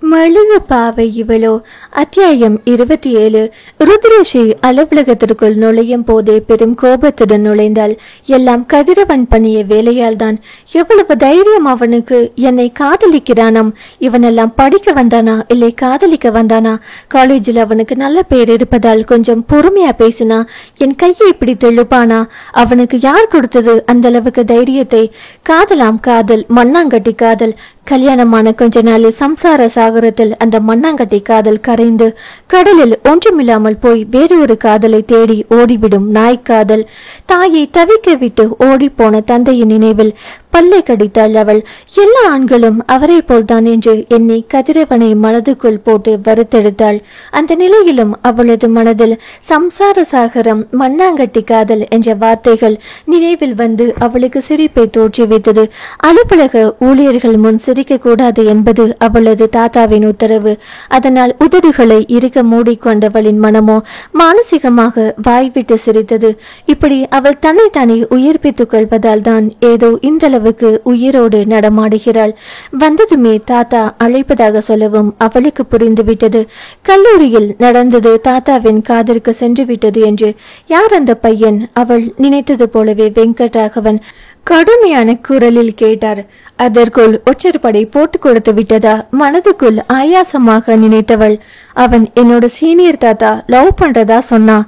மழுகு பாவை இவளோ. அத்தியாயம் 27. ருத்ரேஷி அலுவலகத்திற்குள் நுழையும் போதே பெரும் கோபத்துடன் நுழைந்தாள். எல்லாம் கதிரவன் பண்ணிய வேலையால் தான். எவ்வளவு தைரியம் அவனுக்கு! என்னை காதலிக்கிறானாம். இவனெல்லாம் படிக்க வந்தானா இல்லை காதலிக்க வந்தானா? காலேஜில் அவனுக்கு நல்ல பேர் இருப்பதால் கொஞ்சம் பொறுமையா பேசினா என் கையை பிடித்து இழுப்பானா? அவனுக்கு யார் கொடுத்தது அந்த அளவுக்கு தைரியத்தை? காதலாம் காதல், மண்ணாங்கட்டி காதல். கல்யாணமான கொஞ்ச நாளில் சம்சார சாகரத்தில் அந்த மண்ணாங்கட்டி காதல் கரைந்து கடலில் ஒன்றுமில்லாமல் போய் வேறு ஒரு காதலை தேடி ஓடிவிடும் நாய்க்காதல். தாயை தவிக்க விட்டு ஓடி போன தந்தையின் நினைவில் பல்லை கடித்தாள் அவள். எல்லா ஆண்களும் அவரை போல்தான் என்று எண்ணி கதிரவனை மனதுக்குள் போட்டு வறுத்தெடுத்தாள். அந்த நிலையிலும் அவளது மனதில் சம்சார சாகரம், மண்ணாங்கட்டி காதல் என்ற வார்த்தைகள் நினைவில் வந்து அவளுக்கு சிரிப்பை தோற்றுவித்தது. அலுவலக ஊழியர்கள் முன் சிரிக்க கூடாது என்பது அவளது தாத்தாவின் உத்தரவு. அதனால் உதடுகளை இறுக மூடிக்கொண்டவளின் மனமோ மானசீகமாக வாய்விட்டு சிரித்தது. இப்படி அவள் தன்னைத்தானே உயிர்ப்பித்துக் கொள்வதால் தான் ஏதோ இந்த உயிரோடு நடமாடுகிறாள். வந்ததுமே தாத்தா அழைப்பதாக சொல்லவும் அவளுக்கு புரிந்துவிட்டது. கல்லூரியில் நடந்தது தாத்தாவின் காதலுக்கு சென்று விட்டது என்று. யார் அந்த பையன்? அவள் நினைத்தது போலவே வெங்கட்ராகவன் கடுமையான குரலில் கேட்டார். அதற்குள் ஒற்றற்படை போட்டு கொடுத்து விட்டதா? மனதுக்குள் ஆயாசமாக நினைத்தவள், அவன் என்னோட சீனியர் தாத்தா, லவ் பண்றதா சொன்னா.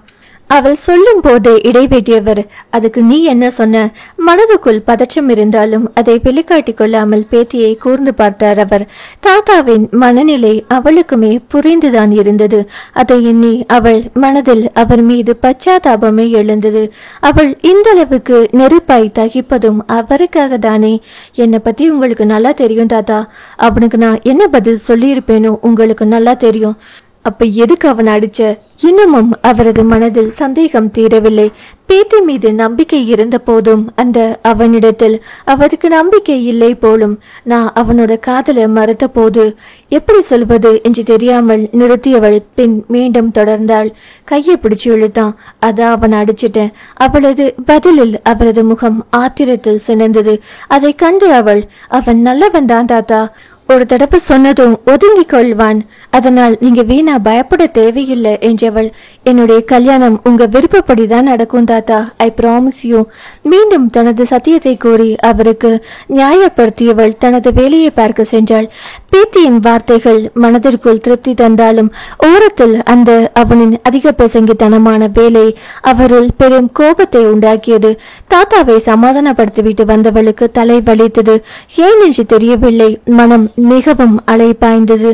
அவள் சொல்லும் போதே இடைவெட்டியவர், அதுக்கு நீ என்ன சொன்ன? மனதுக்குள் பதற்றம் இருந்தாலும் அதை வெளிக்காட்டி கொள்ளாமல் பேத்தியை கூர்ந்து பார்த்தார் அவர். தாத்தாவின் மனநிலை அவளுக்குமே புரிந்துதான் இருந்தது. அதை எண்ணி அவள் மனதில் அவர் மீது பச்சாதாபமே எழுந்தது. அவள் இந்த அளவுக்கு நெருப்பாய் தகிப்பதும் அவருக்காக தானே. என்னை பத்தி உங்களுக்கு நல்லா தெரியும் தாத்தா. அவனுக்கு நான் என்ன பதில் சொல்லியிருப்பேனோ உங்களுக்கு நல்லா தெரியும். அப்ப எதுக்கு அவன் அடிச்ச? இன்னமும் அவரது மனதில் சந்தேகம் தீரவில்லை. பேட்டி மீது நம்பிக்கை இருந்த போதும் அந்த அவனிடத்தில் அவருக்கு நம்பிக்கை இல்லை போலும். நான் அவனோட காதலை மறுத்த போது எப்படி சொல்வது என்று தெரியாமல் நிறுத்தியவள் பின் மீண்டும் தொடர்ந்தாள். கையை பிடிச்சு இழுத்தான். அதான் அவன் அடிச்சிட்டேன். அவளது பதிலில் அவரது முகம் ஆத்திரத்தில் சினந்தது. அதை கண்டு அவன் நல்லவன் தான் தாத்தா. ஒரு தடவை சொன்னதும் ஒதுங்கிக் கொள்வான். அதனால் நீங்க வீணா பயப்பட தேவையில்லை என்றவள். என்னுடைய கல்யாணம் உங்க விருப்பப்படிதான் நடக்கும் தாத்தா, ஐ ப்ராமிஸ் யூ. மீண்டும் தனது சத்தியத்தை கூறி அவருக்கு நியாயப்படுத்தியவள் தனது வேலையை பார்க்க சென்றாள். பேத்தியின் வார்த்தைகள் மனதிற்குள் திருப்தி தந்தாலும் ஓரத்தில் அந்த அவனின் அதிக பிரசங்கித்தனமான வேலை அவருள் பெரும் கோபத்தை உண்டாக்கியது. தாத்தாவை சமாதானப்படுத்திவிட்டு வந்தவளுக்கு தலை வலித்தது. ஏன் என்று தெரியவில்லை. மனம் மிகவும் அலைபாய்ந்தது.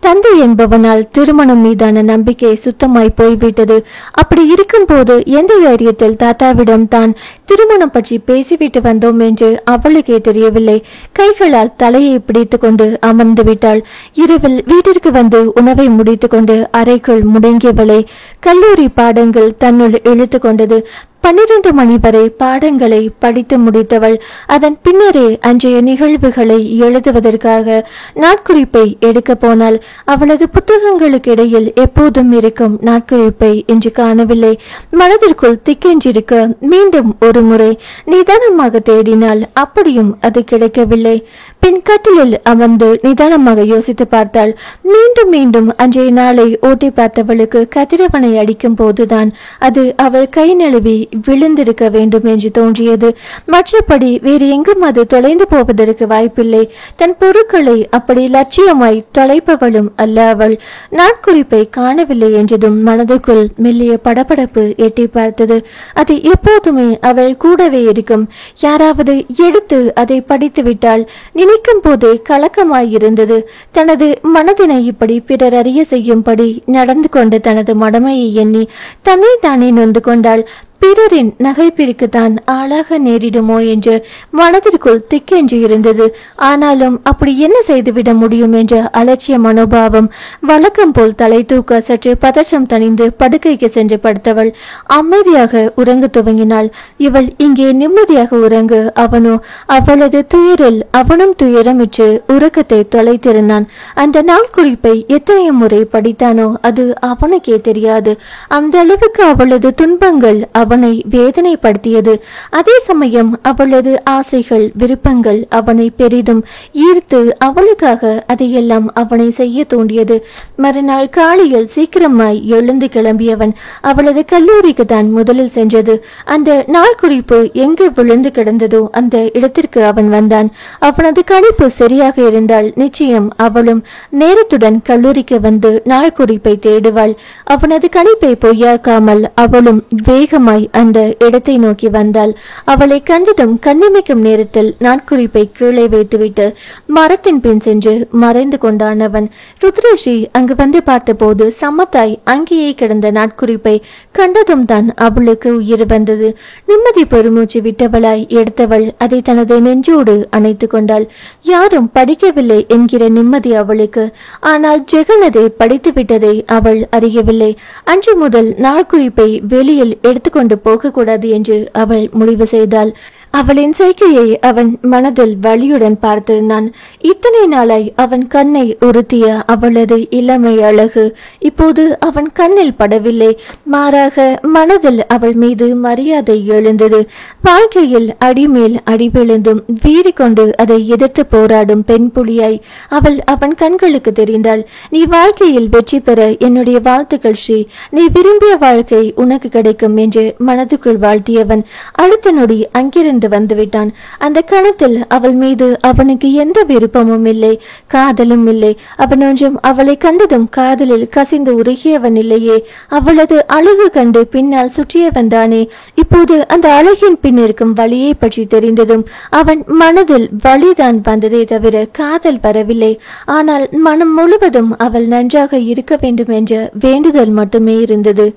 தந்தை என்பவனால் திருமணம் மீதான நம்பிக்கை சுத்தமாய் போய்விட்டது. அப்படி இருக்கும் போது எந்த தைரியத்தில் தாத்தாவிடம் தான் திருமணம் பற்றி பேசிவிட்டு வந்தோம் என்று அவளுக்கே தெரியவில்லை. கைகளால் தலையை பிடித்து கொண்டு அமர்ந்து விட்டாள். இரவில் வீட்டிற்கு வந்து உணவை முடித்து கொண்டு அறைக்குள் முடங்கியவளை கல்லூரி பாடங்கள் தன்னுள் இழுத்து கொண்டது. 12 மணி வரை பாடங்களை படித்து முடித்தவள் அதன் பின்னரே அன்றைய நிகழ்வுகளை எழுதுவதற்காக நாட்குறிப்பை எடுக்க போனாள். அவளது புத்தகங்களுக்கு இடையில் எப்போதும் இருக்கும் நாட்குறிப்பை இன்று காணவில்லை. மனதிற்குள் திக்கென்றிருக்க மீண்டும் ஒரு முறை நிதானமாக தேடினாள். அப்படியும் அது கிடைக்கவில்லை. பின் கட்டிலில் அமர்ந்து நிதானமாக யோசித்து பார்த்தாள். மீண்டும் மீண்டும் அன்றைய நாளை ஓட்டி பார்த்தவளுக்கு கதிரவனை அடிக்கும் போதுதான் அது அவள் கை நழுவி விழுந்திருக்க வேண்டும் என்று தோன்றியது. மற்றபடி வேறு எங்கும் அது தொலைந்து போவதற்கு வாய்ப்பில்லை. தன் பொருட்களை அப்படி லட்சியமாய் தொலைப்பவளும் அல்ல அவள். நாட்குறிப்பை காணவில்லை என்றதும் மனதுக்குள் மெல்லிய படபடப்பு எட்டி பார்த்தது. அது எப்போதுமே அவள் கூடவே இருக்கும். யாராவது எடுத்து அதை படித்து விட்டால் நினைக்கும் போதே கலக்கமாயிருந்தது. தனது மனதினை இப்படி பிறர் அறிய செய்யும்படி நடந்து கொண்ட தனது மடமையை எண்ணி தன்னை தானே நொந்து கொண்டாள். பிறரின் நகைப்பிற்குத்தான் ஆளாக நேரிடுமோ என்று மனதிற்குள் திக்கென்று இருந்தது. ஆனாலும் அப்படி என்ன செய்துவிட முடியும் என்ற அலட்சிய மனோபாவம் வழக்கம் போல் தலை தூக்க சற்று பதற்றம் தணிந்து படுக்கைக்கு சென்று படுத்தவள் அமைதியாக உறங்க துவங்கினாள். இவள் இங்கே நிம்மதியாக உறங்கு. அவனோ அவளது துயரில் அவனும் துயரமிற்று உறக்கத்தை தொலைத்திருந்தான். அந்த நாள் குறிப்பை எத்தனை முறை படித்தானோ அது அவனுக்கே தெரியாது. அந்த அளவுக்கு அவளது துன்பங்கள் அவள் அவனை வேதனைப்படுத்தியது. அதே சமயம் அவளது ஆசைகள் விருப்பங்கள் அவனை பெரிதும் ஈர்த்து அவளுக்காக அதையெல்லாம் அவனை செய்ய தூண்டியது. மறுநாள் காலையில் சீக்கிரமாய் எழுந்து கிளம்பியவன் அவளது கல்லூரிக்கு தான் முதலில் சென்றது. அந்த நாள் குறிப்பு எங்கு விழுந்து கிடந்ததோ அந்த இடத்திற்கு அவன் வந்தான். அவனது கணிப்பு சரியாக இருந்தால் நிச்சயம் அவளும் நேரத்துடன் கல்லூரிக்கு வந்து நாள் குறிப்பை தேடுவாள். அவனது கணிப்பை பொய்யாக்காமல் அவளும் வேகமாய் அந்த இடத்தை நோக்கி வந்தாள். அவளை கண்டதும் கண்ணிமைக்கும் நேரத்தில் நாட்குறிப்பை கீழே வைத்துவிட்டு மரத்தின் பின் சென்று மறைந்து கொண்டான் அவன். ருத்ரேஷி அங்கு வந்து பார்த்தபோது சமத்தாய் அங்கேயே கிடந்த நாட்குறிப்பை கண்டதும் தான் அவளுக்கு உயிர் வந்தது. நிம்மதி பெருமூச்சு விட்டவளாய் எடுத்தவள் அதை தனது நெஞ்சோடு அணைத்து கொண்டாள். யாரும் படிக்கவில்லை என்கிற நிம்மதி அவளுக்கு. ஆனால் ஜெகனதை படித்து விட்டதை அவள் அறியவில்லை. அன்று முதல் நாட்குறிப்பை வெளியில் எடுத்துக்கொண்டு போகக்கூடாது என்று அவள் முடிவு செய்தாள். அவளின் செய்கையை அவன் மனதில் வலியுடன் பார்த்திருந்தான். இத்தனை நாளாய் அவன் கண்ணை உறுத்திய அவளது இளமை அழகு இப்போது அவன் கண்ணில் படவில்லை. மாறாக மனதில் அவள் மீது மரியாதை எழுந்தது. வாழ்க்கையில் அடிமேல் அடிவிழுந்தும் வீறி கொண்டு அதை எதிர்த்து போராடும் பெண் புலியாய் அவள் அவன் கண்களுக்கு தெரிந்தாள். நீ வாழ்க்கையில் வெற்றி பெற என்னுடைய வாழ்த்துக்கள் ஸ்ரீ. நீ விரும்பிய வாழ்க்கை உனக்கு கிடைக்கும் என்று மனதுக்குள் வாழ்த்தியவன் அடுத்த நொடி அங்கிருந்து வந்துவிட்டான். அந்த கணத்தில் அவள் மீது அவனுக்கு எந்த விருப்பமும் இல்லை, காதலும் இல்லை. அவன் ஒன்றும் அவளை கண்டதும் காதலில் கசிந்து உருகியவன் இல்லையே. அவளது அழகு கண்டு பின்னால் சுற்றியவன் தானே. இப்போது அந்த அழகின் பின் இருக்கும் வழியை பற்றி தெரிந்ததும் அவன் மனதில் வழிதான் வந்ததே தவிர காதல் வரவில்லை. ஆனால் மனம் முழுவதும் அவள் நன்றாக இருக்க வேண்டும் என்ற வேண்டுதல் மட்டுமே இருந்தது.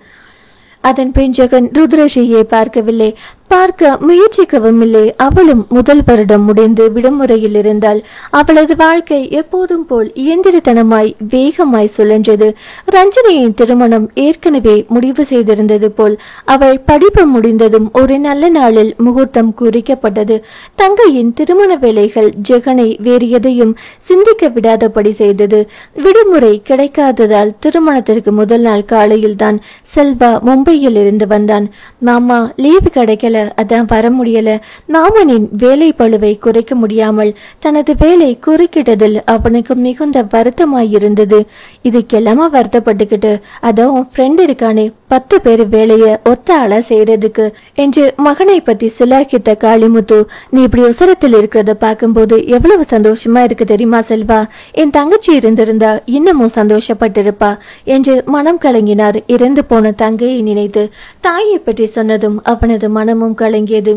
அதன் பின் ஜெகன் ருத்ரேஷியை பார்க்கவில்லை, பார்க்க முயற்சிக்கவும் இல்லை. அவளும் முதல் வருடம் முடிந்து விடுமுறையில் இருந்தாள். அவளது வாழ்க்கை எப்போதும் போல் இயந்திரத்தனமாய் வேகமாய் சுழன்றது. ரஞ்சனியின் திருமணம் ஏற்கனவே முடிவு செய்திருந்தது போல் அவள் படிப்பு முடிந்ததும் ஒரு நல்ல நாளில் முகூர்த்தம் குறிக்கப்பட்டது. தங்கையின் திருமண வேலைகள் ஜெகனை வேறு எதையும் சிந்திக்க விடாதபடி செய்தது. விடுமுறை கிடைக்காததால் திருமணத்திற்கு முதல் நாள் காலையில் தான் செல்வா மும்பையில் இருந்து வந்தான். மாமா லீவு கிடைக்கல, அதான் வர முடியல. மாமனின் வேலை பளுவை குறைக்க முடியாமல் தனது வேலை குறுக்கிட்டதில் அவனுக்கு மிகுந்த வருத்தமாயிருந்தது. இதுக்கெல்லாமா வருத்தப்பட்டுக்கிட்டு, அதான் உன் ஃப்ரெண்ட் இருக்கானே 10 பேர் வேலைய ஒத்த ஆளா செய்யறதுக்கு என்று மகனை பத்தி சிலாக்கித்த காளிமுத்து, நீ இப்படி உசரத்தில் இருக்கிறத பார்க்கும்போது எவ்வளவு சந்தோஷமா இருக்கு தெரியுமா செல்வா. என் தங்கச்சி இருந்திருந்தா இன்னமும் சந்தோஷப்பட்டிருப்பா என்று மனம் கலங்கினார். இறந்து போன தங்கையை நினைத்து தாயை பற்றி சொன்னதும் அவனது மனமும் கலங்கியது.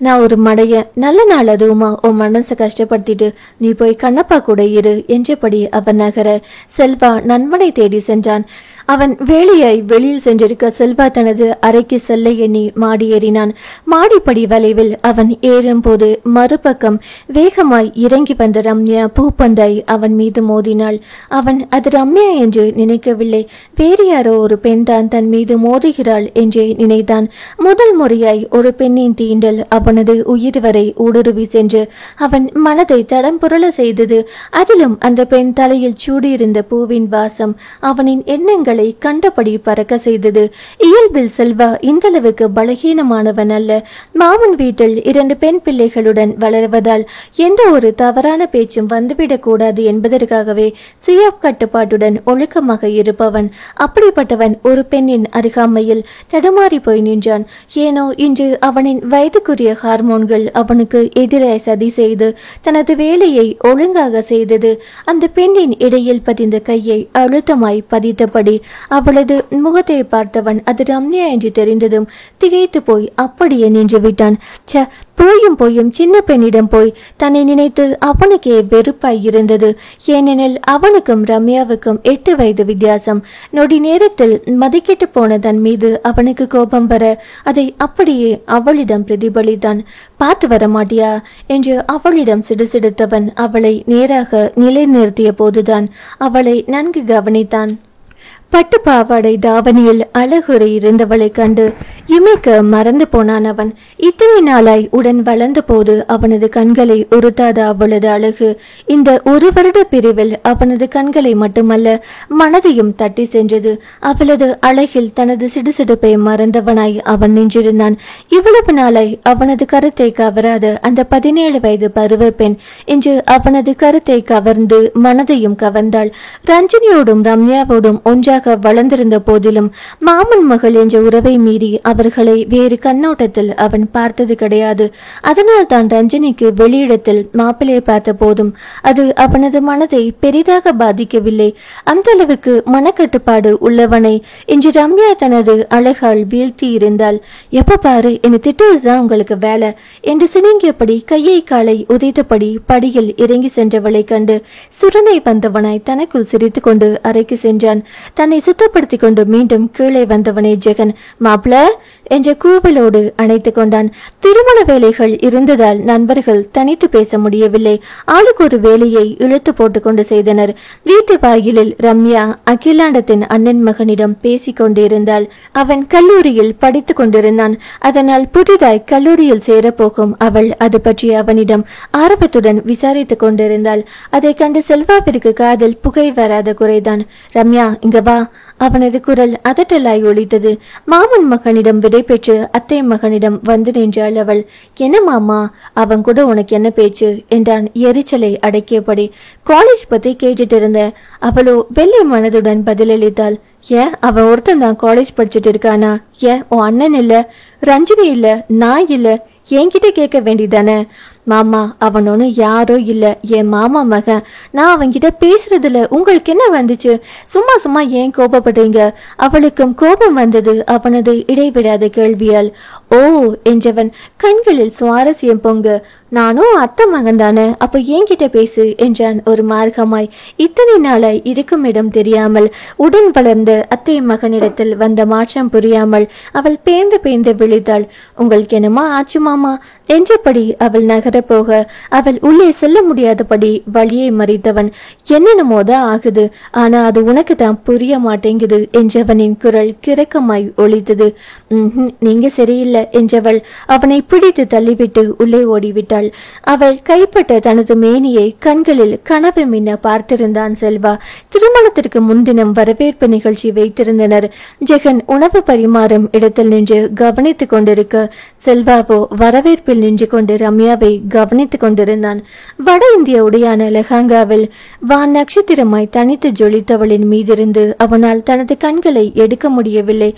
நான் ஒரு மடைய, நல்ல நாள் அதுவுமா உன் மனசை கஷ்டப்படுத்திட்டு நீ போய் கண்ணப்பா கூட இரு என்றபடி அவன் நகர செல்வா நண்பனை தேடி சென்றான். அவன் வேலையை வெளியில் சென்றிருக்க செல்வா தனது அறைக்கு செல்ல எண்ணி மாடி ஏறினான். மாடிப்படி வளைவில் அவன் ஏறும்போது மறுபக்கம் வேகமாய் இறங்கி வந்த ரம்யா பூப்பந்தாய் அவன் மீது மோதினாள். அவன் அது ரம்யா என்று நினைக்கவில்லை, வேறு யாரோ ஒரு பெண் தான் தன் மீது மோதுகிறாள் என்றே நினைத்தான். முதல் முறையாய் ஒரு பெண்ணின் தீண்டல் அவனது உயிர் வரை ஊடுருவி சென்று அவன் மனதை தடம் புரள செய்தது. அதிலும் அந்த பெண் தலையில் சூடியிருந்த பூவின் வாசம் அவனின் எண்ணங்களை கண்டபடி பறக்க செய்தது. இயல்பில் செல்வா இந்தளவுக்கு பலகீனமானவன் அல்ல. மாமன் வீட்டில் 2 பெண் பிள்ளைகளுடன் வளர்வதால் எந்த ஒரு தவறான பேச்சும் வந்துவிடக் கூடாது என்பதற்காகவே சுய கட்டுப்பாட்டுடன் ஒழுக்கமாக இருப்பவன். அப்படிப்பட்டவன் ஒரு பெண்ணின் அருகாமையில் தடுமாறி போய் நின்றான். ஏனோ இன்று அவனின் வயதுக்குரிய ஹார்மோன்கள் அவனுக்கு எதிராய் சதி செய்து தனது வேலையை ஒழுங்காக செய்தது. அந்த பெண்ணின் இடையில் பதிந்த கையை அழுத்தமாய் பதித்தபடி அவளது முகத்தை பார்த்தவன் அது ரம்யா என்று தெரிந்ததும் திகைத்து போய் அப்படியே நின்று விட்டான். போயும் சின்ன பெண்ணிடம் போய் தன்னை நினைத்து அவனுக்கே வெறுப்பாய் இருந்தது. ஏனெனில் அவனுக்கும் ரம்யாவுக்கும் 8 வயது வித்தியாசம். நொடி நேரத்தில் மதிக்கிட்டு போன தன் மீது அவனுக்கு கோபம் வர அதை அப்படியே அவளிடம் பிரதிபலித்தான். பார்த்து வர மாட்டியா என்று அவளிடம் சிடுசிடுத்தவன் அவளை நேராக நிலைநிறுத்திய போதுதான் அவளை நன்கு கவனித்தான். பட்டு பாவாடை தாவணியில் அழகுரை இருந்தவளை கண்டு இமைக்க மறந்து போனான் அவன். இத்தனை நாளாய் உடன் வளர்ந்த போது அவனது கண்களை உறுத்தாத அவளது அழகு இந்த ஒரு வருட பிரிவில் அவனது கண்களை மட்டுமல்ல மனதையும் தட்டி சென்றது. அவளது அழகில் தனது சிடுசிடுப்பை மறந்தவனாய் அவன் நின்றிருந்தான். இவ்வளவு நாளாய் அவனது கருத்தை கவராத அந்த 17 வயது பருவ பெண் இன்று அவனது கருத்தை கவர்ந்து மனதையும் கவர்ந்தாள். ரஞ்சினியோடும் ரம்யாவோடும் ஒன்றாக வளர்ந்திருந்த போதிலும் மாமன் மகள் என்ற உறவை மீறி அவர்களை வேறு கண்ணோட்டத்தில் அவன் பார்த்தது கிடையாது. அதனால் தான் ரஞ்சினிக்கு வெளியிடத்தில் மாப்பிள்ளையை பார்த்த போதும் அது அவனது மனதை பெரிதாக பாதிக்கவில்லை. அந்த அளவுக்கு மனக்கட்டுப்பாடு உள்ளவனை இன்று ரம்யா தனது அழகால் வீழ்த்தி இருந்தாள். எப்ப பாரு என்னை திட்டுவதுதான் உங்களுக்கு வேலை என்று சினிங்கியபடி கையை காலை உதைத்தபடி படியில் இறங்கி சென்றவளை கண்டு சுரனை வந்தவனாய் தனக்குள் சிரித்து கொண்டு அறைக்கு சென்றான். தன்னை சுத்தப்படுத்தி கொண்டு மீண்டும் கீழே வந்தவனை ஜெகன் மாப்பிள என்ற கூவலோடு அணைத்து கொண்டான். திருமண வேலைகள் இருந்ததால் நண்பர்கள் தனித்து பேச முடியவில்லை. ஆளுக்கு ஒரு வேலையை இழுத்து போட்டுக்கொண்டு செய்தனர். வீட்டு வாயிலில் ரம்யா அகிலாண்டத்தின் அண்ணன் மகனிடம் பேசிக் கொண்டிருந்தாள். அவன் கல்லூரியில் படித்துக் கொண்டிருந்தான். அதனால் புதிதாய் கல்லூரியில் சேரப்போகும் அவள் அது பற்றி அவனிடம் ஆர்வத்துடன் விசாரித்துக் கொண்டிருந்தாள். அதை கண்டு செல்வாவிற்கு காதில் புகை வராத குறைதான். ரம்யா இங்க வா. அவனது குரல் அதட்டலாய் ஒலித்தது. மாமன் மகனிடம் விடை பெற்று அத்தை மகனிடம் வந்து நின்றாள் அவள். என்ன மாமா, அவன் கூட உனக்கு என்ன பேச்சு என்றான் எரிச்சலை அடக்கியபடி. காலேஜ் பத்தி கேட்டுட்டு இருந்த. அவளோ வெள்ளை மனதுடன் பதிலளித்தாள். ஏன் அவன் ஒருத்தன் தான் காலேஜ் படிச்சுட்டு இருக்கானா? ஏன் உன் அண்ணன் இல்ல, ரஞ்சினி இல்ல, நான் இல்ல, என்கிட்ட கேட்க வேண்டியதானே? மாமா அவன் ஒண்ணு யாரோ இல்ல, என் மாமா மகன். நான் அவன்கிட்ட பேசுறதுல உங்களுக்கு என்ன வந்துச்சு? சும்மா சும்மா ஏன் கோபப்படுறீங்க? அவளுக்கும் கோபம் வந்தது அவனது இடைவிடாத கேள்வியால். ஓ என்றவன் கண்களில் சுவாரஸ்யம் பொங்க. நானும் அத்தை மகன் தானே, அப்ப என்கிட்ட பேசு என்றான் ஒரு மார்க்கமாய். இத்தனை நாளாய் இருக்கும் இடம் தெரியாமல் உடன் வளர்ந்த அத்தை மகனிடத்தில் வந்த மாற்றம் புரியாமல் அவள் பேந்து பேந்து விழித்தாள். உங்களுக்கு என்னமா ஆச்சு மாமா என்றபடி அவள் நகர போக அவள் உள்ளே செல்ல முடியாதபடி வழியை மறித்தவன். என்னென்னமோதான் ஆகுது, ஆனா அது உனக்கு தான் புரிய மாட்டேங்குது என்றவனின் குரல் கிறக்கமாய் ஒலித்தது. நீங்க சரியில்லை என்றவள் அவனை பிடித்து தள்ளிவிட்டு உள்ளே ஓடிவிட்டாள். அவள் கைப்பட்ட தனது மேனியை கண்களில் கனவு மின்ன பார்த்திருந்தான் செல்வா. திருமணத்திற்கு முன்தினம் வரவேற்பு நிகழ்ச்சி வைத்திருந்தனர். ஜெகன் உணவு பரிமாறும் இடத்தில் நின்று கவனித்துக் கொண்டிருக்க செல்வாவோ வரவேற்பில் நின்று கொண்டு ரம்யாவை கவனித்துக் கொண்டிருந்தான். வட இந்திய உடையான லெஹங்காவில் வான் நட்சத்திரமாய் தனித்து ஜொலித்தவளின் மீதிருந்து அவனால் தனது கண்களை எடுக்க முடியவில்லை.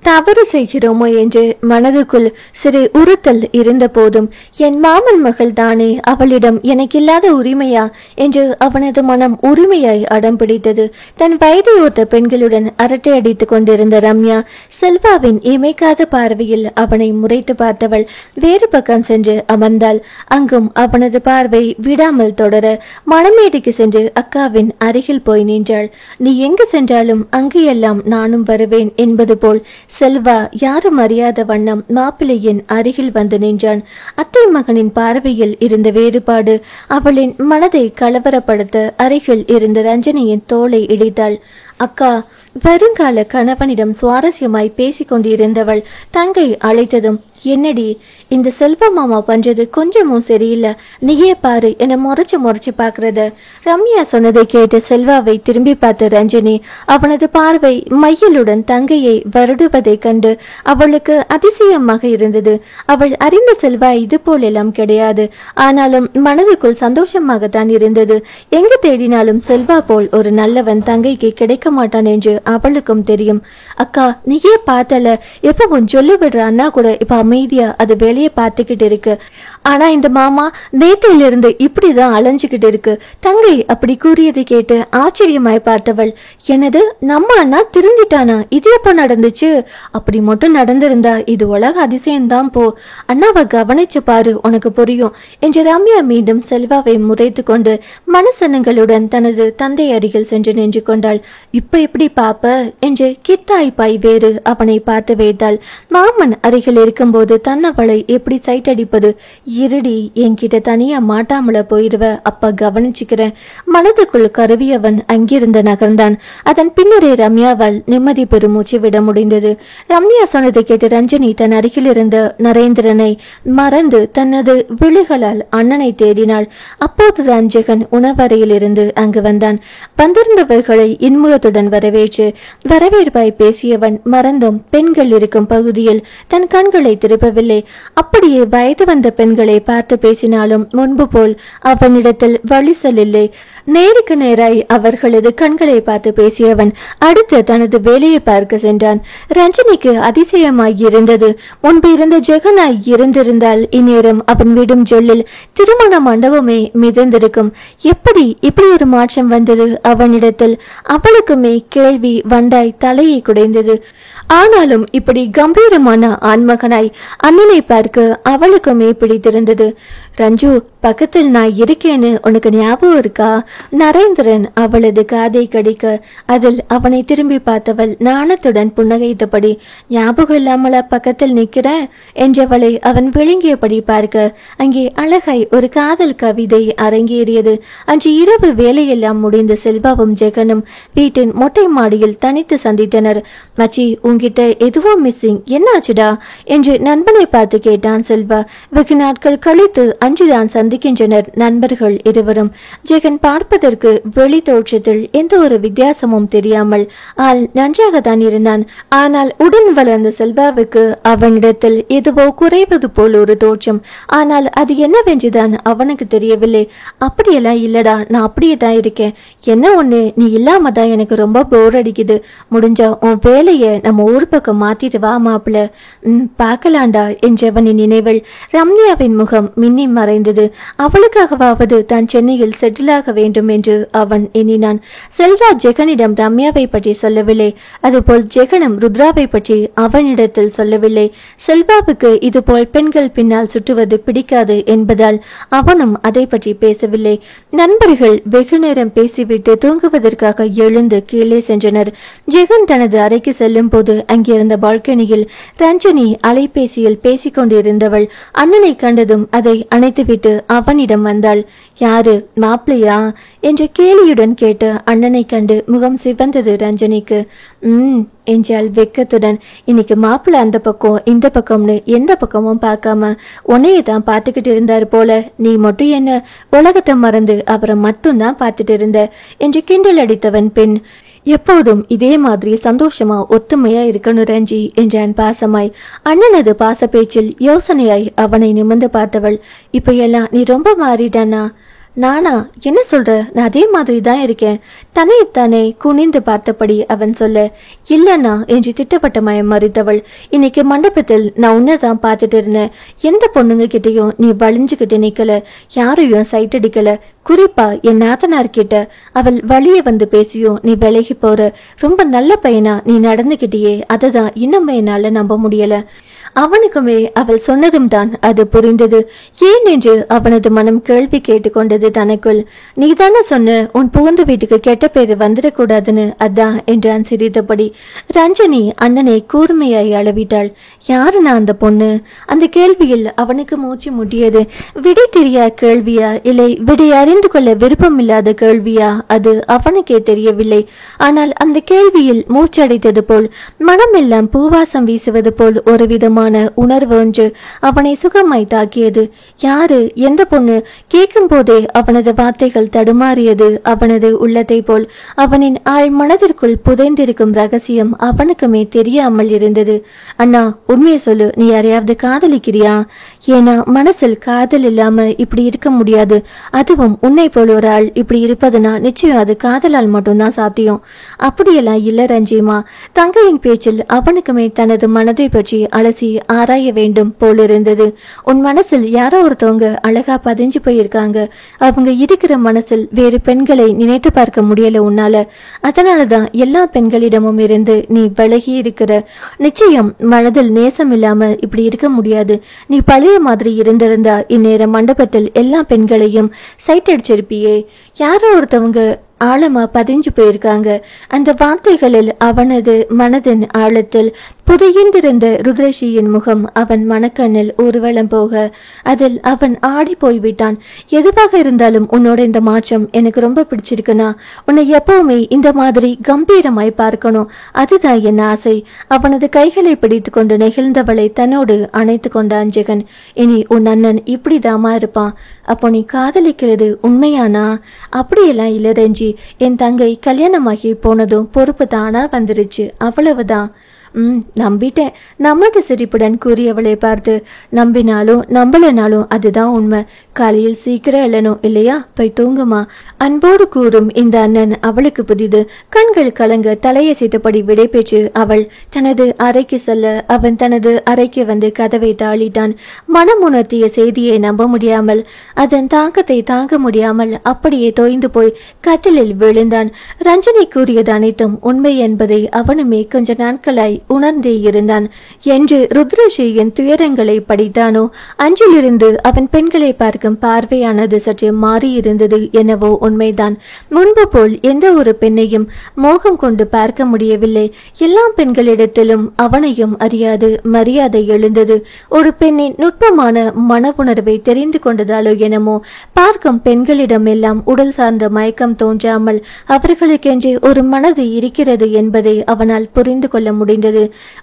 தவறு செய்கிறோமோ என்று மனதுக்குள் சிறு உறுத்தல் இருந்த போதும் என் மாமன் மகள் தானே, அவளிடம் எனக்கு இல்லாத உரிமையா என்று அவனது மனம் உரிமையாய் அடம் பிடித்தது. தன் வயதை ஒத்த பெண்களுடன் அரட்டை அடித்துக் கொண்டிருந்த ரம்யா செல்வாவின் இமைக்காத பார்வையில் அவனை முறைத்து பார்த்தவள் வேறு பக்கம் சென்று அமர்ந்தாள். அங்கும் அவனது பார்வை விடாமல் தொடர மணமேடைக்கு சென்று அக்காவின் அருகில் போய் நின்றாள். நீ எங்கு சென்றாலும் அங்கேயெல்லாம் நானும் வருவேன் என்பது போல் செல்வா யாரும் அறியாத வண்ணம் மாப்பிள்ளையின் அருகில் வந்து நின்றான். அத்தை மகனின் பார்வையில் இருந்த வேறுபாடு அவளின் மனதை கலவரப்படுத்த அருகில் இருந்த ரஞ்சனியின் தோளை இடித்தாள். அக்கா வருங்கால கணவனிடம் சுவாரஸ்யமாய் பேசிக் கொண்டிருந்தவள் தங்கை அழைத்ததும், என்னடி இந்த செல்வ மாமா பண்றது கொஞ்சமும் சரியில்லை, நீயே பாரு என முறைச்சு பாக்குறத. ரம்யா சொன்னதை கேட்டு செல்வாவை திரும்பி பார்த்த ரஞ்சினி அவனது பார்வை மையலுடன் தங்கையை வருடுவதை கண்டு அவளுக்கு அதிசயமாக இருந்தது. அவள் அறிந்த செல்வா இது போல் எல்லாம் கிடையாது. ஆனாலும் மனதுக்குள் சந்தோஷமாகத்தான் இருந்தது. எங்கு தேடினாலும் செல்வா போல் ஒரு நல்லவன் தங்கைக்கு கிடைக்க மாட்டான் என்று அவளுக்கும் தெரியும். அக்கா நீயே பார்த்தல, எப்பவும் சொல்லி விடுற அண்ணா கூட இப்ப அமைதியா அது வேலையை பார்த்துக்கிட்டு இருக்கு. ஆனா இந்த மாமா நேத்திலிருந்து இப்படிதான் அலைஞ்சுக்கிட்டு இருக்கு. தங்கை அப்படி கூறியதை கேட்டு ஆச்சரியமாய் பார்த்தவள், எனது நம்ம அண்ணா திருந்திட்டானா? இது எப்ப நடந்துச்சு? அப்படி மட்டும் நடந்திருந்தா இது உலக அதிசயம்தான் போ. அண்ணாவை கவனிச்சு பாரு, உனக்கு புரியும் என்று ரம்யா மீண்டும் செல்வாவை முறைத்து கொண்டு மனசனங்களுடன் தனது தந்தை அருகில் சென்று நின்று கொண்டாள். இப்ப எப்படி பாப்ப என்று கித்தாய்ப்பாய் வேறு அவனை பார்த்து வைத்தாள். மாமன் அருகில் இருக்கும்போது போது தன்னவளை எப்படி சைட் அடிப்பது? இருடி, என்கிட்ட தனியா மாட்டாமல போயிடுவ, அப்ப கவனிச்சுக்கிறேன். மனதுக்குள் கருவியவன் அங்கிருந்து நகர்ந்தான். அதன் பின்னரே ரம்யாவால் நிம்மதி பெருமூச்சு விட முடிந்தது. ரம்யா சொன்னதை கேட்டு ரஞ்சனி தன் அருகில் இருந்த நரேந்திரனை மறந்து தனது விழிகளால் அண்ணனை தேடினாள். அப்போதுதான் ஜெகன் உணவறையில் இருந்து அங்கு வந்தான். வந்திருந்தவர்களை இன்முகத்துடன் வரவேற்று வரவேற்பாய் பேசியவன் மறந்தும் பெண்கள் இருக்கும் பகுதியில் தன் கண்களை திருப்பவில்லை. அப்படியே வயது வந்த பெண்களை பார்த்து பேசினாலும் முன்பு போல் அவனிடத்தில் வழிசல் இல்லை. நேருக்கு நேராய் அவர்களது கண்களை பார்த்து பேசியவன் அடுத்து தனது வேலையை பார்க்க சென்றான். ரஞ்சனிக்கு அதிசயமாய் இருந்தது. முன்பு இருந்த ஜெகனாய் இருந்திருந்தால் இந்நேரம் அவன் விடும் ஜொல்லில் திருமண மண்டபமே மிதந்திருக்கும். எப்படி இப்படி ஒரு மாற்றம் வந்தது அவனிடத்தில்? அவளுக்குமே கேள்வி வண்டாய் தலையை குடைந்தது. ஆனாலும் இப்படி கம்பீரமான ஆண்மகனாய் அண்ணனை பார்க்க அவளுக்குமே பிடித்திருந்தது. ரஞ்சு, பக்கத்தில் நான் இருக்கேன்னு உனக்கு ஞாபகம் இருக்கா? நரேந்திரன் அவளது காதை கடிக்க அதில் அவனை திரும்பி பார்த்தவள் நாணத்துடன் புன்னகைத்தபடி, ஞாபகம் இல்லாமல பக்கத்தில் நிற்கிறேன் என்றவளை அவன் விழுங்கியபடி பார்க்க அங்கே அழகாய் ஒரு காதல் கவிதை அரங்கேறியது. அன்று இரவு வேலையெல்லாம் முடிந்த செல்வாவும் ஜெகனும் வீட்டின் மொட்டை மாடியில் தனித்து சந்தித்தனர். மச்சி, உன்கிட்ட எதுவும் மிஸ்ஸிங், என்னாச்சுடா என்று நண்பனை பார்த்து கேட்டான் செல்வா. வெகு நாட்கள் கழித்து அன்றுதான் சந்திக்கின்றனர் நண்பர்கள் இருவரும். ஜெகன் பார்ப்பதற்கு வெளி தோற்றத்தில் எந்த ஒரு வித்தியாசமும் தெரியாமல் ஆள் நன்றாகத்தான் இருந்தான். ஆனால் உடன் வளர்ந்த செல்வாவுக்கு அவனிடத்தில் எதுவோ குறைவது போல் ஒரு தோற்றம். ஆனால் அது என்னவென்றுதான் அவனுக்கு தெரியவில்லை. அப்படியெல்லாம் இல்லடா, நான் அப்படியே தான் இருக்கேன். என்ன ஒண்ணு, நீ இல்லாம தான் எனக்கு ரொம்ப போர் அடிக்குது. முடிஞ்சா உன் வேலைய நம்ம ஊர் பக்கம் மாத்திட்டு வா மாப்பிள்ள. பார்க்கலாண்டா என்றவனின் நினைவில் ரம்யாவின் முகம் மின்னி மறைந்தது. அவளுக்காகவாவது தான் சென்னையில் செட்டில் ஆக வேண்டும் என்று அவன் எண்ணினான். செல்வா ஜெகனிடம் ரம்யாவை பற்றி சொல்லவில்லை. அதுபோல் ஜெகனும் ருத்ராவை பற்றி அவனிடத்தில் சொல்லவில்லை. செல்வாவுக்கு இதுபோல் பெண்கள் பின்னால் சுற்றுவது பிடிக்காது என்பதால் அவனும் அதை பற்றி பேசவில்லை. நண்பர்கள் வெகு நேரம் பேசிவிட்டு தூங்குவதற்காக எழுந்து கீழே சென்றனர். ஜெகன் தனது அறைக்கு செல்லும் போது அங்கிருந்த பால்கனியில் ரஞ்சனி அலைபேசியில் பேசிக் கொண்டிருந்தவள் அண்ணனை கண்டதும் அதை அணைத்துவிட்டு அவனிடம் வந்தாள். யாரு, மாப்பிள்ளையா என்ற கேலியுடன் கேட்டு அண்ணனை கண்டு முகம் சிவந்தது ரஞ்சனிக்கு. என்றாள் வெக்கத்துடன். இன்னைக்கு மாப்பிள்ளை அந்த பக்கம் இந்த பக்கம்னு எந்த பக்கமும் பார்க்காம உன்னையே தான் பார்த்துக்கிட்டு இருந்தார் போல. நீ மட்டும் என்ன உலகத்தை மறந்து அவரை மட்டும்தான் பார்த்துட்டு இருந்த என்று கிண்டல் அடித்தவன் பெண். எப்போதும் இதே மாதிரி சந்தோஷமா ஒத்துமையா இருக்கணும் ரஞ்சி என்றான் பாசமாய். அண்ணனது பாச பேச்சில் யோசனையாய் அவனை நிமிர்ந்து பார்த்தவள், இப்ப எல்லாம் நீ ரொம்ப மாறிட்டானா? நானா? என்ன சொல்ற? நான் அதே மாதிரி தான் இருக்கேன். தன்னைத்தானே குனிந்து பார்த்தபடி அவன் சொல்ல, இல்லைண்ணா என்று திட்டவட்டமாய் மறுத்தவள். இன்னைக்கு மண்டபத்தில் நான் உன்னதான் பார்த்துட்டு இருந்தேன். எந்த பொண்ணுங்க கிட்டையும் நீ வலிஞ்சுக்கிட்டு நிக்கல, யாரையும் சைட் அடிக்கல. குறிப்பா என் நாத்தனார் கிட்ட அவள் வழிய வந்து பேசியும் நீ விலகி போற. ரொம்ப நல்ல பையனா நீ நடந்துகிட்டியே, அததான் இன்னும் என்னால நம்ப முடியல. அவனுக்குமே அவள் சொன்னதும் தான் அது புரிந்தது. ஏன் என்று அவனது மனம் கேள்வி கேட்டுக்கொண்டது தனக்குள். நீ தானே சொன்ன உன் புகுந்த வீட்டுக்கு கெட்ட பேரு வந்துடக்கூடாதுன்னு, அதான் என்றான் சிரித்தபடி. ரஞ்சனி அண்ணனை கூர்மையாய் அளவிட்டாள். யாருன்னா அந்த பொண்ணு? அந்த கேள்வியில் அவனுக்கு மூச்சு முட்டியது. விடை தெரியா கேள்வியா இல்லை விடை அறிந்து கொள்ள விருப்பம் இல்லாத கேள்வியா? அது அவனுக்கே தெரியவில்லை. ஆனால் அந்த கேள்வியில் மூச்சடைத்தது போல் மனமெல்லாம் பூவாசம் வீசுவது போல் ஒரு விதமான உணர்வு ஒன்று அவனை சுகமாய் தாக்கியது. யாரு, எந்த பொண்ணு? கேட்கும் போதே அவனது வார்த்தைகள் தடுமாறியது. அவனது உள்ளத்தை போல் அவனின் ஆள் மனதிற்குள் புதைந்திருக்கும் ரகசியம் அவனுக்குமே தெரியாமல் இருந்தது. அண்ணா, உண்மையை சொல்லு, நீ யாரையாவது காதலிக்கிறியா? ஏன்னா மனசில் காதல் இல்லாம இப்படி இருக்க முடியாது. அதுவும் உன்னை போல ஒரு ஆள் இப்படி இருப்பதுனா நிச்சயம் அது காதலால் மட்டும்தான் சாத்தியம். அப்படியெல்லாம் இல்ல ரஞ்சிமா. தங்கையின் பேச்சில் அவனுக்குமே தனது மனதை பற்றி அலசி ஆராய வேண்டும் போலிருந்தது. உன் மனசில் யாரோ ஒருத்தவங்க அழகா பதிஞ்சு போயிருக்காங்க. அவங்க இருக்கிற மனசில் வேறு பெண்களை நினைத்து பார்க்க முடியல உன்னால. அதனாலதான் எல்லா பெண்களிடமும் இருந்து நீ விலகி இருக்கிற. நிச்சயம் மனதில் நேசம் இல்லாம இப்படி இருக்க முடியாது. நீ பழைய மாதிரி இருந்திருந்தா இந்நேரம் மண்டபத்தில் எல்லா பெண்களையும் சைட் அடிச்சிருப்பியே. யாரோ ஒருத்தவங்க ஆழமா பதிஞ்சு போயிருக்காங்க. அந்த வார்த்தைகளில் அவனது மனதின் ஆழத்தில் புதையந்திருந்த ருத்ரஷியின் முகம் அவன் மனக்கண்ணில் ஊர்வலம் போக அதில் அவன் ஆடி போய்விட்டான். எதுவாக இருந்தாலும் உன்னோட இந்த மாற்றம் எனக்கு ரொம்ப பிடிச்சிருக்குன்னா உன்னை எப்பவுமே இந்த மாதிரி கம்பீரமாய் பார்க்கணும், அதுதான் என் ஆசை. அவனது கைகளை பிடித்து கொண்டு நெகிழ்ந்தவளை தன்னோடு அணைத்து கொண்டான் ஜெகன். இனி உன் அண்ணன் இப்படிதாமா இருப்பான். அப்போ நீ காதலிக்கிறது உண்மையானா? அப்படியெல்லாம் இல்ல ரஞ்சி, என் தங்கை கல்யாணமாகி போனதும் பொறுப்பு தானா வந்துருச்சு, அவ்வளவுதான். நம்பிட்டேன், நம்மட்டு சிரிப்புடன் கூறியவளை பார்த்து, நம்பினாலும் நம்பலனாலும் அதுதான் உண்மை. காலையில் சீக்கிரம் எழணும் இல்லையா, போய் தூங்குமா. அன்போடு கூறும் இந்த அண்ணன் அவளுக்கு புதிது. கண்கள் கலங்க தலையசைத்தபடி விடை பெற்று அவள் தனது அறைக்கு செல்ல அவன் தனது அறைக்கு வந்து கதவை தாளிட்டான். மனம் உணர்த்திய செய்தியை நம்ப முடியாமல், அதன் தாக்கத்தை தாங்க முடியாமல் அப்படியே தோய்ந்து போய் கட்டிலில் விழுந்தான். ரஞ்சனி கூறியது அனைத்தும் உண்மை என்பதை அவனுமே கொஞ்ச நாட்களாய் உணர்ந்தே இருந்தான். என்று ருத்ரஷியின் துயரங்களை படித்தானோ அன்றிலிருந்து அவன் பெண்களை பார்க்கும் பார்வையானது சற்று மாறியிருந்தது. என்னவோ உண்மைதான். முன்பு போல் எந்த ஒரு பெண்ணையும் மோகம் கொண்டு பார்க்க முடியவில்லை. எல்லா பெண்களிடத்திலும் அவனையும் அறியாது மரியாதை எழுந்தது. ஒரு பெண்ணின் நுட்பமான மன உணர்வை தெரிந்து கொண்டதாலோ என்னமோ பார்க்கும் பெண்களிடம் எல்லாம் உடல் சார்ந்த மயக்கம் தோன்றாமல் அவர்களுக்கென்று ஒரு மனது இருக்கிறது என்பதை அவனால் புரிந்து கொள்ள முடிந்தது.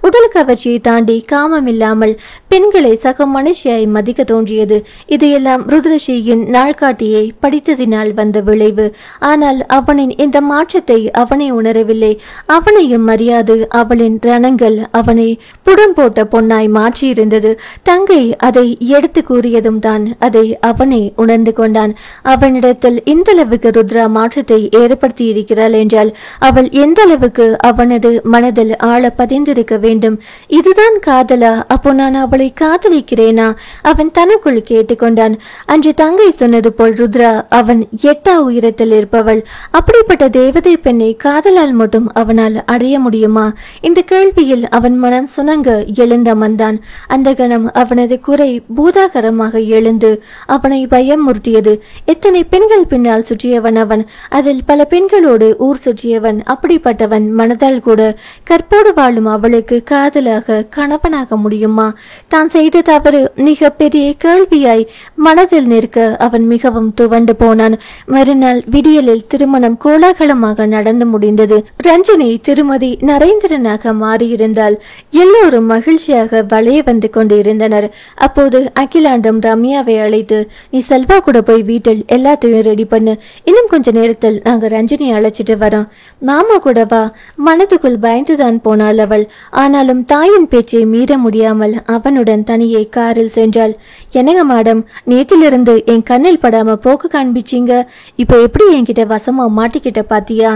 உடல் கவர்ச்சியை தாண்டி காமம் இல்லாமல் பெண்களை சக மனுஷியாய் மதிக்க தோன்றியது. இதையெல்லாம் ருத்ரஷியின் நாள்காட்டியை படித்ததினால் வந்த விளைவு. ஆனால் அவனின் இந்த மாற்றத்தை அவனை உணரவில்லை. அவனையும் அறியாது அவளின் ரணங்கள் அவனை புடம் போட்ட பொன்னாய் மாற்றியிருந்தது. தங்கை அதை எடுத்து கூறியதும் தான் அதை அவனை உணர்ந்து கொண்டான். அவனிடத்தில் இந்த அளவுக்கு ருத்ரா மாற்றத்தை ஏற்படுத்தி இருக்கிறாள் என்றால் அவள் எந்த அளவுக்கு அவனது மனதில் ஆழ பதிந்திருக்க வேண்டும். இதுதான் காதலா? அப்போ நான் அவளை காதலிக்கிறேனா? அவன் தனக்குள் கேட்டுக்கொண்டான். அன்று தங்கை சொன்னது போல் ருத்ரா அவன் 8 உயரத்தில் இருப்பவள். அப்படிப்பட்ட தேவதை பெண்ணை காதலால் மட்டும் அவனால் அடைய முடியுமா? இந்த கேள்வியில் அவன் மனம் சுணங்க எழுந்தமர்ந்தான். அந்த கணம் அவனது குறை பூதாகரமாக எழுந்து அவனை பயமுறுத்தியது. எத்தனை பெண்கள் பின்னால் சுற்றியவன் அவன். அதில் பல பெண்களோடு ஊர் சுற்றியவன். அப்படிப்பட்டவன் மனதால் கூட கற்போடு வாழும் அவளுக்கு காதலாக கணவனாக முடியுமா? தான் செய்த தவறு மிக பெரிய கேள்வியாய் மனதில் நிற்க அவன் மிகவும் துவண்டு போனான். மறுநாள் விடியலில் திருமணம் கோலாகலமாக நடந்து முடிந்தது. ரஞ்சனி திருமதி நரேந்திரனாக மாறியிருந்தால் எல்லோரும் மகிழ்ச்சியாக வளைய வந்து கொண்டிருந்தனர். அப்போது அகிலாண்டம் ரம்யாவை அழைத்து, நீ செல்வா கூட போய் வீட்டில் எல்லாத்தையும் ரெடி பண்ணு, இன்னும் கொஞ்ச நேரத்தில் நாங்க ரஞ்சனி அழைச்சிட்டு வரோம். மாமா கூட வா. மனதுக்குள் பயந்துதான் போனாள் அவள். ஆனாலும் தாயின் பேச்சை மீற முடியாமல் அவனுடன் தனியே காரில் சென்றாள். என்னங்க மேடம், நேற்றிலிருந்து என் கண்ணில் படாம போக்கு காண்பிச்சிங்க, இப்ப எப்படி என்கிட்ட வசமா மாட்டிக்கிட்ட பாத்தியா?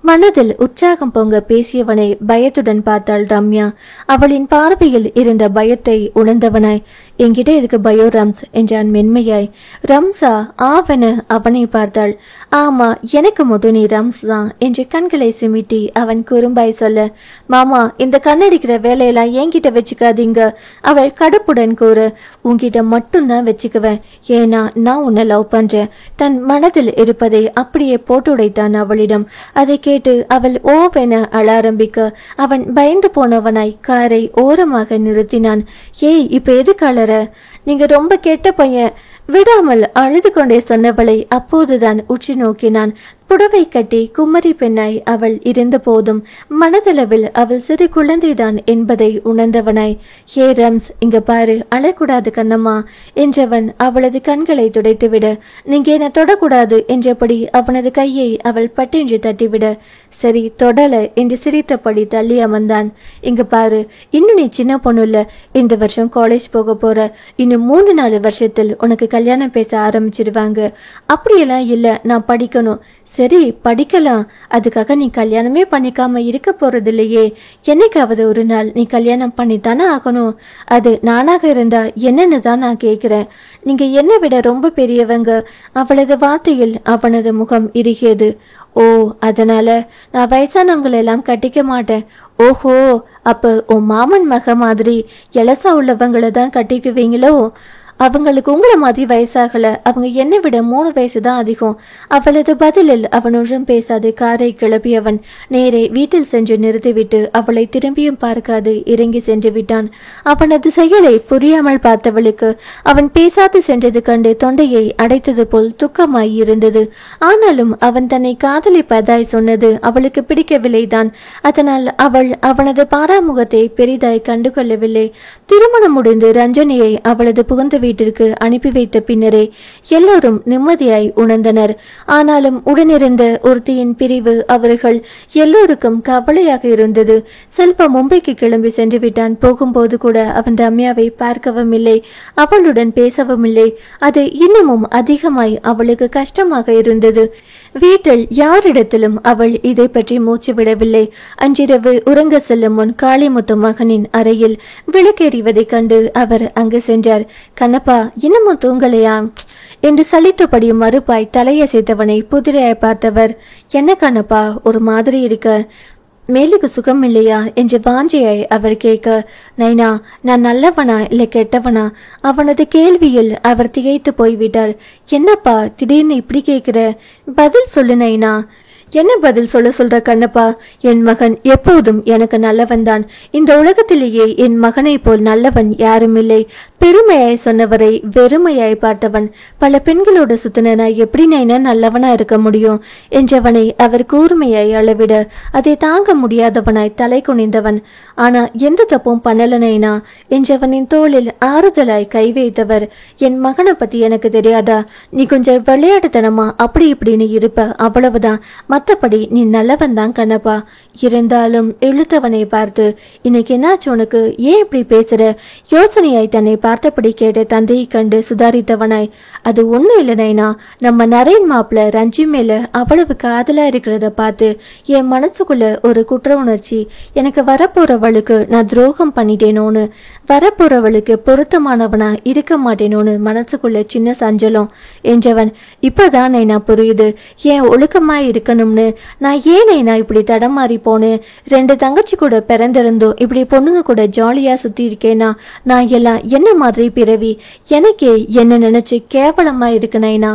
மனதில் உற்சாகம் பொங்க பேசியவனை பயத்துடன் பார்த்தாள் ரம்யா. அவளின் பார்வையில் இருந்த பயத்தை உணர்ந்தவனாய், என்கிட்ட இருக்கு பயோ ரம்ஸ் என்றான் மென்மையாய். ரம்ஸா? ஆவன அவனை பார்த்தாள். ஆமா, எனக்கு மட்டும் நீ ரம்ஸ் தான் என்று கண்களை சிமிட்டி அவன் குறும்பாய் சொல்ல, மாமா இந்த கண்ணடிக்கிற வேலையெல்லாம் என்கிட்ட வச்சுக்காதீங்க அவள் கடுப்புடன் கூற. உன்கிட்ட மட்டும்தான் வச்சுக்குவேன், ஏன்னா நான் உன்னை லவ் பண்றேன். தன் மனதில் இருப்பதை அப்படியே போட்டு உடைத்தான் அவளிடம். அதை கேட்டு அவள் ஓவென அழ ஆரம்பிக்க அவன் பயந்து போனவனாய் காரை ஓரமாக நிறுத்தினான். ஏய், இப்ப எதுக்கு அழற? நீங்க ரொம்ப கெட்ட பையன், விடாமல் அழுது கொண்டே சொன்னவளை அப்போதுதான் உச்சி நோக்கினான். புடவை கட்டி குமரி பெண்ணாய் அவள் இருந்த போதும் மனதளவில் அவள் சிறு குழந்தைதான் என்பதை உணர்ந்தவனாய், ஹே ரம்ஸ், இங்க பாரு, அழக்கூடாது கண்ணம்மா என்றவன் அவளது கண்களை துடைத்துவிட, நீங்க என்ன தொடக்கூடாது என்றபடி அவனது கையை அவள் பட்டென்று தட்டிவிட, சரி தொடல என்று சிரித்தபடி தள்ளி அமர்ந்தான். இங்க பாரு, இன்னும் நீ சின்ன பொண்ணு இல்ல, இந்த வருஷம் காலேஜ் போக போற, இன்னும் 3-4 வருஷத்தில் உனக்கு கல்யாணம் பேச ஆரம்பிச்சிருவாங்க. அப்படியெல்லாம் இல்ல, நான் படிக்கணும். சரி படிக்கலாம், அதுக்காக நீ கல்யாணமே பண்ணிக்காம இருக்க போறது இல்லையே. என்னைக்காவது ஒரு நாள் நீ கல்யாணம் பண்ணித்தானே ஆகணும். அது நானாக இருந்தா என்னன்னு தான் நான் கேட்கிறேன். நீங்க என்னை விட ரொம்ப பெரியவங்க. அவளது வார்த்தையில் அவனது முகம் இறுகியது. ஓ, அதனால நான் வயசானவங்களை எல்லாம் கட்டிக்க மாட்டேன். ஓஹோ, அப்ப உன் மாமன் மக மாதிரி எலசா உள்ளவங்களை தான் கட்டிக்குவீங்களோ? அவங்களுக்கு உங்களை மாதிரி வயசாகல, அவங்க என்னை விட 3 வயசு தான் அதிகம். அவளது பதிலில் அவன் ஒன்றும் பேசாது காரை கிளப்பியவன் நேரே வீட்டில் சென்று நிறுத்திவிட்டு அவளை திரும்பியும் பார்க்காது இறங்கி சென்று விட்டான். அவனது செயலை புரியாமல் பார்த்தவளுக்கு அவன் பேசாது சென்றது கண்டு தொண்டையை அடைத்தது போல் துக்கமாய் இருந்தது. ஆனாலும் அவன் தன்னை காதலிப்பதாய் சொன்னது அவளுக்கு பிடிக்கவில்லைதான். அதனால் அவள் அவனது பாராமுகத்தை பெரிதாய் கண்டுகொள்ளவில்லை. திருமணம் முடிந்து ரஞ்சனியை அவளது புகுந்த வீட்டிற்கு அனுப்பி வைத்த பின்னரே எல்லோரும் நிம்மதியாய் உணர்ந்தனர். ஆனாலும் உடனிருந்த ஒருத்தியின் பிரிவு அவர்கள் எல்லோருக்கும் கவலையாக இருந்தது. செல்வா மும்பைக்கு கிளம்பி சென்று விட்டான். போகும்போது கூட அவன் ரம்யாவை பார்க்கவும் இல்லை, அவளுடன் பேசவும் இல்லை. அது இன்னமும் அதிகமாய் அவளுக்கு கஷ்டமாக இருந்தது. வீட்டில் யாரிடத்திலும் அவள் இதை பற்றி மூச்சு விடவில்லை. அன்றிரவு உறங்க செல்லும் முன் காளிமுத்து மகனின் அறையில் விளக்கெறிவதைக் கண்டு அவர் அங்கு சென்றார். கண்ணப்பா, இன்னமும் தூங்கலையா என்று சலித்தபடி மறுப்பாய் தலையசைத்தவனை புதிரையாய் பார்த்தவர், என்ன கண்ணப்பா ஒரு மாதிரி இருக்க, மேலுக்கு சுகம் இல்லையா என்று வாஞ்சையாய் அவர் கேட்க, நைனா நான் நல்லவனா இல்லை கெட்டவனா? அவனது கேள்வியில் அவர் திகைத்து போய்விட்டார். என்னப்பா திடீர்னு இப்படி கேட்கிற, பதில் சொல்லு நைனா. என்ன பதில் சொல்ற கண்ணப்பா? என் மகன் எப்போதும் எனக்கு நல்லவன் தான். இந்த உலகத்திலேயே என் மகனை போல் நல்லவன் யாரும் இல்லை. பெருமையாய் சொன்னவரை வெறுமையாய் பார்த்தவன். பல பெண்களோட சுத்தின எப்படி நைனா நல்லவனா இருக்க முடியும் என்றவனை அவர் கூர்மையாய் அளவிட அதை தாங்க முடியாதவனாய் தலை குனிந்தவன். ஆனா எந்த தப்பும் பண்ணல நைனா என்றவனின் தோளில் ஆறுதலாய் கை வைத்தவர், என் மகனை பத்தி எனக்கு தெரியாதா? நீ கொஞ்சம் விளையாட்டுத்தனமா அப்படி இப்படின்னு இருப்ப, அவ்வளவுதான். மற்றபடி நீ நல்லவன் தான் கண்ணப்பா. இருந்தாலும் இழுத்தவனை பார்த்து, இன்னைக்கு என்னாச்சு உனக்கு, ஏன் இப்படி பேசுற? யோசனையாய் தன்னை பார்த்தபடி கேட்ட தந்தையை கண்டு சுதாரித்தவனாய், அது ஒண்ணும் இல்லை நைனா, நம்ம நரேன் மாப்பிள்ள ரஞ்சி மேல அவ்வளவு காதலா இருக்கிறத பார்த்து என் மனசுக்குள்ள ஒரு குற்ற உணர்ச்சி. எனக்கு வரப்போறவளுக்கு நான் துரோகம் பண்ணிட்டேனோன்னு, வரப்போறவளுக்கு பொருத்தமானவனா இருக்க மாட்டேனோன்னு மனசுக்குள்ள சின்ன சஞ்சலம் என்றவன், இப்பதான் நைனா புரியுது ஏன் ஒழுக்கமா இருக்கணும். நான் ஏன் நான் இப்படி தடமாறி போனேன்? 2 தங்கச்சி கூட பிறந்திருந்தோம், இப்படி பொண்ணுங்க கூட ஜாலியா சுத்தி இருக்கேனா? நான் எல்லாம் என்ன மாதிரி பிறவி? எனக்கே என்ன நினைச்சு கேவலமா இருக்கு நைனா.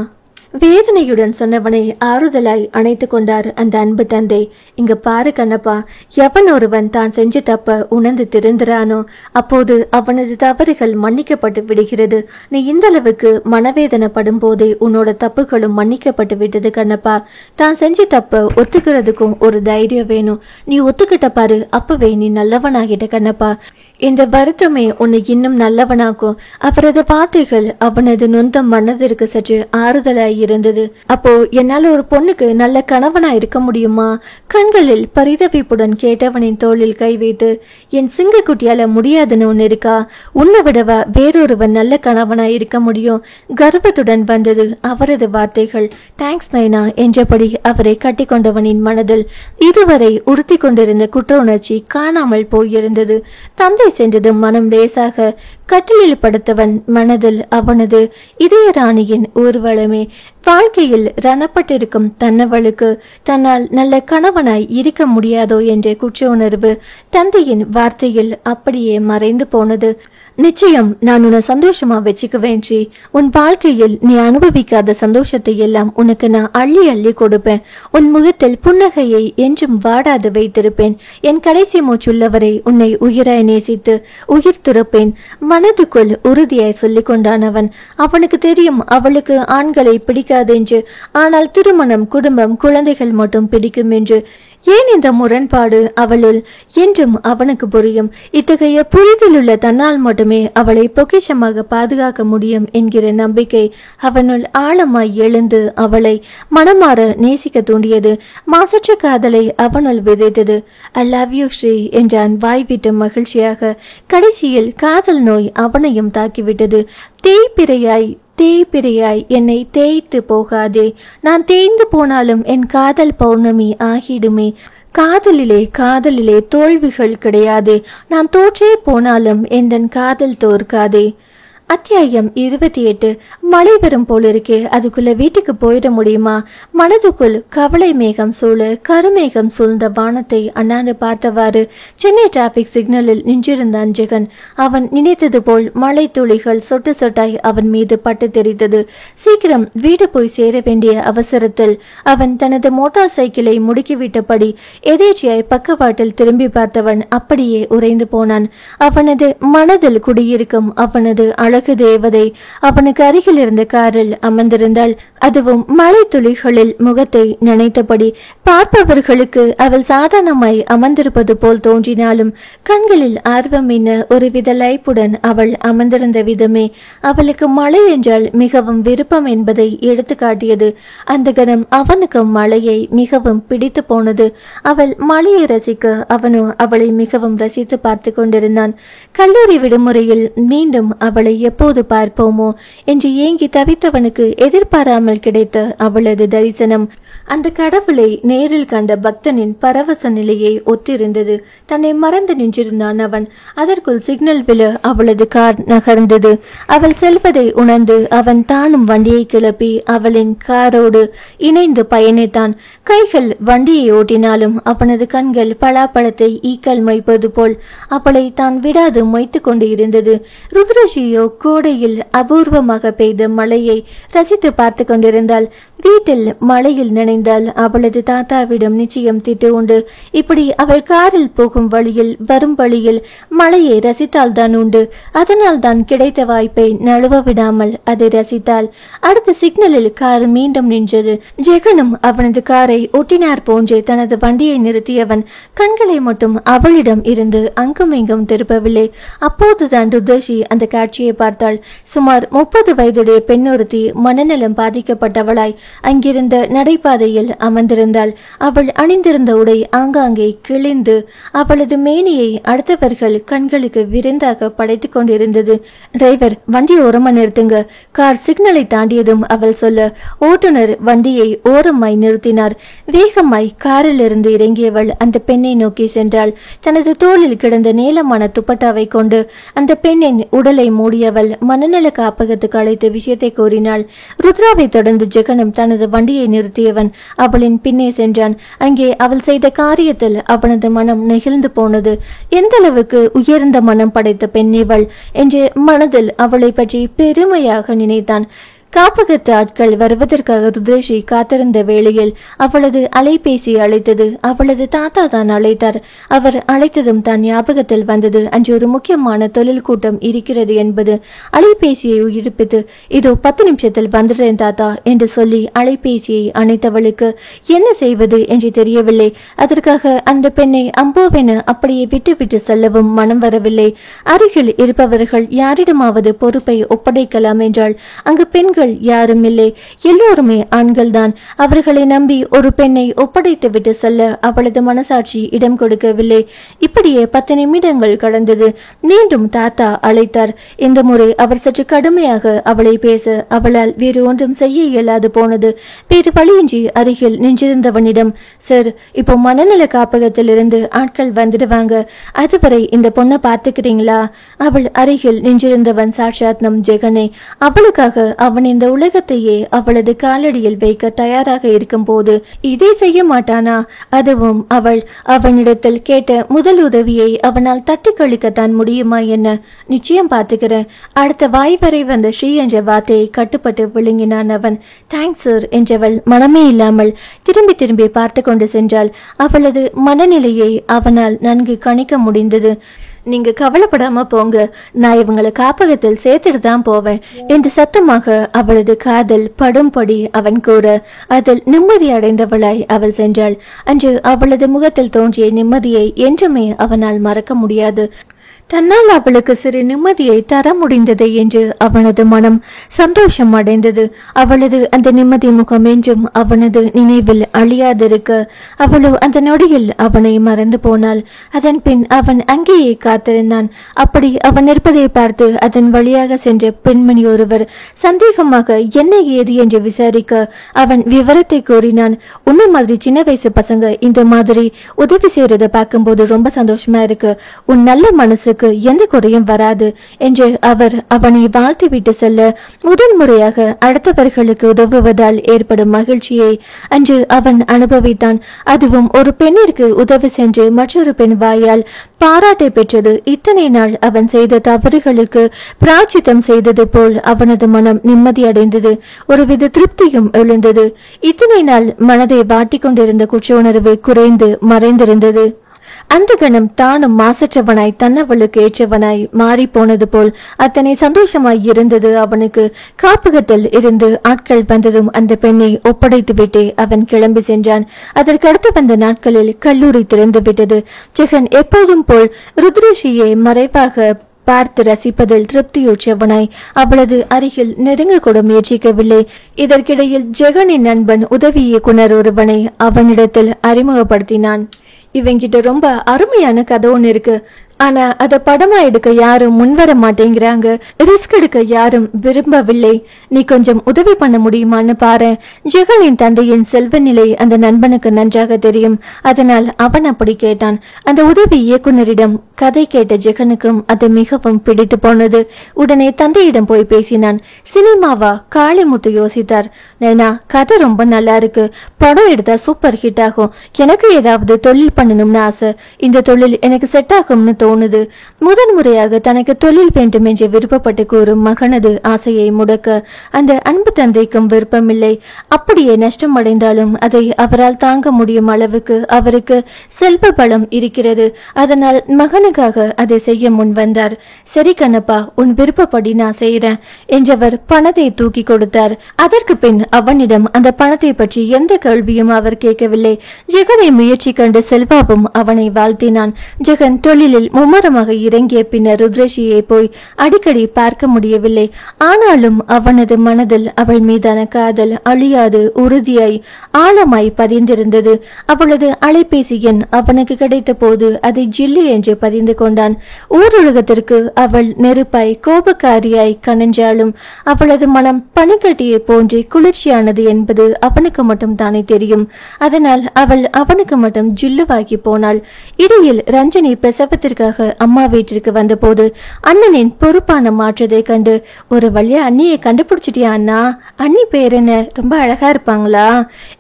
வேதனையுடன் சொன்னவனை ஆறுதலாய் அணைத்து கொண்டார் அந்த அன்பு தந்தை. இங்க பாரு கண்ணப்பா, எவன் ஒருவன் தான் செஞ்ச தப்ப உணர்ந்து திருந்துறானோ அப்போது அவனது தவறுகள் மன்னிக்கப்பட்டு விடுகிறது. நீ இந்த அளவுக்கு மனவேதனைப்படும் போதே உன்னோட தப்புகளும் மன்னிக்கப்பட்டு விட்டது கண்ணப்பா. தான் செஞ்ச தப்ப ஒத்துக்கிறதுக்கும் ஒரு தைரியம் வேணும். நீ ஒத்துக்கிட்ட பாரு, அப்பவே நீ நல்லவனாகிட்ட கண்ணப்பா. இந்த வருத்தமே உன்னை இன்னும் நல்லவனாக்கும். அவரது வார்த்தைகள் அவனது நொந்த மனதிற்கு சற்று ஆறுதலாய் இருந்தது. அப்போ என்னால ஒரு பொண்ணுக்கு நல்ல கணவனா இருக்க முடியுமா? கண்களில் பரிதவிப்புடன் கேட்டவனின் தோளில் கை வைத்து, என் சிங்கக்குட்டியால முடியாதுன்னு ஒன்னு இருக்கா? உன்னை விடவா வேறொருவன் நல்ல கணவனா இருக்க முடியும்? கர்வத்துடன் வந்தது அவரது வார்த்தைகள். தேங்க்ஸ் நைனா என்றபடி அவரை கட்டி கொண்டவனின் மனதில் இதுவரை உறுத்தி கொண்டிருந்த குற்ற உணர்ச்சி காணாமல் போயிருந்தது. தந்தை சென்றது மனம் லேசாக கட்டிலில் படுத்தவன் மனதில் அவனது இதய ராணியின் ஊர்வலமே. வாழ்க்கையில் ரணப்பட்டிருக்கும் தன்னவளுக்கு தன்னால் நல்ல கணவனாய் இருக்க முடியாதோ என்ற குற்ற உணர்வு தந்தையின் வார்த்தையில் அப்படியே மறைந்து போனது. நிச்சயம் நான் உன்னை சந்தோஷமா வச்சுக்குவேன் ஜி. உன் வாழ்க்கையில் நீ அனுபவிக்காத சந்தோஷத்தை எல்லாம் உனக்கு நான் அள்ளி அள்ளி கொடுப்பேன். உன் முகத்தில் புன்னகையை என்றும் வாடாது வைத்திருப்பேன். என் கடைசி மூச்சுள்ளவரை உன்னை உயிராய் நேசித்து உயிர் துறப்பேன். மனதுக்குள் உறுதியாய் சொல்லிக் கொண்டான் அவன். அவனுக்கு தெரியும் அவளுக்கு ஆண்களை பிடிக்காதென்று, ஆனால் திருமணம், குடும்பம், குழந்தைகள் மட்டும் பிடிக்கும் என்று. ஏன் இந்த முரண்பாடு அவளுள் என்றும் அவனுக்கு புரியும். இத்தகைய புரிதலுள்ள தன்னால் மட்டுமே அவளை பொக்கிஷமாக பாதுகாக்க முடியும் என்கிற நம்பிக்கை அவனுள் ஆழமாய் எழுந்து அவளை மனமாற நேசிக்க தூண்டியது. மாசற்ற காதலை அவனுள் விதைத்தது. ஐ லவ் யூ ஸ்ரீ என்றான் வாய்விட்டு மகிழ்ச்சியாக. கடைசியில் காதல் நோய் அவனையும் தாக்கிவிட்டது. தேய்பிரையாய் என்னை தேய்த்து போகாதே. நான் தேய்ந்து போனாலும் என் காதல் பௌர்ணமி ஆகிடுமே. காதலிலே தோல்விகள் கிடையாது. நான் தோற்றே போனாலும் எந்தன் காதல் தோற்காதே. அத்தியாயம் 28. மழை வரும் போல் இருக்கே, அதுக்குள்ள வீட்டுக்கு போயிட முடியுமா? மனதுக்குள் கவலை மேகம் சூழ கருமேகம் சூழ்ந்த வானத்தை அண்ணாந்து பார்த்தவாறு சென்னை டிராபிக் சிக்னலில் நின்றிருந்தான் ஜெகன். அவன் நினைத்தது போல் மழை துளிகள் சொட்டு சொட்டாய் அவன் மீது பட்டு தெரித்தது. சீக்கிரம் வீடு போய் சேர வேண்டிய அவசரத்தில் அவன் தனது மோட்டார் சைக்கிளை முடுக்கிவிட்டபடி எதேச்சியாய் பக்கவாட்டில் திரும்பி பார்த்தவன் அப்படியே உறைந்து போனான். அவனது மனதில் குடியிருக்கும் அவனது அழகு தேவதை அவனுக்கு அருகில் இருந்த காரில் அமர்ந்திருந்தாள். அதுவும் மழை துளிகளில் முகத்தை நனைத்தபடி. பார்ப்பவர்களுக்கு அவள் சாதாரணமாய் அமர்ந்திருப்பது போல் தோன்றினாலும் கண்களில் ஆர்வம் என்ன ஒருவித லைப்புடன் அவள் அமர்ந்திருந்த விதமே அவளுக்கு மழை என்றால் மிகவும் விருப்பம் என்பதை எடுத்து காட்டியது. அந்த கணம் அவனுக்கு மழையை மிகவும் பிடித்து போனது. அவள் மழையை ரசிக்க அவனோ அவளை மிகவும் ரசித்து பார்த்து கொண்டிருந்தான். கல்லூரி விடுமுறையில் மீண்டும் அவளை எப்போது பார்ப்போமோ என்று ஏங்கி தவித்தவனுக்கு எதிர்பாராமல் கிடைத்த அவளது தரிசனம் அந்த கடவுளை நேரில் கண்ட பக்தனின் பரவச நிலையை ஒத்திருந்தது. தன்னை மறந்து நின்றிருந்தான் அவன். அதற்குள் சிக்னல் விழ அவளது கார் நகர்ந்தது. அவள் செல்வதை உணர்ந்து அவன் தானும் வண்டியை கிளப்பி அவளின் காரோடு இணைந்து பயணித்தான். கைகள் வண்டியை ஓட்டினாலும் அவனது கண்கள் பலாப்பழத்தை ஈக்கல் மொய்ப்பது போல் அவளை தான் விடாது மொய்த்து கொண்டு இருந்தது. ருத்ரஷியோ கோடையில் அபூர்வமாக பெய்த மழையை ரசித்து பார்த்து கொண்டிருந்தாள். வீட்டில் மழையில் நினைந்தால் அவளது தாத்தாவிடம் நிச்சயம் திட்டு உண்டு. இப்படி அவள் காரில் போகும் வழியில் வரும் வழியில் மழையை ரசித்தால் தான் உண்டு. அதனால் தான் கிடைத்த வாய்ப்பை நழுவ விடாமல் அதை ரசித்தாள். அடுத்த சிக்னலில் கார் மீண்டும் நின்றது. ஜெகனும் அவனது காரை ஒட்டினார் போன்று தனது வண்டியை நிறுத்தியவன் கண்களை மட்டும் அவளிடம் இருந்து அங்கும் இங்கும் திருப்பவில்லை. அப்போதுதான் ருத்ரஷி அந்த காட்சியை பார்த்தாள். சுமார் 30 வயதுடைய பெண்ணொருத்தி மனநலம் பாதிக்கப்பட்டவளாய் அங்கிருந்த நடைபாதையில் அமர்ந்திருந்தாள். அவள் அணிந்திருந்த உடை ஆங்காங்கே கிழிந்து அவளது மேனியை அடுத்தவர்கள் கண்களுக்கு விருந்தாக படைத்துக் கொண்டிருந்தது. டிரைவர், வண்டி ஓரமா நிறுத்துங்க. கார் சிக்னலை தாண்டியதும் அவள் சொல்ல ஓட்டுநர் வண்டியை ஓரமாய் நிறுத்தினார். வேகமாய் காரில் இருந்து இறங்கியவள் அந்த பெண்ணை நோக்கி சென்றாள். தனது தோளில் கிடந்த நீளமான துப்பட்டாவை கொண்டு அந்த பெண்ணின் உடலை மூடியவள் மனநல காப்பகத்துக்கு அழைத்த விஷயத்தை கூறினாள். ருத்ராவை தொடர்ந்து ஜெகனும் தனது வண்டியை நிறுத்தியவன் அவளின் பின்னே சென்றான். அங்கே அவள் செய்த காரியத்தில் அவனது மனம் நெகிழ்ந்து போனது. எந்த அளவுக்கு உயர்ந்த மனம் படைத்த பெண் இவள் என்று மனதில் அவளை பற்றி பெருமையாக நினைத்தான். காப்பகத்து ஆட்கள் வருவதற்காக ருத்ரஷி காத்திருந்த வேளையில் அவளது அலைபேசி அழைத்தது. அவளது தாத்தா தான் அழைத்தார். அவர் அழைத்ததும் தான் ஞாபகத்தில் வந்தது அன்று ஒரு முக்கியமான தொழில் கூட்டம் இருக்கிறது என்பது. அலைபேசியை உயிர்ப்பித்து இதோ 10 நிமிஷத்தில் வந்துடுறேன் தாத்தா என்று சொல்லி அலைபேசியை அணைத்தவளுக்கு என்ன செய்வது என்று தெரியவில்லை. அதற்காக அந்த பெண்ணை அம்போவென அப்படியே விட்டு விட்டு செல்லவும் மனம் வரவில்லை. அருகில் இருப்பவர்கள் யாரிடமாவது பொறுப்பை ஒப்படைக்கலாம் என்றால் அங்கு பெண்கள் யாரும் இல்லை. எல்லோருமே ஆண்கள் தான். அவர்களை நம்பி ஒரு பெண்ணை ஒப்படைத்து விட்டு செல்ல அவளது மனசாட்சி இடம் கொடுக்கவில்லை. இப்படியே 10 நிமிடங்கள் கடந்தது. மீண்டும் தாத்தா அழைத்தார். இந்த முறை அவர் சற்று கடுமையாக அவளை பேச அவளால் வேறு ஒன்றும் செய்ய இயலாது போனது. வேறு வழியின்றி அருகில் நின்றிருந்தவனிடம், சார், இப்போ மனநல காப்பகத்தில் இருந்து ஆட்கள் வந்துடுவாங்க, அதுவரை இந்த பொண்ணை பார்த்துக்கிறீங்களா? அவள் அருகில் நின்றிருந்தவன் சாட்சாத் நம் ஜெகனே. அவளுக்காக அவன் இந்த உலகத்தையே அவளது காலடியில் வைக்க தயாராக இருக்கும் போது இதை செய்ய மாட்டானா? அதுவும் அவள் அவனிடத்தில் கேட்ட முதல் உதவியை அவனால் தட்டி கழிக்கத்தான் முடியுமா என்ன? நிச்சயம் பார்த்துக்கிறேன். அடுத்த வாய் வரை வந்த ஸ்ரீ என்ற வார்த்தையை கட்டுப்பட்டு விழுங்கினான் அவன். தேங்க்ஸ் சார் என்றவள் மனமே இல்லாமல் திரும்பி திரும்பி பார்த்து கொண்டு சென்றாள். அவளது மனநிலையை அவனால் நன்கு கணிக்க முடிந்தது. நீங்க கவலைப்படாம போங்க, நான் இவங்களை காப்பகத்தில் சேர்த்துட்டு தான் போவேன் என்று சத்தமாக அவளது காதல் படும்படி அவன் கூற அதில் நிம்மதி அடைந்தவளாய் அவள் சென்றாள். அன்று அவளது முகத்தில் தோன்றிய நிம்மதியை என்றுமே அவனால் மறக்க முடியாது. தன்னால் அவளுக்கு சிறு நிம்மதியை தர முடிந்தது என்று அவனது மனம் சந்தோஷம் அடைந்தது. அவளது அந்த நிம்மதி முகம் என்றும் அவனது நினைவில் அழியாதிருக்க அவளோ அந்த நொடியில் அவனை மறந்து போனாள். அதன் பின் அவன் அங்கேயே காத்திருந்தான். அப்படி அவன் இருப்பதை பார்த்து அதன் வழியாக சென்ற பெண்மணி ஒருவர் சந்தேகமாக என்ன ஏது என்று விசாரிக்க அவன் விவரத்தை கூறினான். உன்ன மாதிரி சின்ன வயசு பசங்க இந்த மாதிரி உதவி செய்யறத பார்க்கும்போது ரொம்ப சந்தோஷமா இருக்கு. உன் நல்ல மனசுக்கு உனக்கு எந்த குறையும் வராது என்று அவர் அவனை வாழ்த்திவிட்டு செல்ல முதன்முறையாக அடுத்தவர்களுக்கு உதவுவதால் ஏற்படும் மகிழ்ச்சியை அன்று அவன் அனுபவித்தான். அதுவும் ஒரு பெண்ணிற்கு உதவி சென்று மற்றொரு பெண் வாயால் பாராட்டை பெற்றது. இத்தனை நாள் அவன் செய்த தவறுகளுக்கு பிராச்சித்தம் செய்தது போல் அவனது மனம் நிம்மதியடைந்தது. ஒருவித திருப்தியும் எழுந்தது. இத்தனை நாள் மனதை வாட்டிக் கொண்டிருந்த குற்ற உணர்வு குறைந்து மறைந்திருந்தது. அந்த கணம் தானும் மாசற்றவனாய் தன்னவளுக்கு ஏற்றவனாய் மாறி போனது போல் அத்தனை சந்தோஷமாய் இருந்தது அவனுக்கு. காப்பகத்தில் இருந்து ஆட்கள் வந்ததும் அந்த பெண்ணை ஒப்படைத்து விட்டே அவன் கிளம்பி சென்றான். அதற்கு அடுத்து வந்த நாட்களில் கல்லூரி திறந்து விட்டது. ஜெகன் எப்போதும் போல் ருத்ரேஷியை மறைவாக பார்த்து ரசிப்பதில் திருப்தியுற்றவனாய் அவளது அருகில் நெருங்க கூட முயற்சிக்கவில்லை. இதற்கிடையில் ஜெகனின் நண்பன் உதவி இயக்குனர் ஒருவனை அவனிடத்தில் அறிமுகப்படுத்தினான். இவங்கிட்ட ரொம்ப அருமையான கதை ஒன்று இருக்கு. ஆனா அத படமா எடுக்க யாரும் முன்வர மாட்டேங்கிறாங்க. ரிஸ்க் எடுக்க யாரும் விரும்பவில்லை. நீ கொஞ்சம் உதவி பண்ண முடியுமான்னு பாரு. ஜெகனின் தந்தையின் செல்வ நிலை அந்த நண்பனுக்கு நன்றாக தெரியும். அதனால் அவன் அப்படி கேட்டான். அந்த உதவி இயக்குனரிடம் கதை கேட்ட ஜெகனுக்கும் அது மிகவும் பிடித்து போனது. உடனே தந்தையிடம் போய் பேசினான். சினிமாவா? காளிமுத்து யோசித்தார். நேனா, கதை ரொம்ப நல்லா இருக்கு. படம் எடுத்தா சூப்பர் ஹிட் ஆகும். எனக்கு ஏதாவது தொழில் பண்ணணும்னு ஆசை. இந்த தொழில் எனக்கு செட் ஆகும்னு தோணுது. முதன்முறையாக தனக்கு தொழில் வேண்டும் என்று விருப்பப்பட்டு கூறும் மகனது ஆசையை முடக்க அந்த அன்பு தந்தைக்கும் விருப்பமில்லை. அப்படியே நஷ்டம் அடைந்தாலும் அதை அவரால் தாங்க முடியும் அளவுக்கு அவருக்கு செல்வ பலம் இருக்கிறது. அதனால் மகனுக்காக அதை செய்ய முன் வந்தார். சரி கண்ணப்பா, உன் விருப்பப்படி நான் செய்யறேன் என்றவர் பணத்தை தூக்கி கொடுத்தார். அதற்கு பின் அவனிடம் அந்த பணத்தை பற்றி எந்த கேள்வியும் அவர் கேட்கவில்லை. ஜெகனை முயற்சி கண்டு செல்வாவும் அவனை வாழ்த்தினான். ஜெகன் தொழிலில் மும்மரமாக இறங்கிய பின்னர் ருத்ரேஷியை போய் அடிக்கடி பார்க்க முடியவில்லை. ஆனாலும் அவனது மனதில் அவள் மீதான காதல் அழியாது உறுதியாய் ஆழமாய் பதிந்திருந்தது. அவளது அலைபேசி எண் அவனுக்கு கிடைத்த போது அதை ஜில்லு என்று பதிந்து கொண்டான். ஊருலகத்திற்கு அவள் நெருப்பாய் கோபக்காரியாய் கனஞ்சாலும் அவளது மனம் பனிக்கட்டியை போன்று குளிர்ச்சியானது என்பது அவனுக்கு மட்டும் தானே தெரியும். அதனால் அவள் அவனுக்கு மட்டும் ஜில்லுவாகி போனாள். இடையில் ரஞ்சனி பிரசவத்திற்காக அம்மா வீட்டிற்கு வந்த போது அண்ணனின் பொறுப்பான மாற்றத்தை கண்டு, ஒரு வழியா அண்ணியை கண்டுபிடிச்சிட்டியா அண்ணா? அண்ணி பேர் என்ன? ரொம்ப அழகா இருப்பாங்களா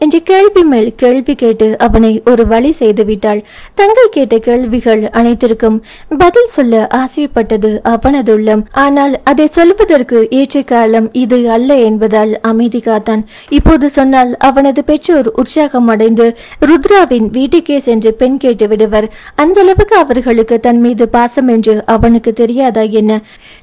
என்று கேள்வி மேல் கேள்வி கேட்டு அவனை ஒரு வழி செய்து விட்டாள். தங்கை கேட்ட கேள்விகள் அனைத்திற்கும் பதில் சொல்ல ஆசைப்பட்டது அவனது உள்ளம். ஆனால் அதை சொல்வதற்கு ஏற்ற காலம் இது அல்ல என்பதால் அமைதி காத்தான். இப்போது சொன்னால் அவனது பெற்றோர் உற்சாகம் அடைந்து ருத்ராவின் வீட்டுக்கே சென்று பெண் கேட்டு விடுவர். அந்த அளவுக்கு அவர்களுக்கு தன் மீது பாசம் என்று அவனுக்கு தெரியாதா என்ன?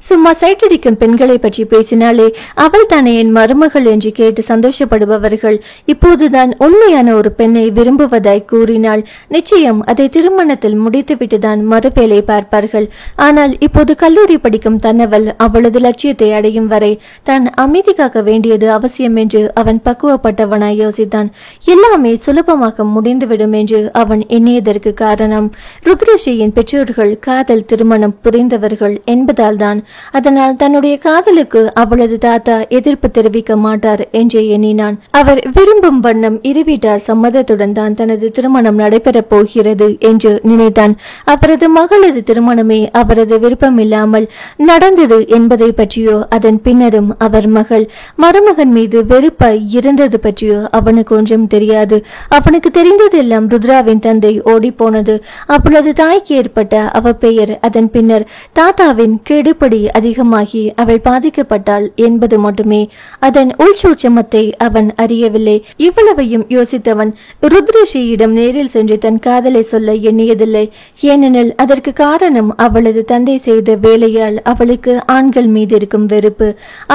சும்மா சைட்டடிக்கும் பெண்களை பற்றி பேசினாலே அவள் தானே என் மருமகள் என்று கேட்டு சந்தோஷப்படுபவர்கள் இப்போதுதான் உண்மையான ஒரு பெண்ணை விரும்புவதாய் கூறினாள். நிச்சயம் அதை திருமணத்தில் முடித்துவிட்டுதான் மறுவேளை பார்ப்பார்கள். ஆனால் இப்போது கல்லூரி படிக்கும் தன்னவள் அவளது லட்சியத்தை அடையும் வரை தான் அமைதி காக்க வேண்டியது அவசியம் என்று அவன் பக்குவப்பட்டவனாய் யோசித்தான். எல்லாமே சுலபமாக முடிந்துவிடும் என்று அவன் எண்ணியதற்கு காரணம் ருத்ரேஷியின் பெற்றோர்கள் காதல் திருமணம் புரிந்தவர்கள் என்பதால் தான். அதனால் தன்னுடைய காதலுக்கு அவளது தாத்தா எதிர்ப்பு தெரிவிக்க மாட்டார் என்று எண்ணினான். அவர் விரும்பும் வண்ணம் இருவீட்டார் சம்மதத்துடன் தான் தனது திருமணம் நடைபெறப் போகிறது என்று நினைத்தான். அவரது மகளது திருமணமே அவரது விருப்பம் இல்லாமல் நடந்தது என்பதை பற்றியோ அதன் பின்னரும் அவர் மகள் மருமகன் மீது வெறுப்பாய் இருந்தது பற்றியோ அவனுக்கு ஒன்றும் தெரியாது. அவனுக்கு தெரிந்ததெல்லாம் ருத்ராவின் தந்தை ஓடி போனது, அவளது தாய்க்கு ஏற்பட்ட அவ பெயர், அதன் பின்னர் தாத்தாவின் கெடுபடி அதிகமாகி அவள் பாதிக்கப்பட்டாள் என்பது மட்டுமே. அதன் உள்சூட்சமத்தை அவன் அறியவில்லை. இவ்வளவையும் யோசித்தவன் ருத்ரேஷியிடம் நேரில் சென்று தன் காதலை சொல்ல எண்ணியதில்லை. ஏனெனில் அதற்கு காரணம் அவளது தந்தை செய்த வேலையால் அவளுக்கு ஆண்கள் மீது இருக்கும் வெறுப்பு.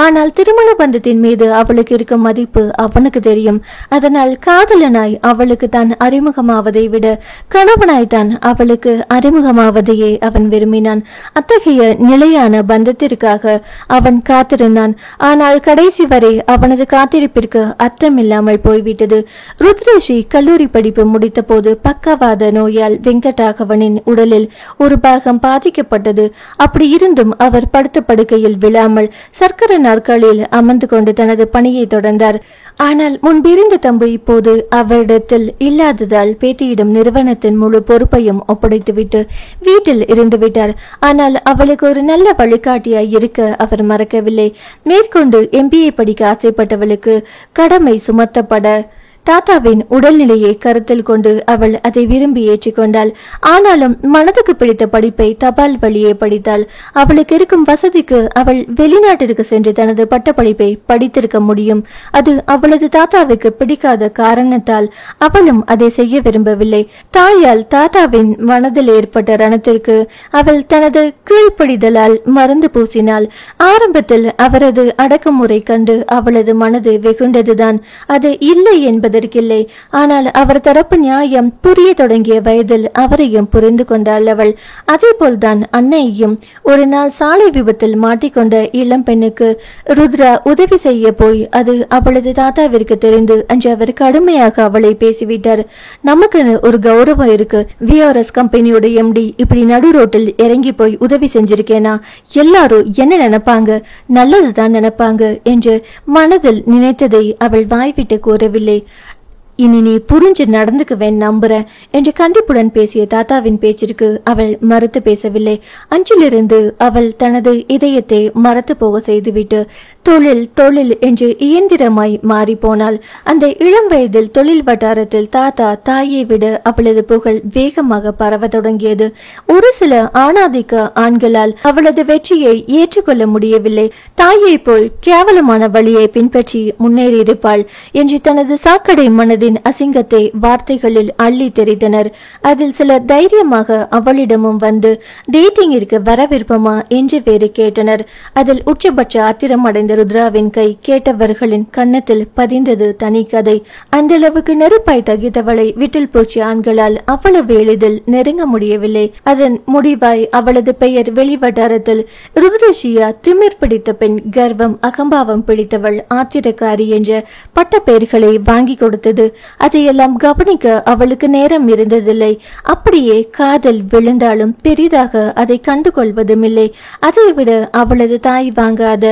ஆனால் திருமண பந்தத்தின் மீது அவளுக்கு இருக்கும் மதிப்பு அவனுக்கு தெரியும். அதனால் காதலனாய் அவளுக்கு தான் அறிமுகமாவதை விட கணவனாய் தான் அவளுக்கு அறிமுகமாவதையே அவன் விரும்பினான். அத்தகைய நிலையான பந்தத்திற்காக அவன் காத்திருந்தான். ஆனால் கடைசி வரை அவனது காத்திருப்பிற்கு அர்த்தமில்லாமல் போய்விட்டது. ருத்ரேஷி கல்லூரி படிப்பு முடித்த போது பக்கவாத நோயால் வெங்கடாகவனின் உடலில் ஒரு பாகம் பாதிக்கப்பட்டது. அப்படி இருந்தும் அவர் படுத்த படுக்கையில் விழாமல் சர்க்கரை நாற்காலியில் அமர்ந்து கொண்டு தனது பணியை தொடர்ந்தார். ஆனால் முன்பிருந்த தம்பு இப்போது அவரிடத்தில் இல்லாததால் பேத்தியிடம் நிறுவனத்தின் முழு பொறுப்பையும் ஒப்படைத்துவிட்டு வீட்டில் இருந்து விட்டார். ஆனால் அவளுக்கு ஒரு நல்ல வழிகாட்டியாய் இருக்க அவர் மறக்கவில்லை. மேற்கொண்டு MBA படிக்க ஆசைப்பட்டவளுக்கு கடமை சுமத்தப்பட தாத்தாவின் உடல்நிலையை கருத்தில் கொண்டு அவள் அதை விரும்பி ஏற்றுக்கொண்டாள். ஆனாலும் மனதுக்கு பிடித்த படிப்பை தபால் வழியே படித்தாள். அவளுக்கு இருக்கும் வசதிக்கு அவள் வெளிநாட்டிற்கு சென்று தனது பட்டப்படிப்பை படித்திருக்க முடியும். அது அவளது தாத்தாவுக்கு பிடிக்காத காரணத்தால் அவளும் அதை செய்ய விரும்பவில்லை. தாயால் தாத்தாவின் மனதில் ஏற்பட்ட ரணத்திற்கு அவள் தனது கீழ்ப்படிதலால் மருந்து பூசினாள். ஆரம்பத்தில் அவரது அடக்குமுறை கண்டு அவளது மனது வெகுண்டதுதான். அது இல்லை என்பது இல்லை. ஆனால் அவர் தரப்பு நியாயம் புரிய தொடங்கிய வயதில் அவரையும் புரிந்து கொண்டாள் அவள். அதே போல்தான் அன்னையையும். ஒரு நாள் சாலை விபத்தில் மாட்டிக்கொண்ட இளம் பெண்ணுக்கு ருத்ரா உதவி செய்ய போய் அது அவளது தாத்தாவிற்கு தெரிந்து அன்று அவர் கடுமையாக அவளை பேசிவிட்டார். நமக்கு ஒரு கௌரவம் இருக்கு. VRS கம்பெனியோட MD இப்படி நடு ரோட்டில் இறங்கி போய் உதவி செஞ்சிருக்கேனா எல்லாரும் என்ன நினைப்பாங்க, நல்லதுதான் நினைப்பாங்க என்று மனதில் நினைத்ததை அவள் வாய்விட்டு கூறவில்லை. இனி நீ புரிஞ்சு நடந்துக்குவேன் நம்புறேன் என்று கண்டிப்புடன் பேசிய தாத்தாவின் பேச்சிற்கு அவள் மறுத்து பேசவில்லை. அன்றிலிருந்து அவள் தனது இதயத்தை மறத்து போக செய்துவிட்டு தொழில் தொழில் என்று இயந்திரமாய் மாறி போனாள். அந்த இளம் வயதில் தொழில் வட்டாரத்தில் தாத்தா தாயை விட அவளது புகழ் வேகமாக பரவ தொடங்கியது. ஒரு சில ஆணாதிக்க ஆண்களால் அவளது வெற்றியை ஏற்றுக்கொள்ள முடியவில்லை. தாயை போல் கேவலமான வழியை பின்பற்றி முன்னேறியிருப்பாள் என்று தனது சாக்கடை மனதில் அசிங்கத்தை வார்த்தைகளில் அள்ளி தெரிந்தனர். அதில் சில தைரியமாக அவளிடமும் வந்து டேட்டிங்கிற்கு வர விருப்பமா என்று வேறு கேட்டனர். அதில் உச்சபட்ச ஆத்திரம் அடைந்த ருத்ராவின் கை கேட்டவர்களின் கன்னத்தில் பதிந்தது தனி கதை. அந்த அளவுக்கு நெருப்பாய் தகித்தவளை விட்டில் பூச்சி ஆண்களால் அவ்வளவு எளிதில் நெருங்க முடியவில்லை. அதன் முடிவாய் அவளது பெயர் வெளிவட்டாரத்தில் ருத்ரஷியா திமிர் பிடித்த பெண், கர்வம் அகம்பாவம் பிடித்தவள், ஆத்திரக்காரி என்ற பட்ட பெயர்களை வாங்கி கொடுத்தது. அதையெல்லாம் கவனிக்க அவளுக்கு நேரம் இருந்ததில்லை. அப்படியே காதல் விழுந்தாலும் பெரிதாக அதை கண்டுகொள்வதும் இல்லை. அதைவிட அவளது தாய் வாங்காத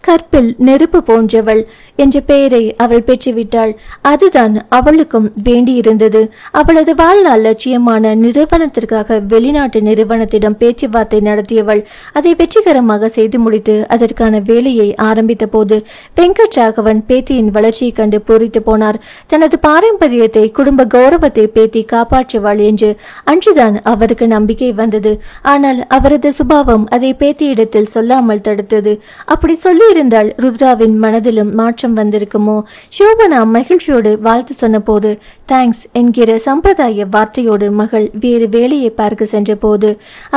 கற்பில் நெருப்பு போன்றவள் என்ற பெயரை அவள் பெற்றுவிட்டாள். அதுதான் அவளுக்கும் வேண்டியிருந்தது. அவளது வாழ்நாள் லட்சியமான நிறுவனத்திற்காக வெளிநாட்டு நிறுவனத்திடம் பேச்சுவார்த்தை நடத்தியவள் அதை வெற்றிகரமாக செய்து முடித்து அதற்கான வேலையை ஆரம்பித்த போது வெங்கட் ராகவன் பேத்தியின் வளர்ச்சியை கண்டு பூரித்து போனார். தனது பாரம்பரியத்தை, குடும்ப கௌரவத்தை பேத்தி காப்பாற்றுவாள் என்று அன்றுதான் அவருக்கு நம்பிக்கை வந்தது. ஆனால் அவரது சுபாவம் அதை பேத்தியிடத்தில் சொல்லாமல் தடுத்தது. அப்படி சொல்லியிருந்தால் ருத்ராவின் மனதிலும் மாற்றம் வந்திருக்குமோ? சோபனா மகிழ்ச்சியோடு வாழ்த்து சொன்ன போது தேங்க்ஸ் என்கிற சம்பிரதாய வார்த்தையோடு மகள் வேறு வேலையை பார்க்க சென்ற போது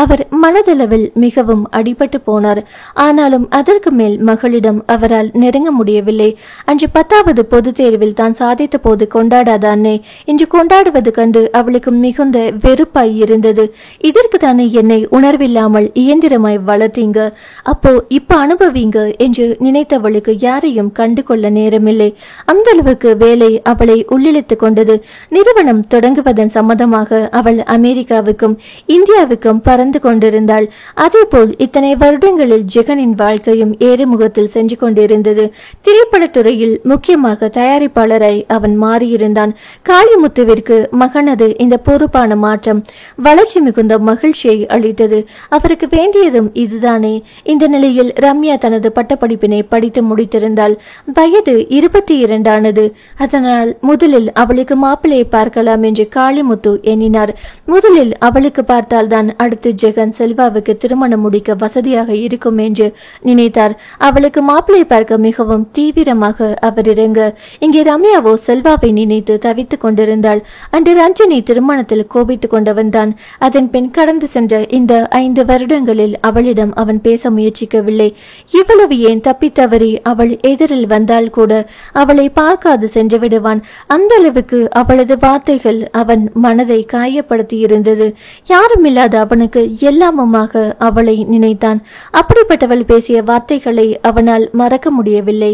அவர் மனதளவில் மிகவும் அடிபட்டு போனார். ஆனாலும் அதற்கு மேல் மகளிடம் அவரால் நெருங்க முடியவில்லை. அன்று 10வது பொது தேர்வில் தான் சாதித்த போது கொண்டாடாத அன்னை இன்று கொண்டாடுவது கண்டு அவளுக்கு மிகுந்த வெறுப்பாய் இருந்தது. இதற்கு தானே என்னை உணர்வில்லாமல் இயந்திரமாய் வளர்த்தீங்க, அப்போ இப்ப அனுபவிங்க என்று நினைத்தவளுக்கு யாரையும் கண்டு கொள்ள நேரமில்லை. அந்த அளவுக்கு வேலை அவளை உள்ளிழுத்து கொண்டது. நிறுவனம் தொடங்குவதன் சம்மதமாக அவள் அமெரிக்காவுக்கும் இந்தியாவுக்கும் பறந்து கொண்டிருந்தாள். அதே போல் இத்தனை வருடங்களில் ஜெகனின் வாழ்க்கையும் ஏறுமுகத்தில் சென்று கொண்டிருந்தது. திரைப்படத்துறையில் முக்கியமாக தயாரிப்பாளராய் அவன் மாறியிருந்தான். காளிமுத்துவிற்கு மகனது இந்த பொறுப்பான மாற்றம் வளர்ச்சி மிகுந்த மகிழ்ச்சியை அளித்தது. அவருக்கு வேண்டியதும் இதுதானே. இந்த நிலையில் ரம்யா தனது பட்டப்படிப்பினை படித்து முடித்திருந்தாள். வயது 22 ஆனது. அதனால் முதலில் அவளுக்கு மாப்பிள்ளையை பார்க்கலாம் என்று காளிமுத்து எண்ணினார். முதலில் அவளுக்கு பார்த்தால்தான் அடுத்து ஜெகன் செல்வாவுக்கு திருமணம் முடிக்க வசதியாக இருக்கும் என்று நினைத்தார். அவளுக்கு மாப்பிள்ளை பார்க்க மிகவும் தீவிரமாக அவர் இறங்க இங்கே ரம்யாவோ செல்வாவை நினைத்து தவித்துக் கொண்டிருந்தாள். அன்று ரஞ்சனி திருமணத்தில் கோபித்துக் கொண்டவன் தான். அதன் பின் கடந்து சென்ற இந்த 5 வருடங்களில் அவளிடம் அவன் பேச முயற்சிக்கவில்லை. இவ்வளவு ஏன் தப்பித்தவறி அவள் எதிரில் வந்தால் கூட அவளை பார்க்காது சென்று விடுவான். அந்த அளவுக்கு அவளது வார்த்தைகள் அவன் மனதை காயப்படுத்தி இருந்தது. யாருமில்லாத அவனுக்கு எல்லாமுமாக அவளை நினைத்தான். அப்படிப்பட்டவள் பேசிய வார்த்தைகளை அவனால் மறக்க முடியவில்லை.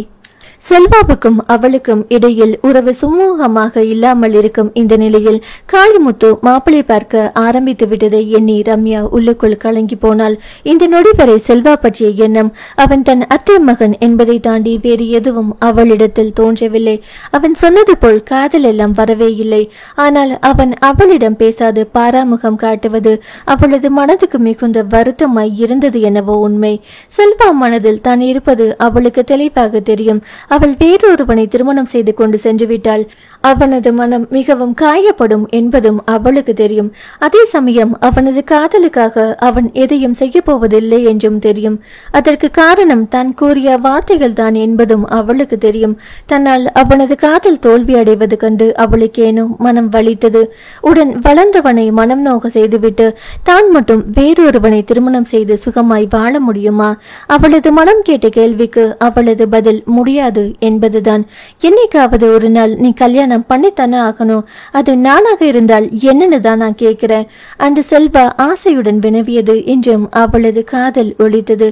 செல்வாவுக்கும் அவளுக்கும் இடையில் உறவு சுமூகமாக இல்லாமல் இருக்கும் இந்த நிலையில் காளிமுத்து மாப்பிளை பார்க்க ஆரம்பித்து விட்டதை எண்ணி ரம்யா உள்ளுக்குள் கலங்கி போனாள். இந்த நொடி வரை செல்வா பற்றிய எண்ணம் அவன் தன் அத்தை மகன் என்பதை தாண்டி வேறு எதுவும் அவளிடத்தில் தோன்றவில்லை. அவன் சொன்னது போல் காதல் எல்லாம் வரவே இல்லை. ஆனால் அவன் அவளிடம் பேசாது பாராமுகம் காட்டுவது அவளது மனதுக்கு மிகுந்த வருத்தமாய் இருந்தது என்னவோ உண்மை. செல்வா மனதில் தான் இருப்பது அவளுக்கு தெளிவாக தெரியும். அவள் வேறொருவனை திருமணம் செய்து கொண்டு சென்று விட்டால் அவனது மனம் மிகவும் காயப்படும் என்பதும் அவளுக்கு தெரியும். அதே சமயம் அவனது காதலுக்காக அவன் எதையும் செய்ய போவதில்லை என்றும் தெரியும். அதற்கு காரணம் தான் கூறிய வார்த்தைகள் தான் என்பதும் அவளுக்கு தெரியும். தன்னால் அவனது காதல் தோல்வி அடைவது கண்டு அவளுக்கேனோ மனம் வலித்தது. உடன் வளர்ந்தவனை மனம் நோக செய்துவிட்டு தான் மட்டும் வேறொருவனை திருமணம் செய்து சுகமாய் வாழ முடியுமா? அவளது மனம் கேட்ட கேள்விக்கு அவளது பதில் முடியாது என்பதுதான். என்னைக்காவது ஒரு நாள் நீ கல்யாணம் பண்ணித்தானே ஆகணும். அது நானாக இருந்தால் என்னன்னு தான் நான் கேட்கிறேன். அந்த செல்வா ஆசையுடன் வினவியது. என்றும் அவளது காதல் ஒலித்தது.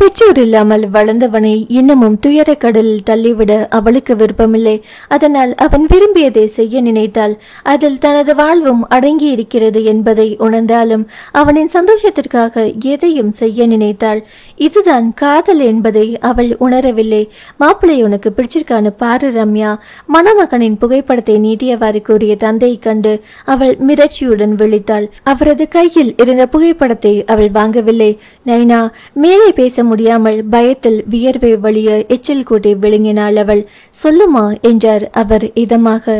பெற்றோர் இல்லாமல் வளர்ந்தவனை இன்னமும் துயர கடலில் தள்ளிவிட அவளுக்கு விருப்பமில்லை. அதனால் அவன் விரும்பியதை செய்ய நினைத்தாள். அதில் தனது வாழ்வும் அடங்கி இருக்கிறது என்பதை உணர்ந்தாலும் அவனின் சந்தோஷத்திற்காக எதையும் செய்ய நினைத்தாள். இதுதான் காதல் என்பதை அவள் உணரவில்லை. மாப்பிள்ளை உனக்கு பிடிச்சிருக்கான்னு பாரு ரம்யா, மணமகனின் புகைப்படத்தை நீட்டியவாறு கூறிய தந்தையை கண்டு அவள் மிரட்சியுடன் விழித்தாள். அவரது கையில் இருந்த புகைப்படத்தை அவள் வாங்கவில்லை. நைனா, மேலே பேச முடியாமல் பயத்தில் வியர்வை வழிய எச்சில் கூட்டி விழுங்கினாள் அவள். சொல்லுமா என்றார் அவர் இதமாக.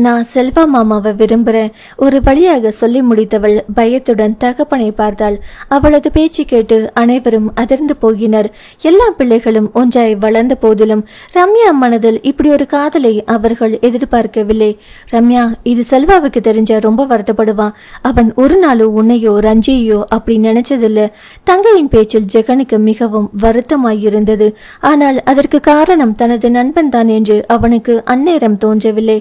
நான் செல்வா மாமாவை விரும்புறேன், ஒரு வழியாக சொல்லி முடித்தவள் பயத்துடன் தகப்பனை பார்த்தாள். அவளது பேச்சு கேட்டு அனைவரும் அதிர்ந்து போகினர். எல்லா பிள்ளைகளும் ஒன்றாய் வளர்ந்த போதிலும் ரம்யா மனதில் இப்படி ஒரு காதலை அவர்கள் எதிர்பார்க்கவில்லை. ரம்யா, இது செல்வாவுக்கு தெரிஞ்ச ரொம்ப வருத்தப்படுவான். அவன் ஒரு நாளும் உன்னையோ ரஞ்சியோ அப்படி நினைச்சதில்ல. தங்கையின் பேச்சில் ஜெகனுக்கு மிகவும் வருத்தமாயிருந்தது. ஆனால் அதற்கு காரணம் தனது நண்பன் தான் என்று அவனுக்கு அந்நேரம் தோன்றவில்லை.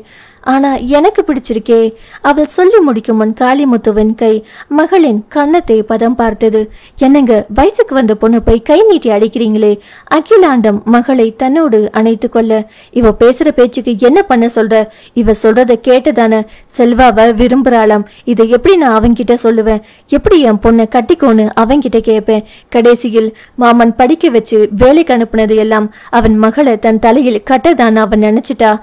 ஆனா எனக்கு பிடிச்சிருக்கே. அவள் சொல்லி முடிக்கும் முன் காளிமுத்துவின் கை மகளின் கன்னத்தை பதம் பார்த்தது. என்னங்க, வயசுக்கு வந்த பொண்ணு போய் கை நீட்டி அடிக்கிறீங்களே. அகிலாண்டம் மகளை தன்னோடு அணைத்து கொள்ள, இவ பேசுற பேச்சுக்கு என்ன பண்ண சொல்ற? இவ சொல்றத கேட்டுதானே செல்வாவை விரும்புறாளாம். இதை எப்படி நான் அவன்கிட்ட சொல்லுவேன்? எப்படி என் பொண்ணை கட்டிக்கோன்னு அவன்கிட்ட கேட்பேன்? கடைசியில் மாமன் படிக்க வச்சு வேலைக்கு அனுப்புனது எல்லாம் அவன் மகளை தன் தலையில் கட்டதான் அவன் நினைச்சிட்டா.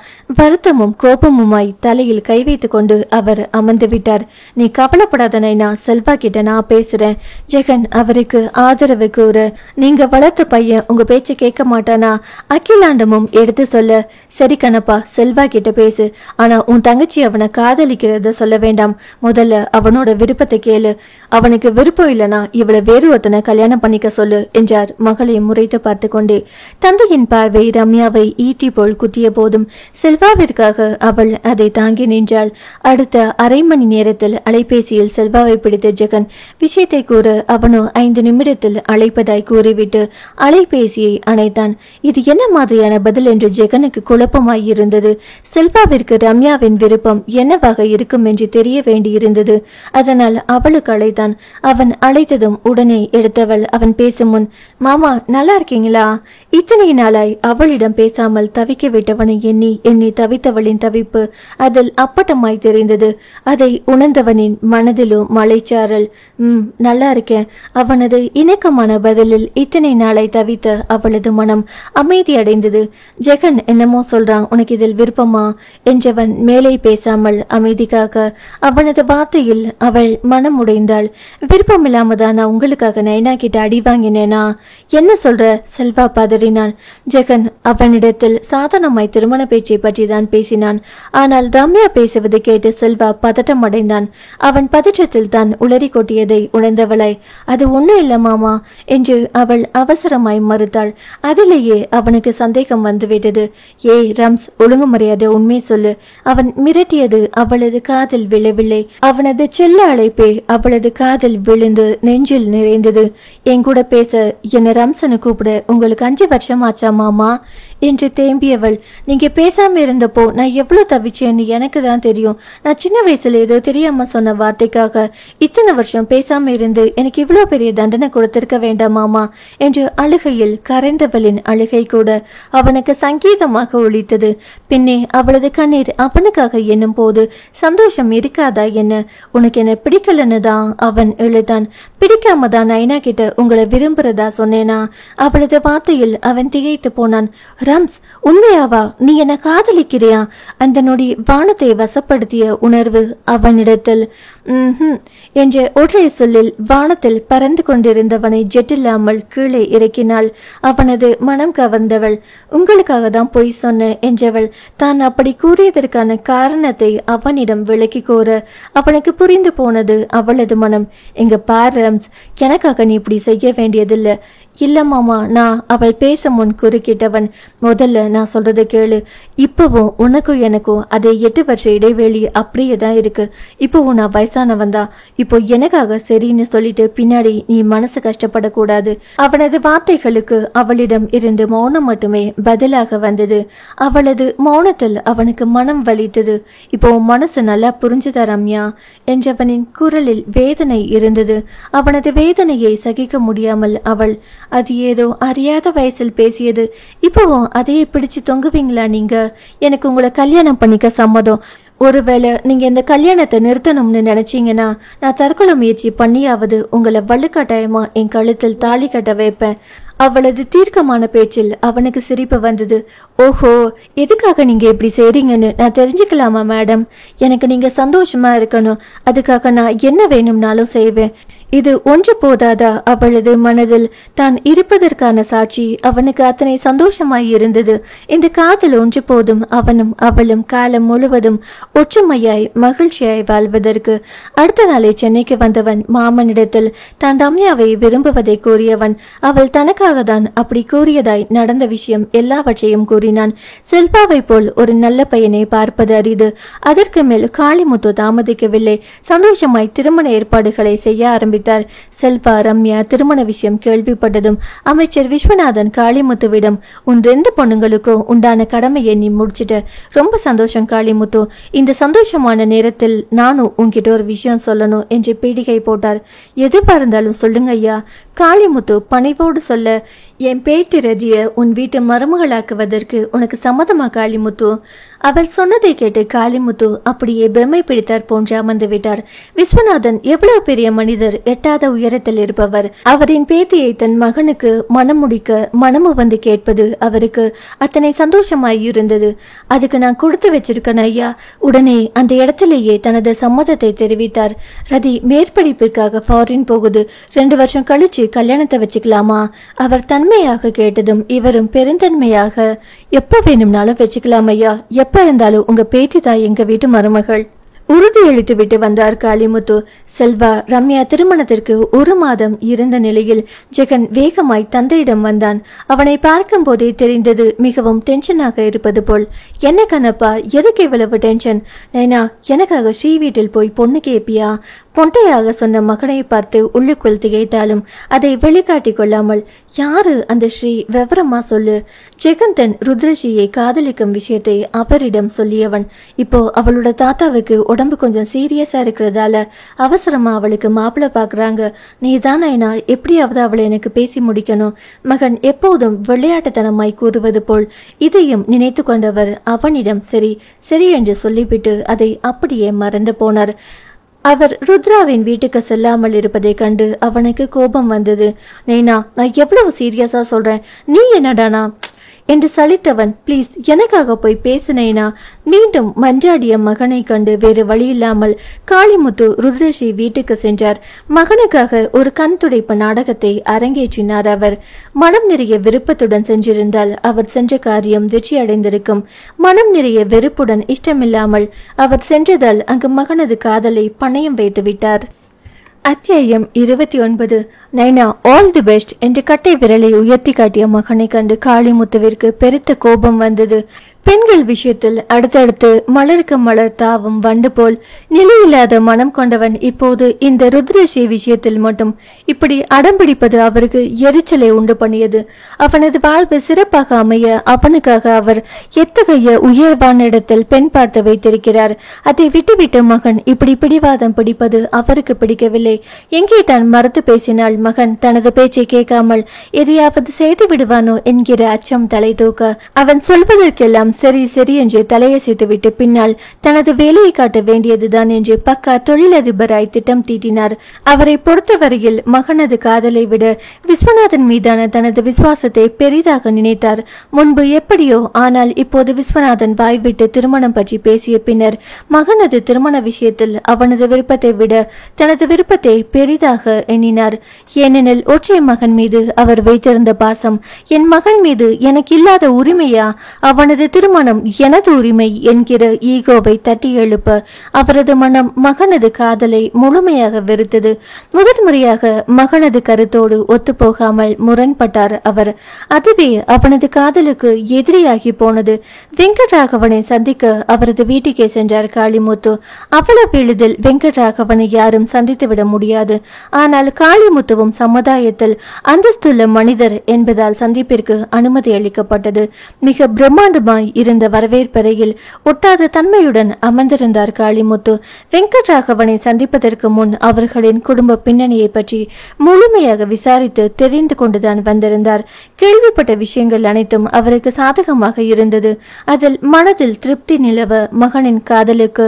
வருத்தமும் கோபமும் தலையில் கை வைத்து கொண்டு அவர் அமர்ந்து விட்டார். நீ கவலைப்படாத நைனா, செல்வா கிட்ட நான் பேசுறேன். ஜெகன் அவருக்கு ஆதரவு கூற, நீங்க வளர்த்த பையன் உங்க பேச்ச கேட்க மாட்டானா? அகிலாண்டமும் எடுத்து சொல்ல, சரி கணப்பா, செல்வா கிட்ட பேசு. ஆனா உன் தங்கச்சி அவனை காதலிக்கிறத சொல்ல வேண்டாம். முதல்ல அவனோட விருப்பத்தை கேளு. அவனுக்கு விருப்பம் இல்லனா இவளை வேறு ஒருத்தனை கல்யாணம் பண்ணிக்க சொல்லு என்றார் மகளை முறைத்து பார்த்து கொண்டே. தந்தையின் பார்வை ரம்யாவை ஈட்டி போல் குத்திய போதும் செல்வாவிற்காக அவள் அதை தாங்கி நின்றாள். அடுத்த அரை மணி நேரத்தில் அலைபேசியில் செல்வாவை பிடித்த ஜெகன் விஷயத்தை கூற அவனோ 5 நிமிடத்தில் அழைப்பதாய் கூறிவிட்டு அலைபேசியை அணைத்தான். இது என்ன மாதிரியான பதில் என்று ஜெகனுக்கு குழப்பமாய் இருந்தது. செல்வாவிற்கு ரம்யாவின் விருப்பம் என்னவாக இருக்கும் என்று தெரிய வேண்டியிருந்தது. அதனால் அவளுக்கு அழைத்தான். அவன் அழைத்ததும் உடனே எடுத்தவள் அவன் பேசும் முன், மாமா நல்லா இருக்கீங்களா? இத்தனை நாளாய் அவளிடம் பேசாமல் தவிக்க விட்டவனை எண்ணி எண்ணி தவித்தவளின் தவிப்பு அதில் அப்பட்டமாய் தெரிந்தது. அதை உணர்ந்தவனின் மனதிலோ மலைச்சாரல். நல்லா இருக்கேன். அவனது இணக்கமான பதிலில் இத்தனை நாளை தவித்த அவளது மனம் அமைதி அடைந்தது. ஜெகன் என்னமோ சொல்றான், உனக்கு இதில் விருப்பமா என்றவன் மேலே பேசாமல் அமைதிக்காக அவனது வார்த்தையில் அவள் மனம் உடைந்தாள். விருப்பம் இல்லாமதான் நான் உங்களுக்காக நைனா கிட்ட அடி வாங்கினேனா? என்ன சொல்ற? செல்வா பதறினான். ஜெகன் அவனிடத்தில் சாதாரணமாய் திருமண பேச்சை பற்றி தான் பேசினான். ஆனால் ரம்யா பேசுவது கேட்டு செல்வா பதட்டம் அடைந்தான். அவன் பதற்றத்தில் தான் உளறி கொட்டியதை உணர்ந்தவளாய், அது ஒன்னும் இல்ல மாமா என்று அவள் அவசரமாய் மறுத்தாள். அதிலேயே அவனுக்கு சந்தேகம் வந்துவிட்டது. ஏய் ரம்ஸ், ஒழுங்கு மரியாதை உண்மை சொல்லு. அவன் மிரட்டியது அவளது காதில் விழவில்லை. அவனது செல்ல அழைப்பே அவளது காதில் விழுந்து நெஞ்சில் நிறைந்தது. என் கூட பேச என்ன ரம்சனு கூப்பிட உங்களுக்கு 5 வருஷம் ஆச்சா மாமா என்று தேம்பியவள். நீங்க பேசாம இருந்தப்போ நான் எவ்வளவு தவிச்சேன்னு எனக்கு தான் தெரியும். நான் சின்ன வயசுல ஏதோ தெரியாம சொன்ன வார்த்தைக்காக இத்தனை வருஷம் பேசாம இருந்து எனக்கு இவ்வளவு பெரிய தண்டனை கொடுத்திருக்க வேண்டாமாமா என்று அழுகையில் கரைந்தவளின் அழுகை கூட அவனுக்கு சங்கீதமாக ஒலித்தது. பின்னே அவளது கண்ணீர் அவனுக்காக எண்ணும் போது சந்தோஷம் இருக்காதா என்ன? உனக்கு என்ன பிடிக்கலன்னு தான் அவன் எழுதான். பிடிக்காம தான் நைனா கிட்ட உங்களை விரும்புறதா சொன்னேனா? அவளது வார்த்தையில் அவன் திகைத்து போனான். ரம்ஸ், உண்மையாவா? நீ என்ன காதலிக்கிறியா? அந்த நொடி வானத்தை வசப்படுத்திய உணர்வு அவனிடத்தில். என்ற ஒற்றை சொல்லில் வானத்தில் பறந்து கொண்டிருந்தவனை ஜெட்டில்லாமல் கீழே இறக்கினாள். அவனது மனம் கவர்ந்தவள். உங்களுக்காக தான் பொய் சொன்ன என்றவள் தான் அப்படி கூறியதற்கான காரணத்தை அவனிடம் விளக்கி கோர அவனுக்கு புரிந்து போனது அவளது மனம். எங்க பார் ரம்ஸ், எனக்காக நீ இப்படி செய்ய வேண்டியதில்லை. இல்ல மாமா, நான் அவள் பேச முன் குறுக்கிட்டவன். முதல்ல நான் சொல்றத கேளு. இப்பவும் உனக்கும் எனக்கும் அதே 8 வருஷ இடைவெளி அப்படியே தான் இருக்கு. இப்பவும் நான் வயசானவன் தான். இப்போ எனக்காக சரின்னு சொல்லிட்டு பின்னாடி நீ மனசு கஷ்டப்படக்கூடாது. அவனது வார்த்தைகளுக்கு அவளிடம் இருந்து மௌனம் மட்டுமே பதிலாக வந்தது. அவளது மௌனத்தில் அவனுக்கு மனம் வலித்தது. இப்போ மனசு நல்லா புரிஞ்சுதா ரம்யா என்றவனின் குரலில் வேதனை இருந்தது. அவனது வேதனையை சகிக்க முடியாமல் அவள், அது ஏதோ அறியாத வயசில் பேசியது. இப்போவும் அதையே பிடிச்சு தொங்குவீங்களா நீங்க? எனக்கு உங்களை கல்யாணம் பண்ணிக்க சம்மதம். ஒருவேளை நீங்க இந்த கல்யாணத்தை நிறுத்தணும்னு நினைச்சீங்கன்னா நான் தற்கொலை முயற்சி பண்ணியாவது உங்களை வலுக்கட்டாயமா என் கழுத்தில் தாலி கட்ட வைப்பேன். அவளது தீர்க்கமான பேச்சில் அவனுக்கு சிரிப்பு வந்தது. ஓஹோ, எதுக்காக நீங்க இப்படி செய்றீங்கன்னு நான் தெரிஞ்சுக்கலாமா மேடம்? எனக்கு நீங்க சந்தோஷமா இருக்கணும். அதுக்காக நான் என்ன வேணும்னாலும் செய்வேன். இது ஒன்று போதாதா? அவளது மனதில் தான் இருப்பதற்கான சாட்சி அவனுக்கு அத்தனை சந்தோஷமாய் இருந்தது. இந்த காதல் ஒன்று போதும். அவனும் அவளும் காலம் முழுவதும் ஒற்றுமையாய் மகிழ்ச்சியாய் வாழ்வதற்கு. அடுத்த நாளை சென்னைக்கு வந்தவன் மாமனிடத்தில் தான் ரம்யாவை விரும்புவதை கூறியவன். அவள் தனக்காக தான் அப்படி கூறியதாய் நடந்த விஷயம் எல்லாவற்றையும் கூறினான். செல்வாவை போல் ஒரு நல்ல பையனை பார்ப்பது அரிது. அதற்கு மேல் காளிமுத்து தாமதிக்கவில்லை. சந்தோஷமாய் திருமண ஏற்பாடுகளை செய்ய ஆரம்பித்தார். செல்வா ரம்யா திருமண விஷயம் கேள்விப்பட்டதும் அமைச்சர் விஸ்வநாதன் காளிமுத்துவிடம், உன் 2 பொண்ணுங்களுக்கும் உண்டான கடமையை நீ முடிச்சிட்ட. ரொம்ப சந்தோஷம் காளிமுத்து. இந்த சந்தோஷமான நேரத்தில் நானும் உன்கிட்ட ஒரு விஷயம் சொல்லணும் என்று பீடிகை போட்டார். எதுவா இருந்தாலும் சொல்லுங்க ஐயா. காளிமுத்து பணிவோடு சொல்ல, என் பேத்தி ரதிய உன் வீட்டு மருமகளாக்குவதற்கு உனக்கு சம்மதமா காளிமுத்து? அவர் சொன்னதை கேட்டு காளிமுத்து அப்படியே பிரமை பிடித்தார் போன்று அமர்ந்து விட்டார். விஸ்வநாதன் எவ்வளவு பெரிய மனிதர், எட்டாத உயரத்தில் இருப்பவர். அவரின் பேத்தியை தன் மகனுக்கு மனம் முடிக்க மனமு வந்து கேட்பது அவருக்கு அத்தனை சந்தோஷமாய் இருந்தது. அதுக்கு நான் கொடுத்து வச்சிருக்கேன் ஐயா. உடனே அந்த இடத்திலேயே தனது சம்மதத்தை தெரிவித்தார். ரதி மேற்படிப்பிற்காக ஃபாரின் போகுது. 2 வருஷம் கழிச்சு கல்யாணத்தை வச்சுக்கலாமா? அவர் தன்மையாக கேட்டதும் இவரும் பெருந்தன்மையாக, எப்ப வேணும்னாலும் வச்சுக்கலாம் ஐயா. எப்ப இருந்தாலும் உங்க பேத்தி தான் எங்க வீட்டு மருமகள். உறுதியளித்து விட்டு வந்தார் காளிமுத்து. செல்வா ரம்யா திருமணத்திற்கு 1 மாதம் இருந்த நிலையில் ஜெகன் வேகமாய் தந்தையிடம் வந்தான். அவனை பார்க்கும் போதே தெரிந்தது மிகவும் டென்ஷனாக இருப்பது போல். என்ன கண்ணப்பா, எதுக்கு இவ்வளவு டென்ஷன்? நைனா, எனக்காக ஸ்ரீ வீட்டில் போய் பொண்ணு கேப்பியா? பொண்டையாக சொன்ன மகனை பார்த்து உள்ளுக்குள் திகைத்தாலும் அதை வெளிக்காட்டி கொள்ளாமல், யாரு அந்த ஸ்ரீ, விவரமா சொல்லு. ஜெகன் தன் ருத்ரஸ்ரீயை காதலிக்கும் விஷயத்தை அவரிடம் சொல்லியவன். இப்போ அவளோட தாத்தாவுக்கு உடம்பு கொஞ்சம் சீரியஸா இருக்கிறதால அவசரமா அவளுக்கு மாப்பிள்ளை பாக்குறாங்க. நீ தான் நைனா, எப்படியாவது அவளை எனக்கு பேசி முடிக்கணும். மகன் எப்போதும் விளையாட்டுத்தனமாய் கூறுவது போல் இதையும் நினைத்து கொண்டவர் அவனிடம் சரி சரி என்று சொல்லிவிட்டு அதை அப்படியே மறந்து போனார். அவர் ருத்ராவின் வீட்டுக்கு செல்லாமல் இருப்பதை கண்டு அவனுக்கு கோபம் வந்தது. நைனா, நான் எவ்வளவு சீரியஸா சொல்றேன், நீ என்னடானா என்று சலித்தவன், ப்ளீஸ் எனக்காக போய் பேசினேனா. மீண்டும் மன்றாடிய மகனை கண்டு வேறு வழியில்லாமல் காளிமுத்து ருத்ரஸ்ரீ வீட்டுக்கு சென்றார். மகனுக்காக ஒரு கண் துடைப்பு நாடகத்தை அரங்கேற்றினார். அவர் மனம் நிறைய விருப்பத்துடன் சென்றிருந்தால் அவர் சென்ற காரியம் வெற்றி அடைந்திருக்கும். மனம் நிறைய வெறுப்புடன் இஷ்டமில்லாமல் அவர் சென்றதால் அங்கு மகனது காதலை பணயம் வைத்து விட்டார். அத்தியாயம் 29. நைனா, ஆல் தி பெஸ்ட் என்று கட்டை விரலை உயர்த்தி காட்டிய மகனை கண்டு காளிமுத்துவிற்கு பெருத்த கோபம் வந்தது. பெண்கள் விஷயத்தில் அடுத்தடுத்து மலருக்கு மலர் தாவும் வண்டு போல் நிலையில்லாத மனம் கொண்டவன் இப்போது இந்த ருத்ரேஷி விஷயத்தில் மட்டும் இப்படி அடம்பிடிப்பது அவருக்கு எரிச்சலை உண்டு பண்ணியது. அவனது வாழ்வு சிறப்பாக அமைய அவனுக்காக அவர் எத்தகைய உயர்வான இடத்தில் பெண் பார்த்து வைத்திருக்கிறார். அதை விட்டுவிட்டு மகன் இப்படி பிடிவாதம் பிடிப்பது அவருக்கு பிடிக்கவில்லை. எங்கே தான் மறுத்து பேசினால் மகன் தனது பேச்சை கேட்காமல் எதையாவது செய்து விடுவானோ என்கிற அச்சம் தலை தூக்க அவன் சொல்வதற்கெல்லாம் சரி சரி என்று தலையசைத்துவிட்டு பின்னால் தனது வேலையை காட்ட வேண்டியதுதான் என்று பக்கா தொழிலதிபராய் திட்டம் தீட்டினார். அவரை பொறுத்தவரையில் மகனது காதலை விட விஸ்வநாதன் மீதான தனது விசுவாசத்தை பெரிதாக நினைத்தார். முன்பு எப்படியோ, ஆனால் இப்போது விஸ்வநாதன் வாய்விட்டு திருமணம் பற்றி பேசிய பின்னர் மகனது திருமண விஷயத்தில் அவனது விருப்பத்தை விட தனது விருப்பத்தை பெரிதாக எண்ணினார். ஏனெனில் ஒற்றை மகன் மீது அவர் வைத்திருந்த பாசம் என் மகன் மீது எனக்கு இல்லாத உரிமையா, அவனது திருமணம் எனது உரிமை என்கிற ஈகோவை தட்டி எழுப்ப அவரது மனம் மகனது காதலை முழுமையாக வெறுத்தது. முதன்முறையாக மகனது கருத்தோடு ஒத்துப்போகாமல் முரண்பட்டார் அவர். அதுவே அவனது காதலுக்கு எதிரியாகி போனது. வெங்கட்ராகவனை சந்திக்க அவரது வீட்டுக்கே சென்றார் காளிமுத்து. அவ்வளவு எளிதில் வெங்கட்ராகவனை யாரும் சந்தித்துவிட முடியாது. ஆனால் காளிமுத்துவும் சமுதாயத்தில் அந்தஸ்துள்ள மனிதர் என்பதால் சந்திப்பிற்கு அனுமதி அளிக்கப்பட்டது. மிக பிரம்மாண்டமாய் இருந்த வரவேற்பறையில் ஒட்டாத தன்மையுடன் அமர்ந்திருந்தார் காளிமுத்து. வெங்கட்ராகவனை சந்திப்பதற்கு முன் அவர்களின் குடும்ப பின்னணியை பற்றி முழுமையாக விசாரித்து தெரிந்து கொண்டுதான் வந்திருந்தார். கேள்விப்பட்ட விஷயங்கள் அனைத்தும் அவருக்கு சாதகமாக இருந்தது. அதில் மனதில் திருப்தி நிலவ மகனின் காதலுக்கு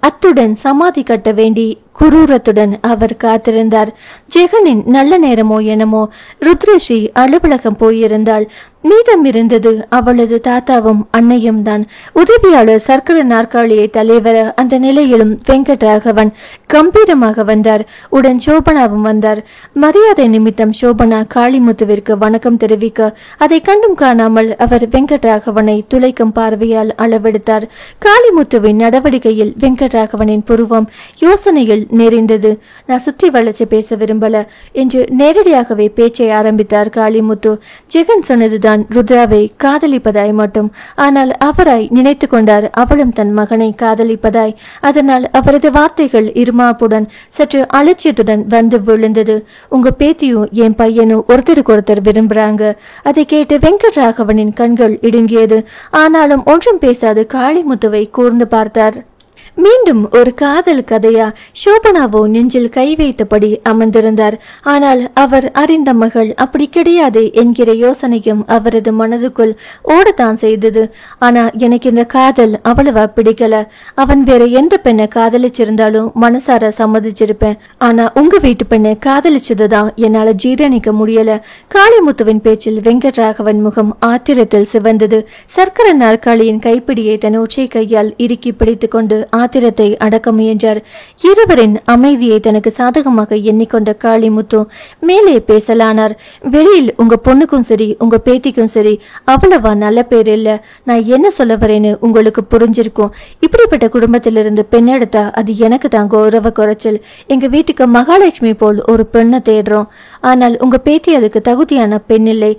அத்துடன் சமாதி கட்ட வேண்டி குரூரத்துடன் அவர் காத்திருந்தார். ஜெகனின் நல்ல நேரமோ என்னமோ ருத்ரேஷி அலுவலகம் போயிருந்தாள். மீதம் இருந்தது அவளது தாத்தாவும் அன்னையும் தான். உதவியாளர் சர்க்கர நாற்காலியை தலைவர அந்த நிலையிலும் வெங்கட்ராகவன் கம்பீரமாக வந்தார். உடன் சோபனாவும் வந்தார். மரியாதை நிமித்தம் சோபனா காளிமுத்துவிற்கு வணக்கம் தெரிவிக்க அதை கண்டும் காணாமல் அவர் வெங்கட்ராகவனை துளைக்கும் பார்வையால் அளவெடுத்தார். காளிமுத்துவின் நடவடிக்கையில் வெங்கட்ராகவனின் புருவம் யோசனையில் நெறிந்தது. நான் சுற்றி வளைச்சு பேச விரும்பல என்று நேரடியாகவே பேச்சை ஆரம்பித்தார் காளிமுத்து. ஜெகன் சொன்னதுதான் ருத்ராவை காதலிப்பதாய் மட்டும். ஆனால் அவராய் நினைத்து கொண்டார் அவளும் தன் மகனை காதலிப்பதாய். அதனால் அவரது வார்த்தைகள் இருமாப்புடன் சற்று அலட்சியத்துடன் வந்து விழுந்தது. உங்க பேத்தியும் என் பையனும் ஒருத்தருக்கு ஒருத்தர் விரும்புறாங்க. அதை கேட்டு வெங்கட்ராகவனின் கண்கள் இடுங்கியது. ஆனாலும் ஒன்றும் பேசாது காளிமுத்துவை கூர்ந்து பார்த்தார். மீண்டும் ஒரு காதல் கதையா? சோபனாவோ நெஞ்சில் கை வைத்தபடி அமர்ந்திருந்தார். ஆனால் அவர் அறிந்த மகள் அப்படி கிடையாது என்கிற யோசனையும் அவரது மனதுக்குள் ஓடத்தான் செய்தது. ஆனா எனக்கு இந்த காதல் அவ்வளவா பிடிக்கல. அவன் வேற எந்த பெண்ணை காதலிச்சிருந்தாலும் மனசார சம்மதிச்சிருப்பேன். ஆனா உங்க வீட்டு பெண்ணை காதலிச்சதுதான் என்னால ஜீரணிக்க முடியல. காளிமுத்துவின் பேச்சில் வெங்கட்ராகவன் முகம் ஆத்திரத்தில் சிவந்தது. சர்க்கர நாற்காலியின் கைப்பிடியை தன் ஒற்றை கையால் இறுக்கி பிடித்துக் கொண்டு ஆத்திரத்தை அடக்க முயன்றார். இருவரின் அமைதியை தனக்கு சாதகமாக எண்ணிக்கொண்ட காளிமுத்து மேலே பேசலானார். வெளியில் உங்க பொண்ணுக்கும் சரி உங்க பேத்திக்கும் சரி அவ்வளவா நல்ல பேர் இல்ல. நான் என்ன சொல்ல வரேன்னு உங்களுக்கு புரிஞ்சிருக்கும். இப்படிப்பட்ட குடும்பத்திலிருந்து பெண் எடுத்தா அது எனக்கு தான் கௌரவ குறைச்சல். எங்க வீட்டுக்கு மகாலட்சுமி போல் ஒரு பெண்ணை தேடுறோம். ஆனால் உங்க பேத்தி அதுக்கு தகுதியான பெண் இல்லை.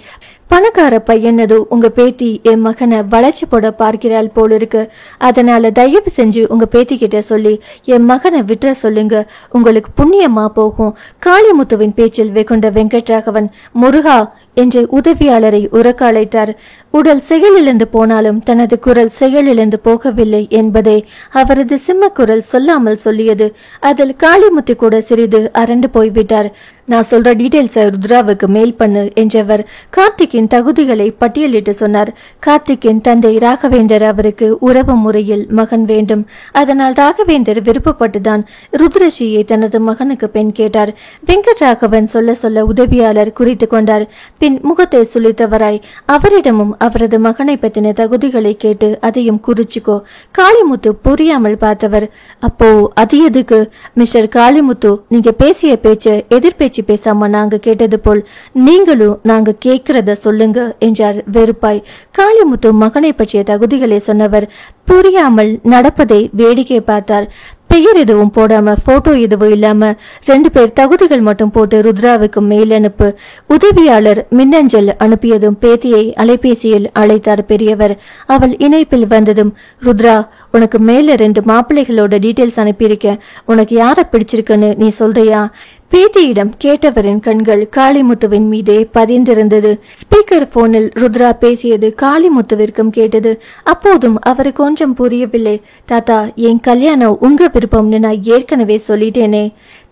பணக்கார பையனதோ உங்க பேத்தி என் மகனை வளைச்சு போட பார்க்கிறாள் போல் இருக்கு. அதனால தயவு செஞ்சு உங்க பேத்தி கிட்ட சொல்லி என் மகனை விட்டுற சொல்லுங்க. உங்களுக்கு புண்ணியமா போகும். காளிமுத்துவின் பேச்சில் வெகுண்ட வெங்கட்ராகவன் முருகா என்று உதவியாளரை உறக்க அழைத்தார். உடல் செயலிழந்து போனாலும் தனது குரல் செயலிழந்து போகவில்லை என்பதை அவரது சிம்ம குரல் சொல்லாமல் சொல்லியது. அதில் காளிமுத்து கூட சிறிது அரண்டு போய்விட்டார். நான் சொல்ற டீடைல்ஸை ருத்ராவுக்கு மெயில் பண்ணு என்றவர் கார்த்திக்கின் தகுதிகளை பட்டியலிட்டு சொன்னார். கார்த்திக்கின் தந்தை ராகவேந்தர் அவருக்கு உறவு முறையில் மகன் வேண்டும். அதனால் ராகவேந்தர் விருப்பப்பட்டுதான் ருத்ரஷியை தனது மகனுக்கு பெண் கேட்டார். வெங்கட்ராகவன் சொல்ல சொல்ல உதவியாளர் குறித்து கொண்டார். பின் முகத்தை சுளித்தவராய் அவரிடமும் அவரது மகனை பற்றின தகுதிகளை கேட்டு அதையும் குறிச்சுக்கோ. காளிமுத்து புரியாமல் பார்த்தவர். அப்போ அது எதுக்கு மிஸ்டர் காளிமுத்து? நீங்க பேசிய பேச்ச எதிர்பேச்சு பேசாம நாங்க கேட்டது போல் நீங்களும் நாங்க கேட்கிறத சொல்லுங்க என்றார் வெறுப்பாய். காளிமுத்து மகனை பற்றிய தகுதிகளை சொன்னவர் புரியாமல் நடப்பதை வேடிக்கை பார்த்தார். பெயர் எதுவும் போடாம போட்டோ எதுவும் இல்லாம 2 பேர் தகுதிகள் மட்டும் போட்டு ருத்ராவுக்கு மெயில் அனுப்பு. உதவியாளர் மின்னஞ்சல் அனுப்பியதும் பேத்தியை அலைபேசியில் அழைத்தார் பெரியவர். அவள் இணைப்பில் வந்ததும், ருத்ரா, உனக்கு மேல 2 மாப்பிள்ளைகளோட டீட்டெயில்ஸ் அனுப்பியிருக்கேன். உனக்கு யாரை பிடிச்சிருக்குன்னு நீ சொல்றியா? பேத்தியிடம் கேட்டவரின் கண்கள் காளிமுத்துவின் மீதே பதிந்திருந்தது. ஸ்பீக்கர் போனில் ருத்ரா பேசியது காளிமுத்துவிற்கும் கேட்டது. அப்போதும் அவருக்கு கொஞ்சம் புரியவில்லை. தாத்தா, என் கல்யாணம் உங்க விருப்பம்னு நான் ஏற்கனவே சொல்லிட்டேனே.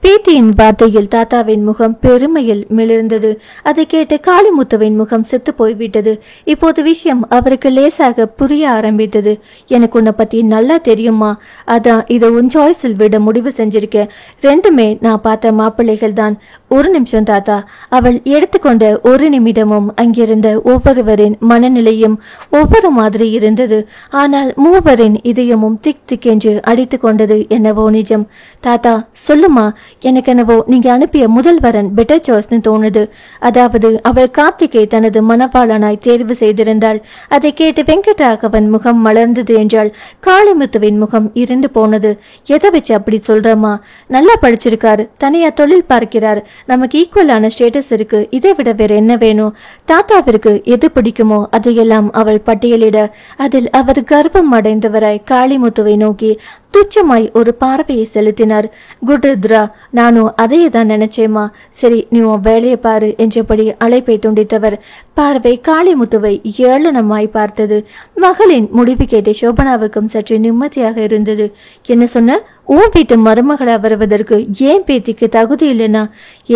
பேத்தியின் வார்த்தையில் தாத்தாவின் முகம் பெருமையில் மிளிர்ந்தது. அதை கேட்டு காளிமுத்துவின் முகம் செத்து போய்விட்டது. இப்போது விஷயம் அவருக்கு லேசாக புரிய ஆரம்பித்தது. எனக்கு உன்னை பத்தி நல்லா தெரியுமா? அதான் இதை உன் சாய்ஸில் விட முடிவு செஞ்சிருக்கேன். 2மே நான் பார்த்த மாப்பிள்ளைகள் தான். ஒரு நிமிஷம் தாத்தா. அவள் எடுத்துக்கொண்ட ஒரு நிமிடமும் அங்கிருந்த ஒவ்வொருவரின் மனநிலையும் ஒவ்வொரு மாதிரி இருந்தது. ஆனால் மூவரின் இதயமும் திக் திக்கென்று அடித்து கொண்டது. என்னவோ நிஜம். தாத்தா சொல்லுமா, எனக்கு என்னவோ நீங்க அனுப்பிய முதல் வரன் பெட்டர் சாய்ஸ்னு தோணுது. அதாவது அவள் கார்த்திகை தனது மனப்பாளனாய் தேர்வு செய்திருந்தாள். அதை கேட்டு வெங்கட்ராகவன் முகம் மலர்ந்தது என்றால் காளிமுத்துவின் முகம் இருண்டு போனது. எதை வச்சு அப்படி சொல்றமா? நல்லா படிச்சிருக்காரு, தனியா தொழில் பார்க்கிறார், நமக்கு ஈக்குவலான ஸ்டேட்டஸ் இருக்கு. இதை விட வேற என்ன வேணும்? தாத்தாவிற்கு எது பிடிக்குமோ அதையெல்லாம் அவள் பட்டியலிட அதில் அவர் கர்வம் அடைந்தவராய் காளிமுத்துவை நோக்கி துச்சமாய் ஒரு பார்வையை செலுத்தினார். குட் ருத்ரா, நானும் அதையே தான் நினைச்சேமா. சரி, நீ உன் வேலையை பாரு என்றபடி அழைப்பை துண்டித்தவர் பார்வை காளிமுத்துவை ஏளனமாய் பார்த்தது. மகளின் முடிவு கேட்டு சோபனாவுக்கும் சற்று நிம்மதியாக இருந்தது. என்ன சொன்ன? உன் வீட்டு மருமகளா வருவதற்கு ஏன் பேத்திக்கு தகுதி இல்லைன்னா?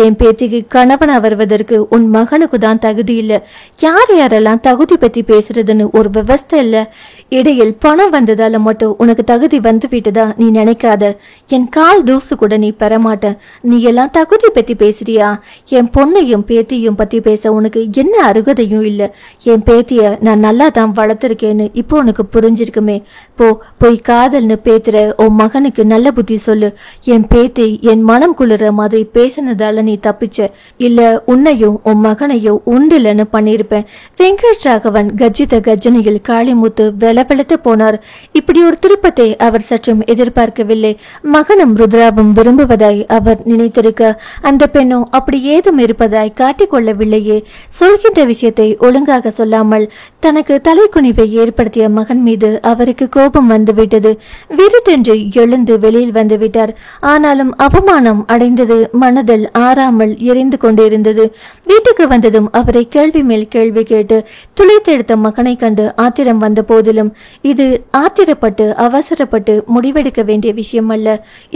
என் பேத்திக்கு கணவனா வருவதற்கு உன் மகனுக்கு தான் தகுதி இல்லை. யார் யாரெல்லாம் தகுதி பத்தி பேசுறதுன்னு ஒரு விவஸ்தை இல்ல. இடையில் பணம் வந்ததால மட்டும் உனக்கு தகுதி வந்து விட்டதா நீ நினைக்காத. என் கால் தூசு கூட நீ பெறமாட்ட. நீ எல்லாம் தகுதி பத்தி பேசுறியா? என் பொண்ணையும் பேத்தியும் பத்தி பேச உனக்கு என்ன அருகதையும் இல்ல. என் பேத்திய நான் நல்லா தான் வளர்த்திருக்கேன்னு இப்போ உனக்கு புரிஞ்சிருக்குமே. போய் காதல்னு பேத்துற உன் மகனுக்கு நல்ல புத்தி சொல்லு. என் பேத்தி என் மனம் குளிர மாதிரி பேசினதால நீ தப்பிச்ச. இல்ல உன்னையும் உன் மகனையும் உண்டுலன்னு பண்ணிருப்பேன். வெங்கட்ராகவன் கஜித கஜனையில் காளிமுத்து வெளவெளத்து போனார். இப்படி ஒரு திருப்பத்தை அவர் சற்றும் எதிர்பார்க்கவில்லை. மகனும் ருத்ராவும் விரும்புவதாய் அவர் நினைத்திருக்க அந்த பெண்ணும் அப்படி ஏதும் இருப்பதாய் காட்டிக்கொள்ளவில்லையே. சொல்கின்ற விஷயத்தை ஒழுங்காக சொல்லாமல் தனக்கு தலைக்குனிவை ஏற்படுத்திய மகன் மீது அவருக்கு கோபம் வந்துவிட்டது. விருட்டென்று எழுந்து வெளியில் வந்துவிட்டார். ஆனாலும் அவமானம் அடைந்தது மனதில் ஆறாமல் எரிந்து கொண்டிருந்தது. வீட்டுக்கு வந்ததும் அவரை கேள்வி மேல் கேள்வி கேட்டு துளைத்தெடுத்த மகனை கண்டு ஆத்திரம் வந்த போதிலும் இது ஆத்திரப்பட்டு அவசரப்பட்டு முடிவெடுக்க வேண்டிய விஷயம் அல்ல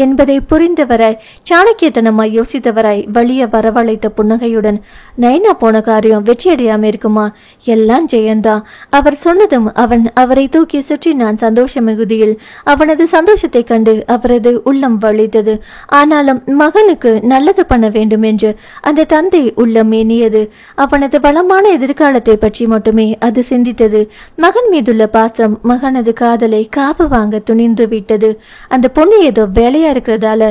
என்பதை புரிந்தவராய் சாணக்கியத்தனமாய் யோசித்தவராய் வலிய வரவழைத்த புன்னகையுடன், நைனா போன காரியம் வெற்றியடையாம இருக்குமா? எல்லாம் ஜெயந்தா. அவர் சொன்னதும் அவரை தூக்கி சுற்றினான் சந்தோஷ மிகுதியில். அவனது சந்தோஷத்தை கண்டு அவரது உள்ளம் வலித்தது. ஆனாலும் மகனுக்கு நல்லது பண்ண வேண்டும் என்று அந்த தந்தை உள்ளம் எண்ணியது. அவனது வளமான எதிர்காலத்தை பற்றி மட்டுமே அது சிந்தித்தது. மகன் மீதுள்ள பாசம் மகனது காதலை காவு வாங்க துணிந்து விட்டது. அந்த பொண்ணு ஏதோ வேலையா இருக்கிறதால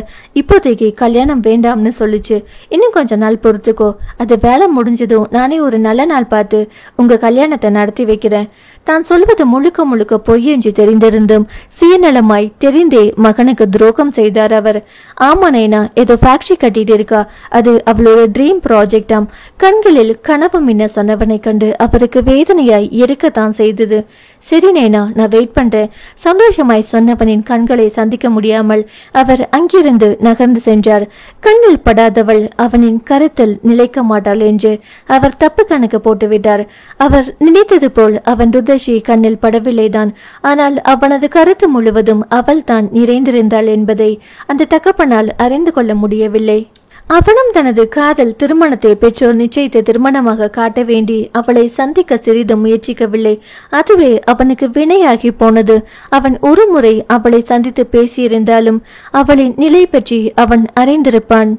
இப்போதைக்கு கல்யாணம் வேண்டாம்னு சொல்லிச்சு. இன்னும் கொஞ்ச நாள் பொறுத்துக்கோ, அது வேலை முடிஞ்சதும் நானே ஒரு நல்ல நாள் பார்த்து உங்க கல்யாணத்தை நடத்தி வைக்கிறேன். தான் சொல்வது முழுக்க முழுக்க பொய் என்று தெரிந்திருந்தும் சுயநலமாய் தெரிந்தே மகனுக்கு துரோகம் செய்தார் அவர். ஆமா நைனா, ஏதோ ஃபேக்டரி கட்டிட்டு இருக்கா, அது அவளோட ட்ரீம் ப்ராஜெக்டாம். கண்களில் கனவு மின்ன சொன்னவனை கண்டு அவருக்கு வேதனையாய் இருக்கத்தான் செய்தது. சரி நைனா, நான் வெயிட் பண்றேன். சந்தோஷமாய் சொன்னவனின் கண்களை சந்திக்க முடியாமல் அவர் அங்கிருந்து நகர்ந்து சென்றார். கண்ணில் படாதவள் அவனின் கருத்தில் நிலைக்க மாட்டாள் என்று அவர் தப்பு கணக்கு போட்டுவிட்டார். அவர் நினைத்தது போல் அவன் ருதர்ஷி கண்ணில் படவில்லைதான். ஆனால் அவனது கருத்து முழுவதும் அவள் தான் நிறைந்திருந்தாள் என்பதை அந்த தகப்பனால் அறிந்து கொள்ள முடியவில்லை. அவனும் தனது காதல் திருமணத்தை பெற்றோர் நிச்சயித்த திருமணமாக காட்ட வேண்டி அவளை சந்திக்க சிறிதும் முயற்சிக்கவில்லை. அதுவே அவனுக்கு வினையாகி போனது. அவன் ஒரு முறை அவளை சந்தித்து பேசியிருந்தாலும் அவளின் நிலை பற்றி அவன் அறிந்திருப்பான்.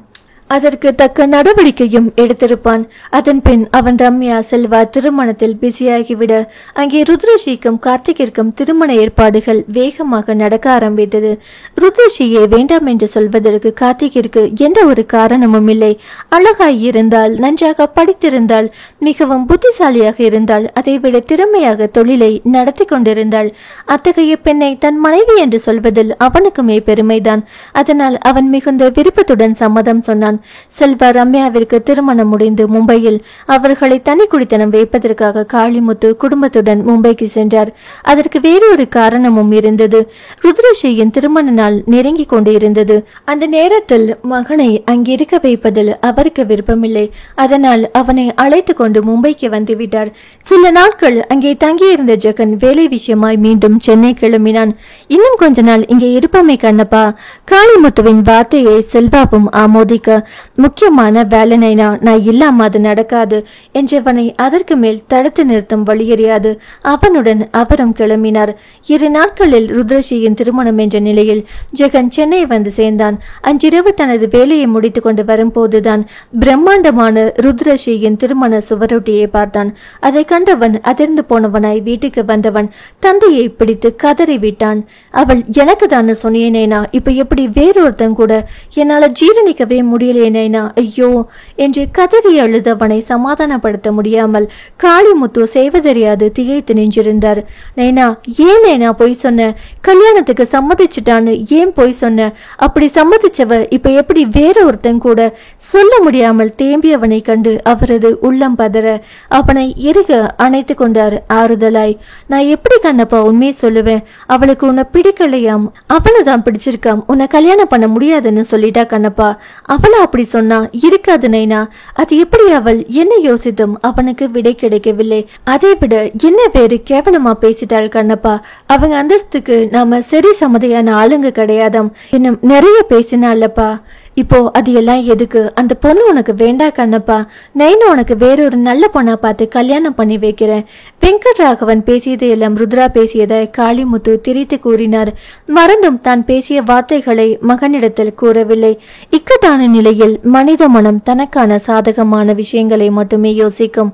அதற்கு தக்க நடவடிக்கையும் எடுத்திருப்பான். அதன் பின் அவன் ரம்யா செல்வா திருமணத்தில் பிஸியாகிவிட அங்கே ருத்ரஷிக்கும் கார்த்திகிற்கும் திருமண ஏற்பாடுகள் வேகமாக நடக்க ஆரம்பித்தது. ருத்ரஷியை வேண்டாம் என்று சொல்வதற்கு கார்த்திகிற்கு எந்த ஒரு காரணமும் இல்லை. அழகாய் இருந்தால், நன்றாக படித்திருந்தால், மிகவும் புத்திசாலியாக இருந்தால், அதைவிட திறமையாக தொழிலை நடத்தி கொண்டிருந்தாள். அத்தகைய பெண்ணை தன் மனைவி என்று சொல்வதில் அவனுக்குமே பெருமைதான். அதனால் அவன் மிகுந்த விருப்பத்துடன் சம்மதம் சொன்னான். செல்வா ரம்யாவிற்கு திருமணம் முடிந்து மும்பையில் அவர்களை தனி குடித்தனம் வைப்பதற்காக காளிமுத்து குடும்பத்துடன் மும்பைக்கு சென்றார். அதற்கு வேறொரு காரணமும் இருந்தது. ருத்ரஷியின் திருமண நாள் நெருங்கி கொண்டு இருந்தது. அந்த நேரத்தில் மகனை அங்கிருக்க வைப்பதில் அவருக்கு விருப்பமில்லை. அதனால் அவனை அழைத்து கொண்டு மும்பைக்கு வந்துவிட்டார். சில நாட்கள் அங்கே தங்கியிருந்த ஜெகன் வேலை விஷயமாய் மீண்டும் சென்னை கிளம்பினான். இன்னும் கொஞ்ச நாள் இங்கே இருப்பமை கண்ணப்பா. காளிமுத்துவின் வார்த்தையை செல்வாவும் ஆமோதிக்க, முக்கியமான வேலை நைனா, நான் இல்லாம அது நடக்காது என்றவனை அதற்கு மேல் தடுத்து நிறுத்தம் வழியறியாது. அவனுடன் அவரும் கிளம்பினார். 2 நாட்களில் ருத்ரஷியின் திருமணம் என்ற நிலையில் ஜெகன் சென்னை வந்து சேர்ந்தான். அன்றிரவு தனது வேலையை முடித்துக் கொண்டு வரும்போதுதான் பிரம்மாண்டமான ருத்ரஷியின் திருமண சுவரொட்டியை பார்த்தான். அதை கண்டவன் அதிர்ந்து போனவனாய் வீட்டுக்கு வந்தவன் தந்தையை பிடித்து கதறி விட்டான். அவள் எனக்கு தானே சொன்னேனேனா, இப்ப எப்படி வேறொருத்தன் கூட என்னால ஜீரணிக்கவே முடியலேனேனா, ஐயோ என்று கதறி அழுதவனை சமாதானப்படுத்த முடியாமல் காளிமுத்து செய்வதறியாது திகைத்து நின்றிருந்தார். நைனா, ஏன் நைனா பொய் சொன்ன? கல்யாணத்துக்கு சம்மதிச்சுட்டான்னு ஏன் பொய் சொன்ன? அப்படி சம்மதிச்சவ இப்ப எப்படி வேற ஒருத்தன் கூட? சொல்ல முடியாமல் தேம்பியவனை கண்டு அவரது உள்ளம் பதற அவனை இறுக அணைத்து கொண்டார் ஆறுதலாய். நான் எப்படி கண்ணப்பா உண்மையை சொல்லுவேன்? அவளுக்கு உன்னை பிடிக்கலையாம், அவளைதான் பிடிச்சிருக்காம், உன்னை கல்யாணம் பண்ண முடியாதுன்னு சொல்லிட்டா கண்ணப்பா. அவளா அப்படி சொன்னா? இருக்காது நைனா. அது எப்படி? அவள் என்ன யோசித்தும் அவனுக்கு விடை கிடைக்கவில்லை. அதை விட என்ன வேறு கேவலமா பேசிட்டாள் கண்ணப்பா. அவங்க அந்தஸ்துக்கு நாம சரி சம்மதியான ஆளுங்க கிடையாதாம். இன்னும் நிறைய பேசினாள்லப்பா. இப்போ அது எல்லாம் எதுக்கு? அந்த பொண்ணு உனக்கு வேண்டா கண்ணப்பா. நைனா உனக்கு வேறொரு நல்ல பொண்ணா பார்த்து கல்யாணம் பண்ணி வைக்கிறேன். வெங்கட்ராகவன் பேசியதை எல்லாம் ருத்ரா பேசியதை காளிமுத்து திரித்து கூறினார். மறந்தும் தான் பேசிய வார்த்தைகளை மகனிடத்தில் கூறவில்லை. இக்கட்டான நிலையில் மனித மனம் தனக்கான சாதகமான விஷயங்களை மட்டுமே யோசிக்கும்.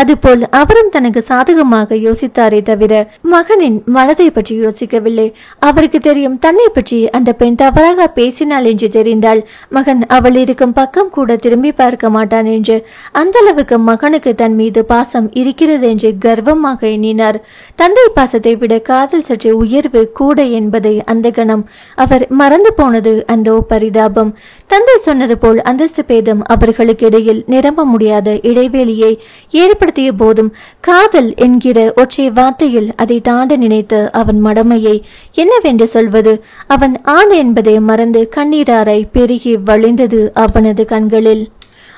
அதுபோல் அவரும் தனக்கு சாதகமாக யோசித்தாரே தவிர மகனின் மனதை பற்றி யோசிக்கவில்லை. அவருக்கு தெரியும், தன்னை பற்றி அந்த பெண் தவறாக பேசினாள் என்று தெரிந்தால் மகன் அவள் இருக்கும் பக்கம் கூட திரும்பி பார்க்க மாட்டான் என்று. அந்த அளவுக்கு மகனுக்கு தன் மீது பாசம் இருக்கிறது என்று கர்வமாக எண்ணினார். தந்தை பாசத்தை விட காதல் சற்று உயர்வு கூட என்பதை அந்த கணம் அவர் மறந்து போனது அந்த பரிதாபம். தந்தை சொன்னது போல் அந்தஸ்து பேதம் அவர்களுக்கு இடையில் நிரம்ப முடியாத இடைவெளியை ஏற்படுத்திய போதும் காதல் என்கிற ஒற்றை வார்த்தையில் அதை தாண்ட நினைத்த அவன் மடமையை என்னவென்று சொல்வது? அவன் ஆண் என்பதை மறந்து கண்ணீராரை பெருகி வழிந்தது அவனது கண்களில்.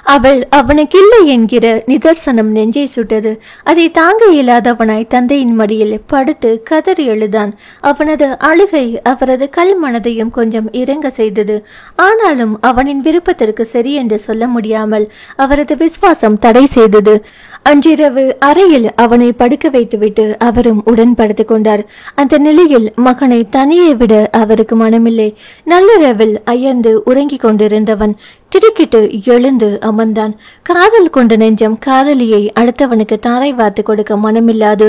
அவள் அவனுக்கில்லை என்கிற நிதர்சனம் நெஞ்சை சுட்டது. அதை தாங்க இயலாதவனாய் தந்தையின் மடியில் படுத்து கதறி எழுதான். அவனது அழுகை அவரது கல் மனதையும் கொஞ்சம் இறங்க செய்தது. ஆனாலும் அவனின் விருப்பத்திற்கு சரி என்று சொல்ல முடியாமல் அவரது விசுவாசம் தடை செய்தது. அன்றிரவு அறையில் அவனை படுக்க வைத்துவிட்டு அவரும் உடன் படுத்துக் கொண்டார். அந்த நிலையில் மகனை தனியே விட அவருக்கு மனமில்லை. நள்ளிரவில் அயர்ந்து உறங்கிக் கொண்டிருந்தவன் திடுக்கிட்டு எழுந்து அமர்ந்தான். காதல் கொண்ட நெஞ்சம் காதலியை அடுத்தவனுக்கு தாரை வார்த்து கொடுக்க மனமில்லாது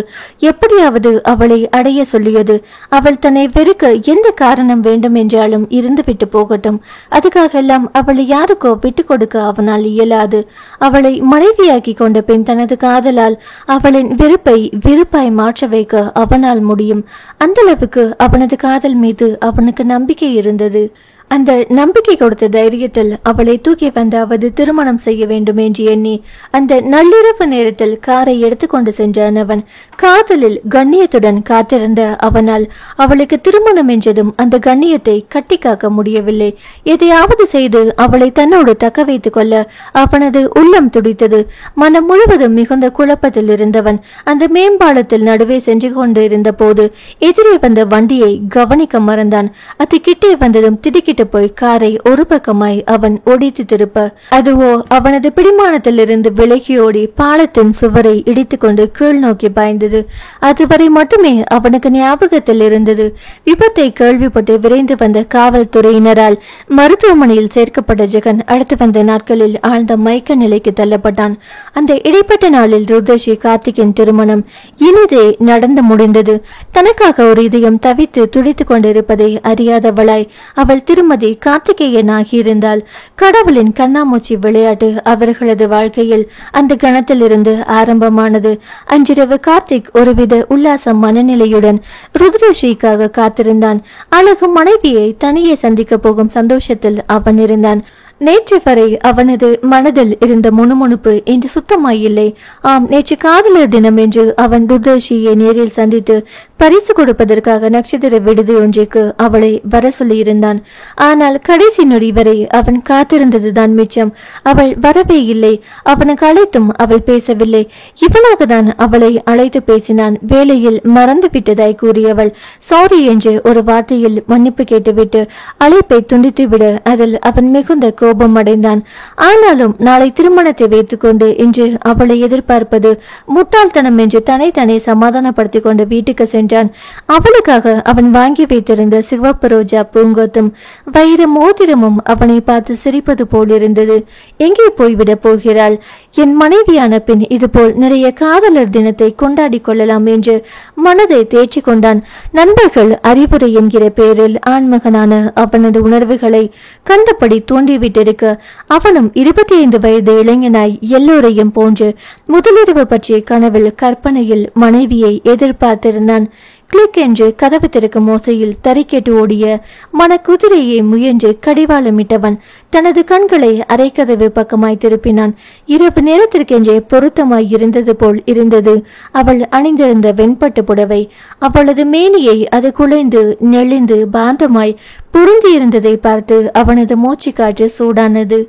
எப்படியாவது அவளை அடைய சொல்லியது. அவள் தன்னை வெறுக்க எந்த காரணம் வேண்டும் என்றாலும் இருந்துவிட்டு போகட்டும். அதுக்காக எல்லாம் அவளை யாருக்கோ விட்டு கொடுக்க அவனால் இயலாது. அவளை மனைவியாக்கி கொண்ட பெண் தனது காதலால் அவளின் வெறுப்பை விருப்பாய் மாற்ற வைக்க அவனால் முடியும். அந்த அளவுக்கு அவனது காதல் மீது அவனுக்கு நம்பிக்கை இருந்தது. அந்த நம்பிக்கை கொடுத்த தைரியத்தில் அவளை தூக்கி வந்தாவது திருமணம் செய்ய வேண்டும் என்று எண்ணி அந்த நள்ளிரவு நேரத்தில் காரை எடுத்துக்கொண்டு சென்றான் அவன். காதலில் கண்ணியத்துடன் காத்திருந்த அவனால் அவளுக்கு திருமணம் என்றதும் அந்த கண்ணியத்தை கட்டி காக்க முடியவில்லை. எதையாவது செய்து அவளை தன்னோடு தக்க வைத்துக் கொள்ள அவனது உள்ளம் துடித்தது. மனம் முழுவதும் மிகுந்த குழப்பத்தில் இருந்தவன் அந்த மேம்பாலத்தில் நடுவே சென்று கொண்டு இருந்த போது எதிரே வந்த வண்டியை கவனிக்க மறந்தான். அது கிட்டே வந்ததும் திடுக்கிட்டு போய் காரை ஒரு பக்கமாய் அவன் ஒடித்து திருப்ப அதுவோ அவனது பிடிமானத்திலிருந்து விலகியோடி பாலத்தின் சுவரை இடித்துக்கொண்டு கீழ் நோக்கி பாய்ந்தது. இருந்தது. அதுவரை மட்டுமே அவனுக்கு ஞாபகத்தில் இருந்தது. விபத்தை கேள்விப்பட்டு விரைந்து வந்த காவல்துறையினரால் மருத்துவமனையில் சேர்க்கப்பட்ட ஜெகன் அடுத்து வந்த நாட்களில் ஆழ்ந்த மயக்க நிலைக்கு தள்ளப்பட்டான். அந்த இடைப்பட்ட நாளில் ருத்ரஸ்ரீ கார்த்திகின் திருமணம் இனிதே நடந்து முடிந்தது. தனக்காக ஒரு இதயம் தவித்து துடித்துக் கொண்டிருப்பதை அறியாதவளாய் அவள் திருமதி கார்த்திகேயன் ஆகியிருந்தாள். கடவுளின் கண்ணாமூச்சி விளையாட்டு அவர்களது வாழ்க்கையில் அந்த கணத்திலிருந்து ஆரம்பமானது. அன்றிரவு கார்த்திக் ஒருவித உல்லாச மனநிலையுடன் ருத்ரஸ்ரீக்காக காத்திருந்தான். அழகு மனைவியை தனியே சந்திக்க போகும் சந்தோஷத்தில் அவன் இருந்தான். நேற்று வரை அவனது மனதில் இருந்த முணுமுணுப்பு இன்று சுத்தமாயில்லை. ஆம், நேற்று காதலர் தினம் என்று அவன் ருத்ரஸ்ரீயை நேரில் சந்தித்து பரிசு கொடுப்பதற்காக நட்சத்திர விடுதி ஒன்றிற்கு அவளை வர சொல்லியிருந்தான். ஆனால் கடைசி நொடி வரை அவன் காத்திருந்ததுதான் மிச்சம். அவள் வரவே இல்லை. அவனுக்கு அழைத்தும் அவள் பேசவில்லை. இவனாக தான் அவளை அழைத்து பேசினான். வேளையில் மறந்து விட்டதாய் கூறியவள் சாரி என்று ஒரு வார்த்தையில் மன்னிப்பு கேட்டுவிட்டு அழைப்பை துண்டித்து விட அதில் அவன் மிகுந்த கோபம் அடைந்தான். ஆனாலும் நாளை திருமணத்தை வைத்துக்கொண்டு இன்று அவளை எதிர்பார்ப்பது முட்டாள்தனம் என்று தன்னை சமாதானப்படுத்திக் கொண்டு வீட்டுக்கு சென்றான். அவளுக்காக அவன் வாங்கி வைத்திருந்த சிவப்பு ரோஜா பூங்கொத்தும் வைர மோதிரமும் அவனை பார்த்து சிரிப்பது போல் இருந்தது. எங்கே போய்விட போகிறாள்? என் மனைவியான பின் இதுபோல் நிறைய காதலர் தினத்தை கொண்டாடி கொள்ளலாம் என்று மனதை தேய்ச்சி கொண்டான். நண்பர்கள் அறிவுரை என்கிற பெயரில் ஆண்மகனான அவனது உணர்வுகளை கண்டபடி தூண்டிவிட்டிருக்க அவனும் 25 வயது இளைஞனாய் எல்லோரையும் போன்று முதலிரவு பற்றிய கனவில் கற்பனையில் மனைவியை எதிர்பார்த்திருந்தான். கிளிக் என்று கதவு திறக்கும் ஓசையில் தறிக்கேட்டு ஓடிய மனக்குதிரையை முயன்று கடிவாளமிட்டவன் தனது கண்களை அரைக்கதவு பக்கமாய் திருப்பினான். இரவு நேரத்திற்கென்றே பொருத்தமாய் இருந்தது போல் இருந்தது அவள் அணிந்திருந்த வெண்பட்டு புடவை. அவளது மேனியை அது குலைந்து நெளிந்து பாந்தமாய் பொருந்தியிருந்ததை பார்த்து அவனது மூச்சு காற்று சூடானது.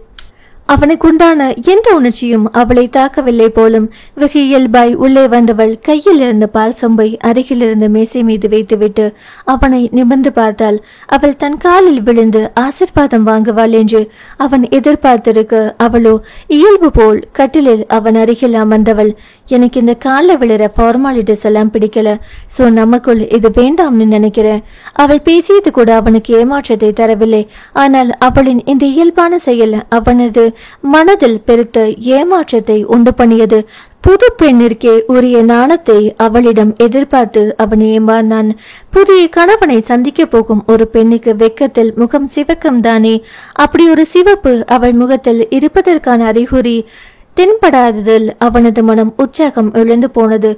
அவனுக்குண்டான எந்த உணர்ச்சியும் அவளை தாக்கவில்லை போலும். வெகு இயல்பாய் உள்ளே வந்தவள் கையில் இருந்த பால் சொம்பை அருகில் இருந்த மேசை மீது வைத்துவிட்டு அவனை நிமிர்ந்து பார்த்தாள். அவள் தன் காலில் விழுந்து ஆசிர்வாதம் வாங்குவாள் என்று அவன் எதிர்பார்த்திருக்க அவளோ இயல்பு போல் கட்டிலில் அவன் அருகில் அமர்ந்தவள். எனக்கு இந்த காலில் விழுற ஃபார்மாலிட்டிஸ் எல்லாம் பிடிக்கல. சோ நமக்குள் இது வேண்டாம்னு நினைக்கிறேன். அவள் பேசியது கூட அவனுக்கு ஏமாற்றத்தை தரவில்லை. ஆனால் அவளின் இந்த இயல்பான செயல் அவனது மனதில் பெருத்த ஏமாற்றத்தை உண்டு பண்ணியது. புது பெண்ணிற்கே உரிய நாணத்தை அவளிடம் எதிர்பார்த்து அவன் ஏமாந்தான். புதிய கணவனை சந்திக்க போகும் ஒரு பெண்ணுக்கு வெக்கத்தில் முகம் சிவக்கம் தானே. அப்படி ஒரு சிவப்பு அவள் முகத்தில் இருப்பதற்கான அறிகுறி தென்படாததில் அவனது மனம் உற்சாகம் எழுந்து போனது.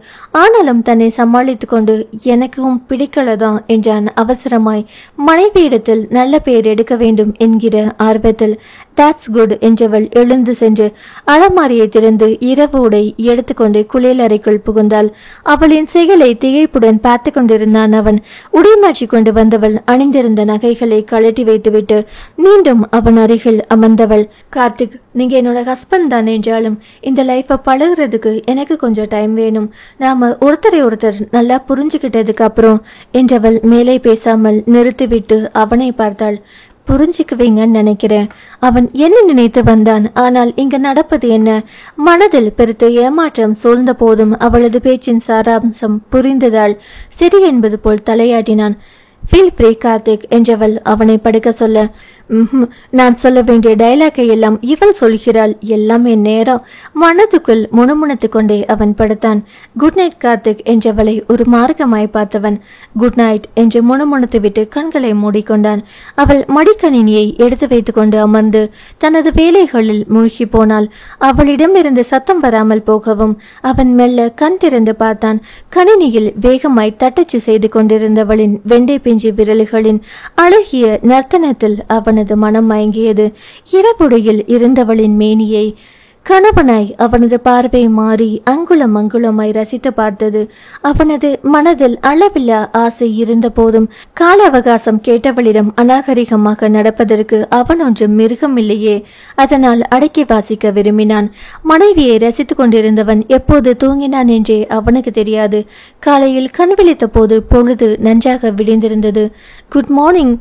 ஆனாலும் தன்னை சமாளித்துக் கொண்டு எனக்கும் பிடிக்கலதான் என்றான் அவசரமாய். மனைவியிடத்தில் நல்ல பெயர் எடுக்க வேண்டும் என்கிற ஆர்வத்தில். தாட்ஸ் குட் என்றவள் எழுந்து சென்று அலமாரியை திறந்து இரவு உடை எடுத்துக்கொண்டு குளியல் அறைக்குள் புகுந்தாள். அவளின் செயலை திகைப்புடன் பார்த்து கொண்டிருந்தான் அவன். உடை மாற்றி கொண்டு வந்தவள் அணிந்திருந்த நகைகளை கழட்டி வைத்துவிட்டு மீண்டும் அவன் அருகில் அமர்ந்தவள். கார்த்திக், நீங்க என்னோட ஹஸ்பண்ட் தான் என்றாலும் இந்த லைஃபை பழகுறதுக்கு எனக்கு கொஞ்சம் டைம் வேணும். நாம ஒருத்தரை ஒருத்தர் நல்லா புரிஞ்சுக்கிட்டதுக்கு அப்புறம் என்றவள் மேலே பேசாமல் நிறுத்திவிட்டு அவனை பார்த்தாள். புரிஞ்சுக்குவீங்கன்னு நினைக்கிறேன். அவன் என்ன நினைத்து வந்தான். ஆனால் இங்க நடப்பது என்ன? மனதில் பெருத்த ஏமாற்றம் சூழ்ந்த போதும் அவளது பேச்சின் சாராம்சம் புரிந்ததால் சரி என்பது போல் தலையாட்டினான். ஃபீல் ஃப்ரீ கார்த்திக் என்றவள் அவனை படுக்க சொல்ல, நான் சொல்ல வேண்டிய டைலாக்கை எல்லாம் இவள் சொல்கிறாள். எல்லாமே நேரம். மனதுக்குள் முணுமுணுத்து கொண்டே அவன் படுத்தான். குட் நைட் கார்த்திக் என்றவளை ஒரு மார்க்கமாய் பார்த்தவன் குட் நைட் என்று முணுமுணுத்து விட்டு கண்களை மூடிக்கொண்டான். அவள் மடிக்கணினியை எடுத்து வைத்துக் கொண்டு அமர்ந்து தனது வேலைகளில் மூழ்கி போனாள். அவளிடமிருந்து சத்தம் வராமல் போகவும் அவன் மெல்ல கண் திறந்து பார்த்தான். கணினியில் வேகமாய் தட்டச்சு செய்து கொண்டிருந்தவளின் வெண்டை பிஞ்சு விரல்களின் அழகிய நர்த்தனத்தில் அவனது மனம் மயங்கியது. இரவுடையில் இருந்தவளின் மேனியை கணவனாய் அவனது பார்வை மாறி அங்குலம் அங்குலமாய் ரசித்து பார்த்தது. அவனது மனதில் அளவில்லா ஆசை இருந்த போதும் கால அவகாசம் கேட்டவளிடம் அநாகரிகமாக நடப்பதற்கு அவன் ஒன்றும் மிருகம் இல்லையே. அதனால் அடக்கி வாசிக்க விரும்பினான். மனைவியை ரசித்துக் கொண்டிருந்தவன் எப்போது தூங்கினான் என்றே அவனுக்கு தெரியாது. காலையில் கண் விழித்த போது பொழுது நன்றாக விடிந்திருந்தது. குட் மார்னிங்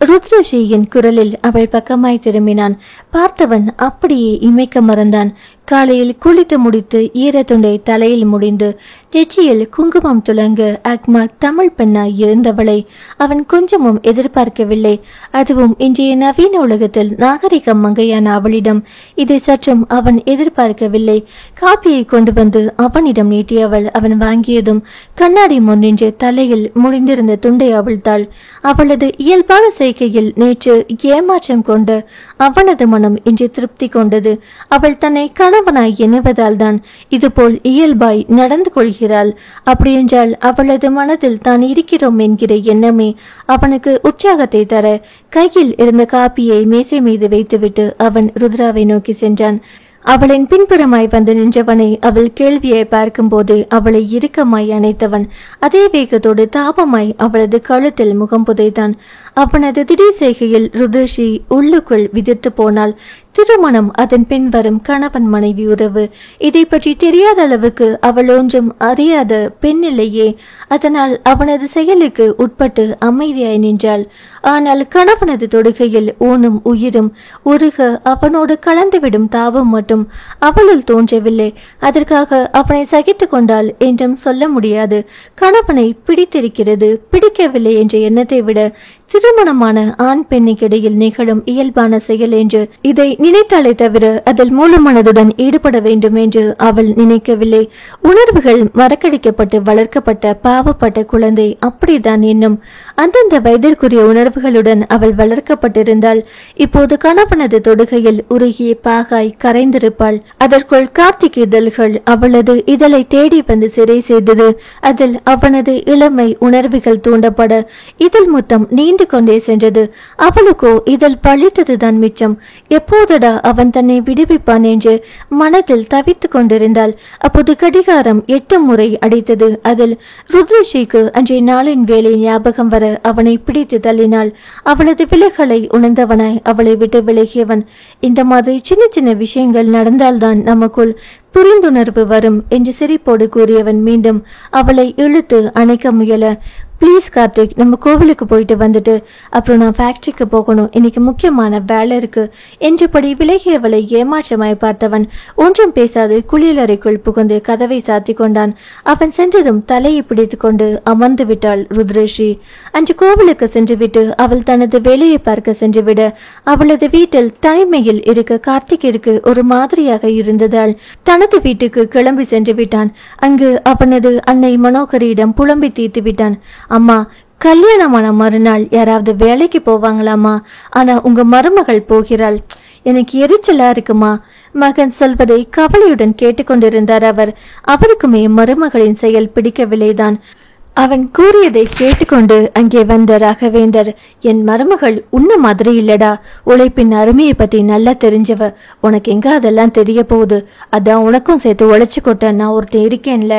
ருத்ரஸ்ரீயின் குரலில் அவள் பக்கமாய் திரும்பினான். பார்த்தவன் அப்படியே இமைக்க மறந்தான். காலையில் குளித்து முடித்து ஈரத்துண்டை தலையில் முடிந்து நெற்றியில் குங்குமம் துளங்க அக்மா தமிழ் பெண்ணாய் இருந்தவளை அவன் கொஞ்சமும் எதிர்பார்க்கவில்லை. அதுவும் இன்றைய நவீன உலகத்தில் நாகரிக மங்கையான அவளிடம் இதை சற்றும் அவன் எதிர்பார்க்கவில்லை. காப்பியை கொண்டு வந்து அவனிடம் நீட்டியவள் அவன் வாங்கியதும் கண்ணாடி முன் நின்று தலையில் முடிந்திருந்த துண்டை அவிழ்த்தாள். அவளது இயல்பான செய்கையில் நேற்று ஏமாற்றம் கொண்ட அவனது மனம் இன்று திருப்தி கொண்டது. அவள் தன்னை கணவனாய் எண்ணுவதால் தான் இதுபோல் இயல்பாய் நடந்து கொள்கிறாள். அப்படியென்றால் அவளது மனதில் தான் இருக்கிறோம் என்கிற எண்ணமே அவனுக்கு உற்சாகத்தை தர கையில் இருந்த காப்பியை மேசை மீது வைத்துவிட்டு அவன் ருத்ராவை நோக்கி சென்றான். அவளின் பின்புறமாய் வந்து நின்றவனை அவள் கேள்வியை பார்க்கும்போது அவளை இறுக்கமாய் அணைத்தவன் அதே வேகத்தோடு தாபமாய் அவளது கழுத்தில் முகம் புதைத்தான். அவனது திடீர் செய்கையில் ருத்ரஸ்ரீ உள்ளுக்குள் விதிர்த்து போனாள். திருமணம், அதன் பின் வரும் கணவன் மனைவி உறவு, இதை பற்றி தெரியாத அளவுக்கு அவள் ஒன்றும் அறியாத பெண்ணில்லையே. அதனால் அவனது செயலுக்கு உட்பட்டு அமைதியாய் நின்றாள். ஆனால் கணவனது தொடுகையில் ஊனும் உயிரும் உருக அவனோடு கலந்துவிடும் தாபம் மட்டும் அவளுள் தோன்றவில்லை. அதற்காக அவனை சகித்து கொண்டாள் என்றும் சொல்ல முடியாது. கணவனை பிடித்திருக்கிறது, பிடிக்கவில்லை என்ற எண்ணத்தை விட திருமணமான ஆண் பெண்ணுக்கிடையில் நிகழும் இயல்பான செயல் என்று இதை நினைத்தாலே தவிர அதில் முழு மனதுடன் ஈடுபட வேண்டும் என்று அவள் நினைக்கவில்லை. உணர்வுகள் மறக்கடிக்கப்பட்டு வளர்க்கப்பட்ட பாவப்பட்ட குழந்தை அப்படித்தான் என்னும் அந்தந்த வயதிற்குரிய உணர்வுகளுடன் அவள் வளர்க்கப்பட்டிருந்தாள். இப்போது கணவனது தொடுகையில் உருகிய பாகாய் கரைந்திருப்பாள். அதற்குள் கார்த்திக் இதழ்கள் அவளது இதழை தேடி வந்து சிறை செய்தது. அதில் அவனது இளமை உணர்வுகள் தூண்டப்பட இதழ் முத்தம் நீண்டு கொண்டே சென்றது. அவளுக்கோ இதழ் பழித்ததுதான் மிச்சம். எப்போதடா அவன் தன்னை விடுவிப்பான் என்று மனதில் தவித்து கொண்டிருந்தாள். அப்போது கடிகாரம் 8 முறை அடித்தது. அதில் ருத்ரஸ்ரீக்கு அன்றைய நாளின் வேலை ஞாபகம் வர அவனை பிடித்து தள்ளினாள். அவளது விலகலை உணர்ந்தவனாய் அவளை விட்டு விலகியவன், இந்த மாதிரி சின்ன சின்ன விஷயங்கள் நடந்தால்தான் நமக்குள் புரிந்துணர்வு வரும் என்று சிரிப்போடு கூறியவன் மீண்டும் அவளை இழுத்து அணைக்க முயல, ப்ளீஸ் கார்த்திக், நம்ம கோவிலுக்கு போயிட்டு வந்துட்டு அப்புறம் நான் ஃபேக்டரிக்கு போகணும், இன்னைக்கு முக்கியமான வேலை இருக்கு என்றபடி விலகியவளை ஏமாற்றமாய் பார்த்தவன் ஒன்றும் பேசாது குளியலறைக்குள் புகுந்து கதவை சாத்தி கொண்டான். அவன் சென்றதும் தலையை பிடித்து கொண்டு அமர்ந்து விட்டாள் ருத்ரஸ்ரீ. அன்று கோவிலுக்கு சென்றுவிட்டு அவள் தனது வேலையை பார்க்க சென்றுவிட அவளது வீட்டில் தனிமையில் இருக்க கார்த்திகிற்கு ஒரு மாதிரியாக இருந்ததால் தனது வீட்டுக்கு கிளம்பி சென்று விட்டான். அங்கு அவனது அன்னை மனோகரியிடம் புலம்பி தீர்த்து விட்டான். அம்மா, கல்யாணமான மறுநாள் யாராவது வேலைக்கு போவாங்களாமா? ஆனா உங்க மருமகள் போகிறாள், எனக்கு எரிச்சலா இருக்குமா? மகன் சொல்வதை கவலையுடன் கேட்டுக்கொண்டிருந்தார் அவர். அவருக்குமே மருமகளின் செயல் பிடிக்கவில்லைதான். அவன் கூறியதை கேட்டுக்கொண்டு அங்கே வந்த ராகவேந்தர், என் மருமகள் உன்ன மாதிரி இல்லடா, உழைப்பின் அருமையை பத்தி நல்லா தெரிஞ்சவ, உனக்கு எங்க அதெல்லாம் தெரிய போகுது, அதான் உனக்கும் சேர்த்து உழைச்சு கொட்ட நான் ஒருத்தன் இருக்கேன்ல,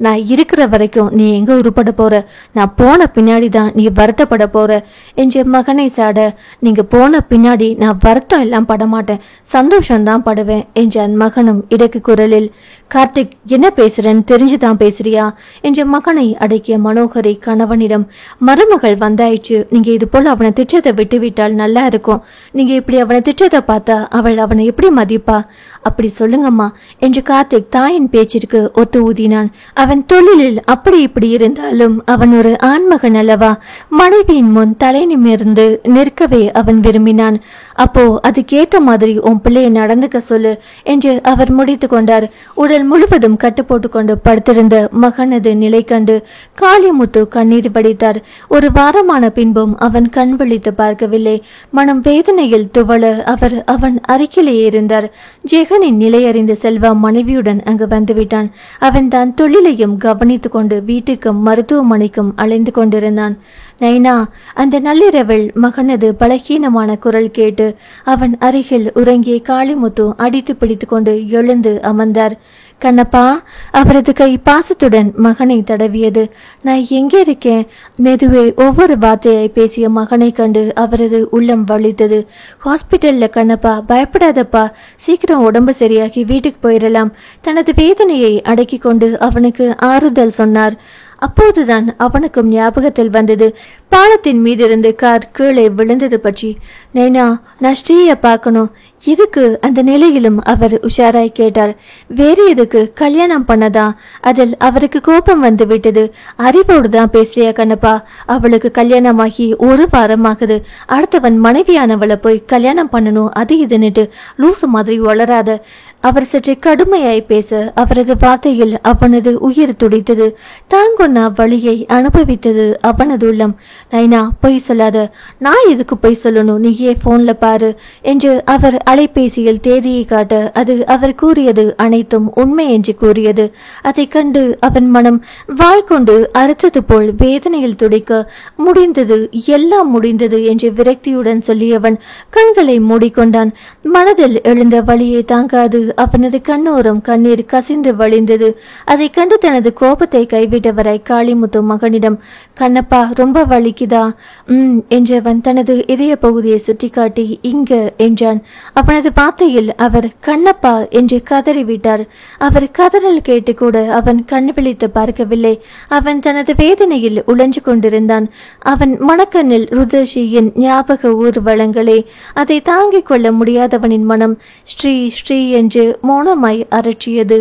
நான் இருக்கிற வரைக்கும் நீ எங்க உருப்பட போற, நான் போன பின்னாடி தான் நீ வருத்தப்பட போற என்று மகனை சாட, நீங்க போன பின்னாடி நான் வருத்தம் எல்லாம் படமாட்டேன், சந்தோஷம்தான் படுவேன் என்றான் மகனும் இடக்கு குரலில். கார்த்திக், என்ன பேசுறேன்னு தெரிஞ்சுதான் பேசுறியா என்று மகனை அடக்கிய மனோகரி கணவனிடம், மருமகள் வந்தாயிற்று, நீங்க இது போல அவனை திட்டத்தை விட்டுவிட்டால் நல்லா இருக்கும், நீங்க இப்படி அவனை திட்டத்தை பார்த்தா அவள் அவனை எப்படி மதிப்பா? அப்படி சொல்லுங்கம்மா என்று கார்த்திக் தாயின் பேச்சிற்கு ஒத்து ஊதினான். அவன் தொழிலில் அப்படி இப்படி இருந்தாலும் அவன் ஒரு ஆண்மகன் அல்லவா? மனைவியின் முன் தலை நிமிர்ந்து நிற்கவே அவன் விரும்பினான். அப்போ அதுக்கேத்த மாதிரி உன் பிள்ளையை நடந்துக்க சொல்லு என்று அவர் முடித்து கொண்டார். உடல் முழுவதும் கட்டு போட்டு கொண்டு படுத்திருந்த மகனது நிலை கண்டு காளிமுத்து கண்ணீர் வடித்தார். ஒரு வாரமான பின்பும் அவன் கண் விழித்து பார்க்கவில்லை. மனம் வேதனையில் துவள அவர் அவன் அருகிலேயே இருந்தார். ஜெகனின் நிலை அறிந்த செல்வா மனைவியுடன் அங்கு வந்துவிட்டான். அவன் தான் தொழிலையும் கவனித்து கொண்டு வீட்டுக்கும் மருத்துவமனைக்கும் அலைந்து கொண்டிருந்தான். நைனா, அந்த நள்ளிரவில் மகனது பலகீனமான குரல் கேட்டு அவன் அருகில் உறங்கிய காளிமுத்து அடித்து பிடித்து கொண்டு எழுந்து அமர்ந்தார். கண்ணப்பா, அவரது கை பாசத்துடன் மகனை தடவியது. நான் எங்கே இருக்கேன்? மெதுவே ஒவ்வொரு வார்த்தையை பேசிய மகனை கண்டு அவரது உள்ளம் வலித்தது. ஹாஸ்பிட்டல்ல கண்ணப்பா, பயப்படாதப்பா, சீக்கிரம் உடம்பு சரியாகி வீட்டுக்கு போயிடலாம். தனது வேதனையை அடக்கி கொண்டு அவனுக்கு ஆறுதல் சொன்னார். அப்போதுதான் அவனுக்கும் ஞாபகத்தில் வந்தது, பாலத்தின் மீதிருந்து கார் கீழே விழுந்தது பற்றி. நைனா, நான் ஸ்ரீயை பார்க்கணும். எதுக்கு அந்த நிலையிலும் அவர் உஷாராய் கேட்டார். வேறு எதுக்கு? கல்யாணம் பண்ணதா? அதில் அவருக்கு கோபம் வந்து விட்டது. அறிவோடு தான் பேசுறியா கண்ணப்பா? அவளுக்கு கல்யாணமாகி 1 வாரமாகுது. அடுத்தவன் மனைவியானவளை போய் கல்யாணம் பண்ணணும் அது இதுன்னுட்டு லூசு மாதிரி வளராத. அவர் சற்று கடுமையாய் பேச அவரது வார்த்தையில் அவனது உயிர் துடித்தது. தாங்கொன்ன வழியை அனுபவித்தது அவனது உள்ளம். நைனா, பொய் சொல்லாத. நான் எதுக்கு பொய் சொல்லணும்? நீயே போன்ல பாரு என்று அவர் அலைபேசியில் தேதியை காட்ட அது அவர் கூறியது அனைத்தும் உண்மை என்று கூறியது. அதை கண்டு அவன் மனம் வாள் கொண்டு அறுத்தது போல் வேதனையில் துடிக்க, முடிந்தது, எல்லாம் முடிந்தது என்று விரக்தியுடன் சொல்லியவன் கண்களை மூடிக்கொண்டான். மனதில் எழுந்த வழியை தாங்காது அவனது கண்ணோரம் கண்ணீர் கசிந்து வழிந்தது. அதை கண்டு தனது கோபத்தை கைவிட்டவராய் காளிமுத்து மகனிடம், கண்ணப்பா ரொம்ப வலிக்குதா? என்றவன் தனது இதய பகுதியை சுட்டிக்காட்டி இங்க என்றான். அவனது வார்த்தையில் அவர் கண்ணப்பா என்று கதறிவிட்டார். அவர் கதறல் கேட்டு கூட அவன் கண் விழித்து பார்க்கவில்லை. அவன் தனது வேதனையில் உழஞ்சு கொண்டிருந்தான். அவன் மனக்கண்ணில் ருத்ரஸ்ரீயின் ஞாபக ஊர்வலங்களே. அதை தாங்கிக் கொள்ள முடியாதவனின் மனம் ஸ்ரீ ஸ்ரீ என்று மௌனமாய் அரற்றியது.